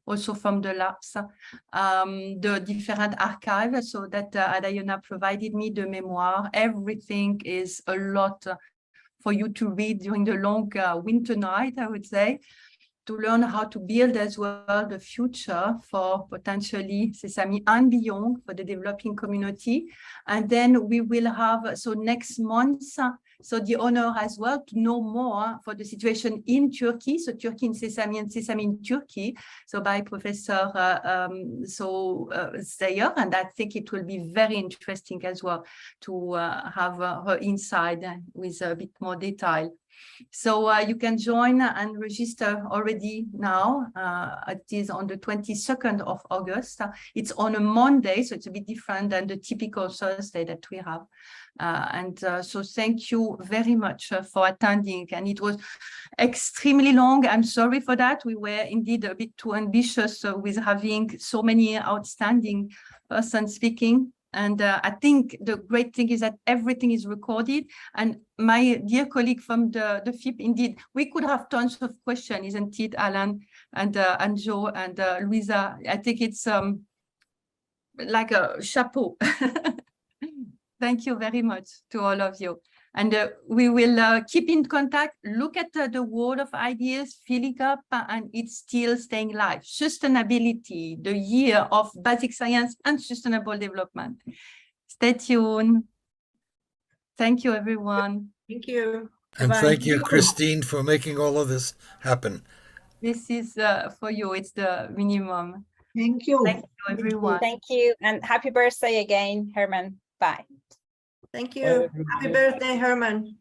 also from the labs, the different archives, so that Adayona provided me the memoir. Everything is a lot for you to read during the long winter night, I would say, to learn how to build as well the future for potentially Sesame and beyond for the developing community. And then we will have, so next month, so the honor as well to know more for the situation in Turkey, so Turkey in Sesame and Sesame in Turkey, so by Professor Steyer, and I think it will be very interesting as well to have her inside with a bit more detail. So you can join and register already now. It is on the 22nd of August. It's on a Monday, so it's a bit different than the typical Thursday that we have. So thank you very much for attending. And it was extremely long. I'm sorry for that. We were indeed a bit too ambitious with having so many outstanding persons speaking. And I think the great thing is that everything is recorded. And my dear colleague from the FIP, indeed, we could have tons of questions, isn't it, Alan and Joe and Louisa? I think it's like a chapeau. Thank you very much to all of you. And we will keep in contact, look at the world of ideas, filling up, and it's still staying live. Sustainability, the year of basic science and sustainable development. Stay tuned. Thank you, everyone. Thank you. And Bye-bye. thank you, Christine, for making all of this happen. This is for you. It's the minimum. Thank you. Thank you, everyone. Thank you, and happy birthday again, Herman. Bye. Thank you. Happy birthday, Herman.